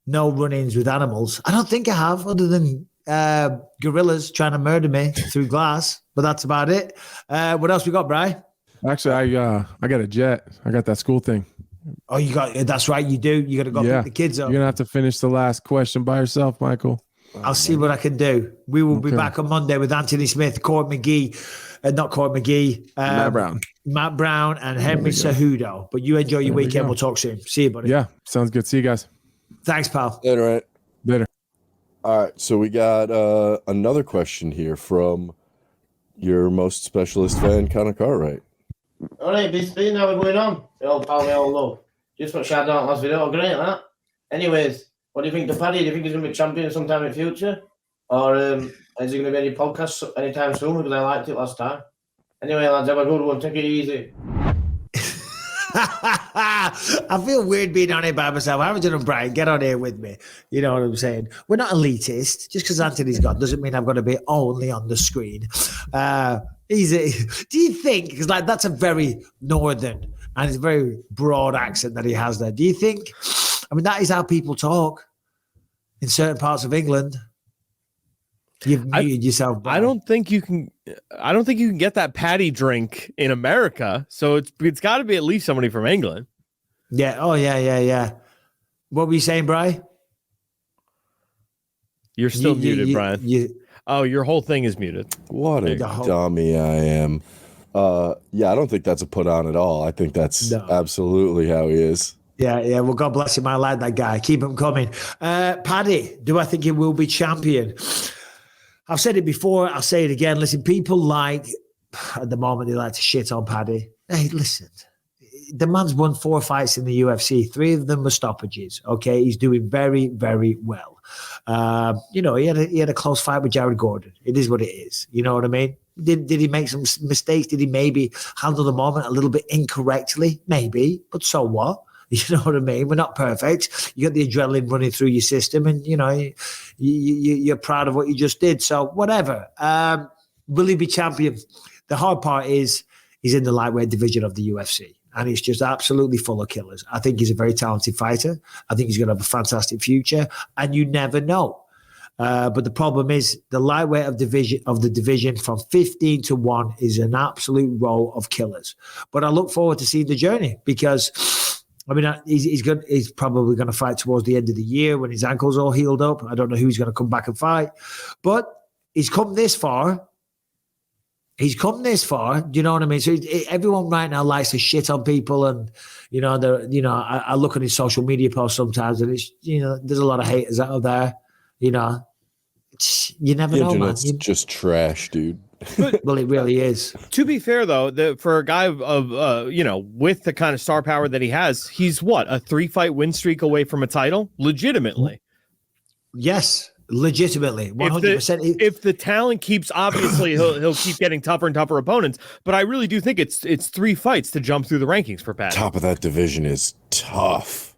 run-ins with animals. I don't think I have, other than gorillas trying to murder me through glass, but that's about it. What else we got, Bri? Actually, I got a jet. I got that school thing. Oh, that's right, you do. You got to go pick the kids up. You're gonna have to finish the last question by yourself, Michael. I'll see what I can do. We will be back on Monday with Anthony Smith, Matt Brown, and Henry Cejudo. But you enjoy your weekend. We'll talk soon. See you, buddy. Yeah, sounds good. See you guys. Thanks, pal. Later. Later. All right, so we got another question here from your most specialist fan, Conor Cartwright. All right, Bisping, how we going on? The old pal we all love. Just what shout out last video, great that. Anyways, what do you think to Paddy? Do you think he's going to be champion sometime in the future? Or is there going to be any podcasts anytime soon? Because I liked it last time. Anyway, lads, have a good one. Take it easy. I feel weird being on here by myself. Harrington and Brian, get on here with me. You know what I'm saying? We're not elitist. Just because Anthony's gone doesn't mean I've got to be only on the screen. Do you think, because like that's a very northern and it's a very broad accent that he has there. Do you think, that is how people talk in certain parts of England? You've muted yourself. Brian. I don't think you can get that Paddy drink in America. So it's got to be at least somebody from England. Yeah. Oh, yeah. What were you saying, Brian? You're still muted, Brian. Your whole thing is muted. What a dummy I am. I don't think that's a put on at all. I think that's absolutely how he is. Yeah. Well, God bless him. I like that guy. Keep him coming. Paddy, do I think he will be champion? I've said it before. I'll say it again. Listen, people at the moment, they like to shit on Paddy. Hey, listen. The man's won 4 fights in the UFC. 3 of them were stoppages. Okay, he's doing very, very well. He had a close fight with Jared Gordon. It is what it is. You know what I mean? Did he make some mistakes? Did he maybe handle the moment a little bit incorrectly? Maybe, but so what? You know what I mean? We're not perfect. You got the adrenaline running through your system, and you're proud of what you just did. So whatever. Will he be champion? The hard part is he's in the lightweight division of the UFC, and it's just absolutely full of killers. I think he's a very talented fighter. I think he's going to have a fantastic future, and you never know. But the problem is the lightweight of the division from 15 to 1 is an absolute row of killers. But I look forward to seeing the journey because, I mean, he's probably going to fight towards the end of the year when his ankle's all healed up. I don't know who's going to come back and fight, but he's come this far. He's come this far. Do you know what I mean? So everyone right now likes to shit on people, and I look at his social media posts sometimes, and it's there's a lot of haters out there. You never know, man. It's just trash, dude. Well, it really is. To be fair, though, for a guy of with the kind of star power that he has, he's what, a 3-fight win streak away from a title, legitimately. Yes, legitimately, 100%. If the talent keeps, obviously, he'll keep getting tougher and tougher opponents. But I really do think it's 3 fights to jump through the rankings for Pat. Top of that division is tough.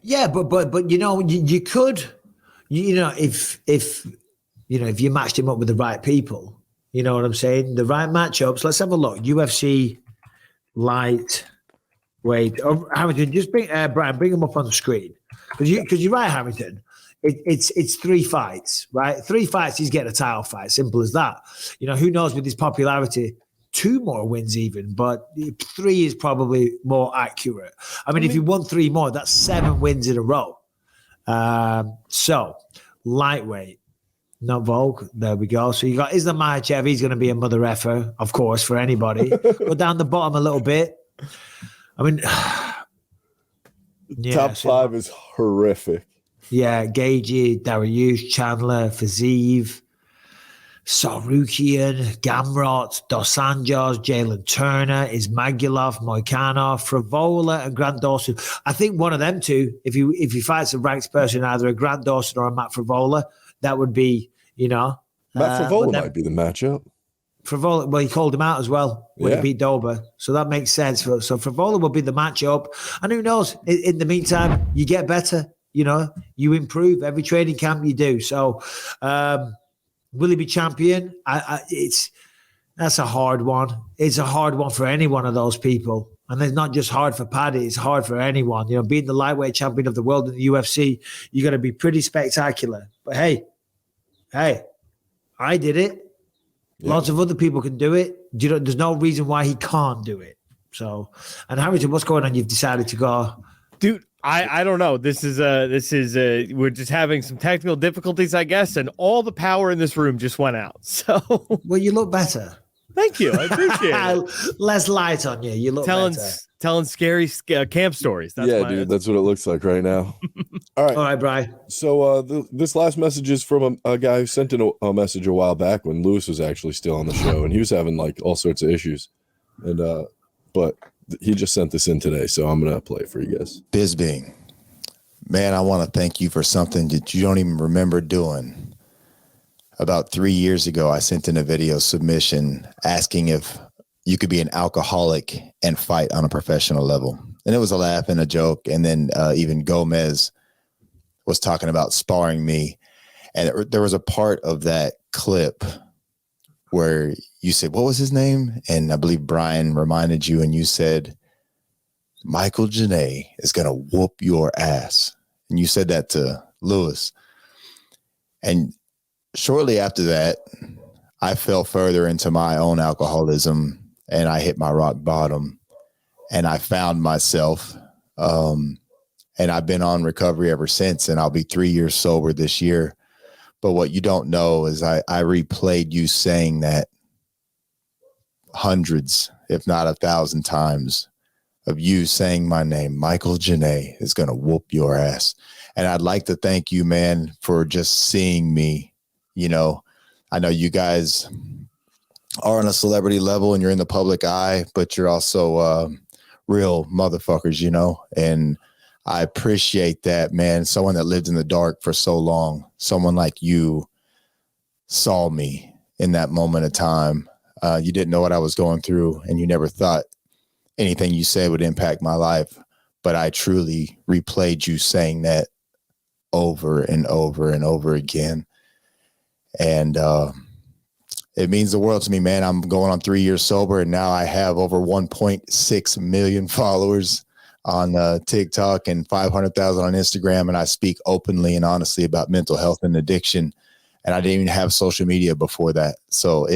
Yeah, but you could. If you matched him up with the right people, you know what I'm saying? The right matchups. Let's have a look. UFC lightweight. Oh, Harrington, just bring Brian, bring him up on the screen because you're right, Harrington. It's 3 fights, right? 3 fights. He's getting a title fight. Simple as that. Who knows with his popularity? 2 more wins even, but 3 is probably more accurate. I mean, if he won 3 more, that's 7 wins in a row. So lightweight, not Volk. There we go. So you got Islam Makhachev. He's going to be a mother effer, of course, for anybody. Go down the bottom a little bit. I mean, top 5 is horrific. Yeah, Gagey, Dariush, Chandler, Fazeev, Sarukian, Gamrot, Dos Anjos, Jalen Turner, Ismagulov, Moikanov, Frivola, and Grant Dawson. I think one of them two, if he fights a ranked person, either a Grant Dawson or a Matt Frivola, that would be, Matt Frivola might be the matchup. Frivola, well, he called him out as well when he beat Dober. So that makes sense. So Frivola will be the matchup. And who knows? In the meantime, you get better. You improve every training camp you do. So, will he be champion? That's a hard one. It's a hard one for any one of those people. And it's not just hard for Paddy, it's hard for anyone. Being the lightweight champion of the world in the UFC, you got to be pretty spectacular. But hey, I did it. Yeah. Lots of other people can do it. There's no reason why he can't do it. So, and Harrington, what's going on? You've decided to go, dude. I don't know. This is we're just having some technical difficulties, I guess, and all the power in this room just went out. So, well, you look better. Thank you. I appreciate it. Less light on you. You look better. Telling scary camp stories. That's what it looks like right now. All right, Brian. So this last message is from a guy who sent in a message a while back when Lewis was actually still on the show, and he was having like all sorts of issues, and but he just sent this in today, so I'm gonna play it for you guys. Bisping, man, I want to thank you for something that you don't even remember doing. About 3 years ago, I sent in a video submission asking if you could be an alcoholic and fight on a professional level. And it was a laugh and a joke. And then even Gomez was talking about sparring me. And there was a part of that clip where you said, what was his name? And I believe Brian reminded you, and you said, Michael Janae is going to whoop your ass. And you said that to Lewis. And shortly after that, I fell further into my own alcoholism, and I hit my rock bottom, and I found myself, and I've been on recovery ever since, and I'll be 3 years sober this year. But what you don't know is I replayed you saying that hundreds, if not 1,000 times, of you saying my name, Michael Janae is going to whoop your ass. And I'd like to thank you, man, for just seeing me. I know you guys are on a celebrity level and you're in the public eye, but you're also real motherfuckers, and I appreciate that, man. Someone that lived in the dark for so long, someone like you saw me in that moment of time. You didn't know what I was going through, and you never thought anything you said would impact my life. but I truly replayed you saying that over and over and over again. And it means the world to me, man. I'm going on 3 years sober, and now I have over 1.6 million followers on TikTok and 500,000 on Instagram. And I speak openly and honestly about mental health and addiction. And I didn't even have social media before that. So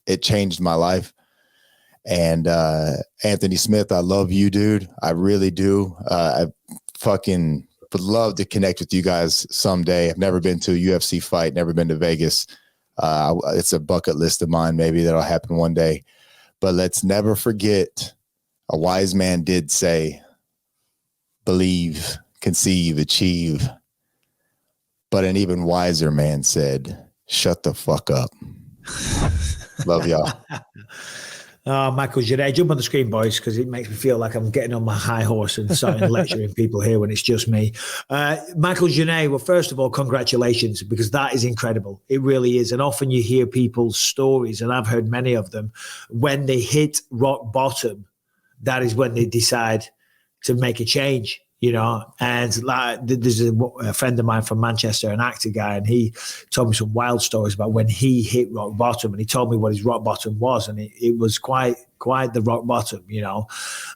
it changed my life. And Anthony Smith, I love you, dude. I really do. I fucking would love to connect with you guys someday. I've never been to a UFC fight, never been to Vegas. It's a bucket list of mine. Maybe that'll happen one day. But let's never forget, a wise man did say, believe, conceive, achieve. But an even wiser man said, shut the fuck up. Love y'all. Michael Janae, jump on the screen, boys, because it makes me feel like I'm getting on my high horse and starting lecturing people here when it's just me. Michael Janae, well, first of all, congratulations, because that is incredible. It really is. And often you hear people's stories, and I've heard many of them, when they hit rock bottom, that is when they decide to make a change. You know, and like, there's a friend of mine from Manchester, an actor guy, and he told me some wild stories about when he hit rock bottom, and he told me what his rock bottom was, and it was quite the rock bottom, you know,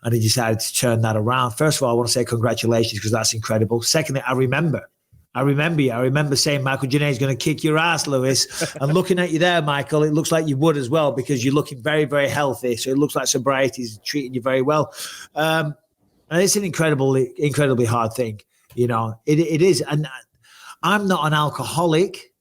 and he decided to turn that around. First of all, I want to say congratulations, because that's incredible. Secondly, I remember you. I remember saying Michael Janae is going to kick your ass, Lewis. And looking at you there, Michael, it looks like you would as well, because you're looking very, very healthy. So it looks like sobriety is treating you very well. And it's an incredibly hard thing, you know. It is, and I'm not an alcoholic,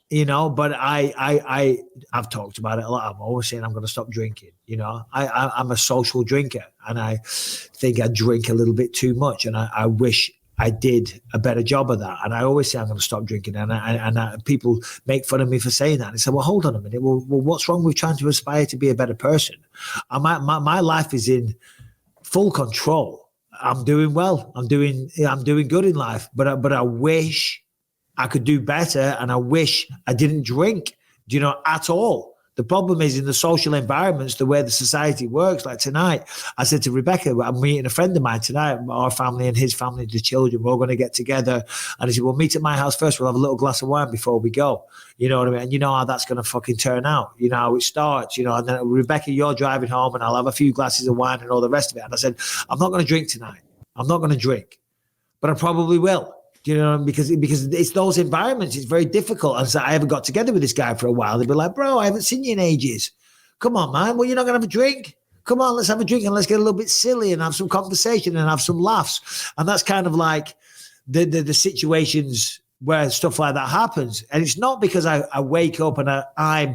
you know, but I've talked about it a lot. I'm always saying I'm going to stop drinking, you know. I'm a social drinker, and I think I drink a little bit too much, and I wish I did a better job of that. And I always say I'm going to stop drinking, and people make fun of me for saying that. And they say, well, hold on a minute. Well, what's wrong with trying to aspire to be a better person? My life is in full control. I'm doing well. I'm doing good in life, but I wish I could do better, and I wish I didn't drink, you know, at all. The problem is in the social environments, the way the society works. Like tonight, I said to Rebecca, I'm meeting a friend of mine tonight, our family and his family, the children, we're all going to get together. And he said, we'll meet at my house first. We'll have a little glass of wine before we go. You know what I mean? And you know how that's going to fucking turn out. You know how it starts, you know. And then, Rebecca, you're driving home, and I'll have a few glasses of wine and all the rest of it. And I said, I'm not going to drink tonight. I'm not going to drink, but I probably will. You know, because it's those environments. It's very difficult. And so I haven't got together with this guy for a while. They'd be like, bro, I haven't seen you in ages. Come on, man. Well, you're not going to have a drink? Come on, let's have a drink and let's get a little bit silly and have some conversation and have some laughs. And that's kind of like the situations where stuff like that happens. And it's not because I wake up and I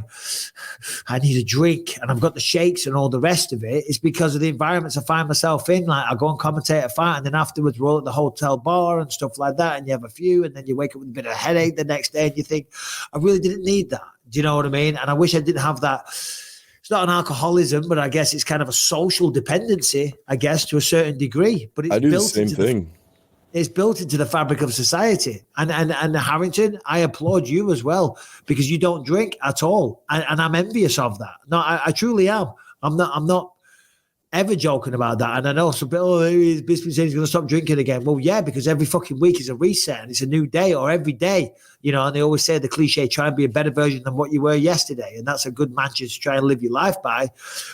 need a drink and I've got the shakes and all the rest of it. It's because of the environments I find myself in. Like I go and commentate a fight, and then afterwards we're all at the hotel bar and stuff like that, and you have a few, and then you wake up with a bit of a headache the next day, and you think, I really didn't need that. Do you know what I mean? And I wish I didn't have that. It's not an alcoholism, but I guess it's kind of a social dependency, I guess, to a certain degree. But it's I do the same thing. It's built into the fabric of society. And Harrington, I applaud you as well, because you don't drink at all. And I'm envious of that. No, I truly am. I'm not ever joking about that. And I know some people, Bisping saying he's going to stop drinking again. Well, yeah, because every fucking week is a reset and it's a new day, or every day, you know, and they always say the cliche, try and be a better version than what you were yesterday. And that's a good mantra to try and live your life by.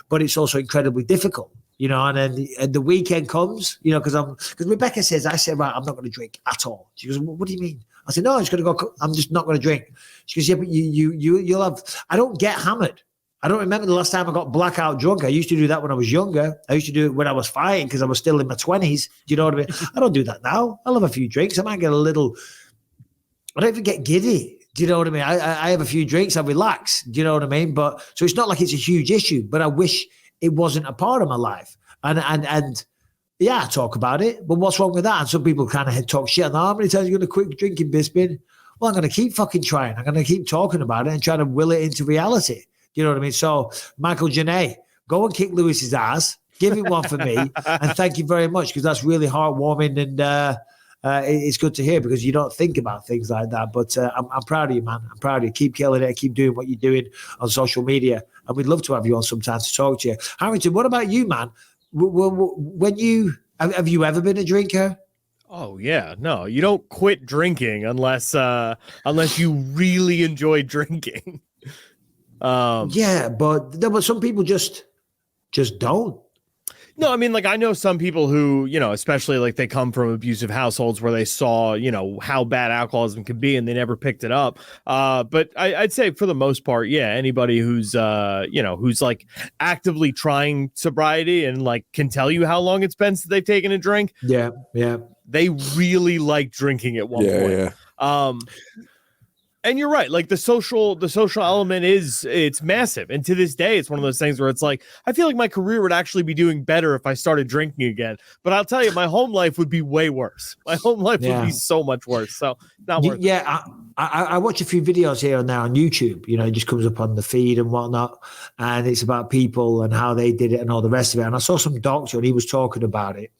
But it's also incredibly difficult. You know, and then the weekend comes, you know, because Rebecca says, I said, right, I'm not going to drink at all. She goes, well, what do you mean? I said, no, I'm just going to go. I'm just not going to drink. She goes, yeah, but you'll have. I don't get hammered. I don't remember the last time I got blackout drunk. I used to do that when I was younger. I used to do it when I was fighting because I was still in my 20s. Do you know what I mean? I don't do that now. I'll have a few drinks. I might get a little. I don't even get giddy. Do you know what I mean? I have a few drinks. I relax. Do you know what I mean? But so it's not like it's a huge issue. But I wish it wasn't a part of my life. And yeah, I talk about it, but what's wrong with that? And some people kind of talk shit. And how many times are you going to quit drinking, Bisping? Well, I'm going to keep fucking trying. I'm going to keep talking about it and try to will it into reality. You know what I mean? So, Michael Janae, go and kick Lewis's ass. Give him one for me. And thank you very much, because that's really heartwarming. And it's good to hear, because you don't think about things like that. But I'm proud of you, man. I'm proud of you. Keep killing it. Keep doing what you're doing on social media. And we'd love to have you on sometime to talk to you. Harrington, what about you, man? When you Have you ever been a drinker? Oh yeah, no, you don't quit drinking unless you really enjoy drinking. Yeah, but some people just don't. No, I mean, like, I know some people who, you know, especially like they come from abusive households where they saw, you know, how bad alcoholism can be and they never picked it up. But I'd say for the most part, yeah, anybody who's, you know, who's like actively trying sobriety and like can tell you how long it's been since they've taken a drink. Yeah, yeah. They really like drinking at one point. Yeah. And you're right. Like the social element it's massive. And to this day, it's one of those things where it's like, I feel like my career would actually be doing better if I started drinking again. But I'll tell you, my home life would be way worse. My home life would be so much worse. So not worth it. Yeah. I watch a few videos here and there on YouTube, you know, it just comes up on the feed and whatnot. And it's about people and how they did it and all the rest of it. And I saw some doctor and he was talking about it.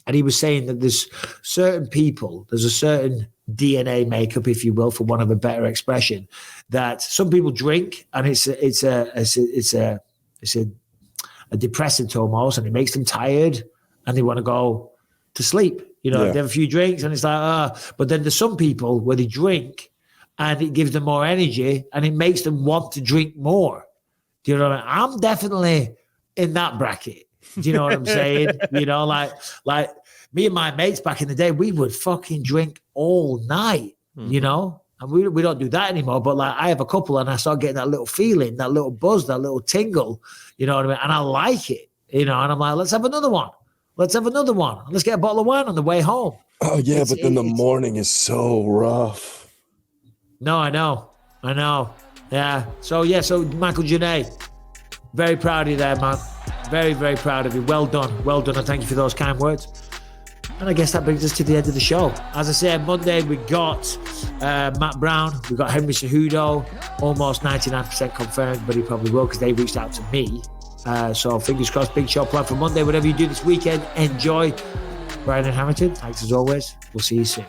And he was saying that there's certain people, there's a certain DNA makeup, if you will, for want of a better expression, that some people drink and it's a depressant almost, and it makes them tired and they want to go to sleep. You know, they have a few drinks and it's like, but then there's some people where they drink and it gives them more energy and it makes them want to drink more. Do you know what I mean? I'm definitely in that bracket. Do you know what I'm saying? You know, like me and my mates back in the day, we would fucking drink all night, you know, and we don't do that anymore. But like I have a couple and I start getting that little feeling, that little buzz, that little tingle, you know what I mean? And I like it, you know, and I'm like, let's have another one. Let's have another one. Let's get a bottle of wine on the way home. Oh, yeah, but then the morning is so rough. No, I know. Yeah. So Michael Janae, very proud of you there, man. Very, very proud of you. Well done. And thank you for those kind words. And I guess that brings us to the end of the show. As I said, Monday we got Matt Brown. We got Henry Cejudo. Almost 99% confirmed, but he probably will because they reached out to me. So fingers crossed, big show planned for Monday. Whatever you do this weekend, enjoy. Brian and Hamilton, thanks as always. We'll see you soon.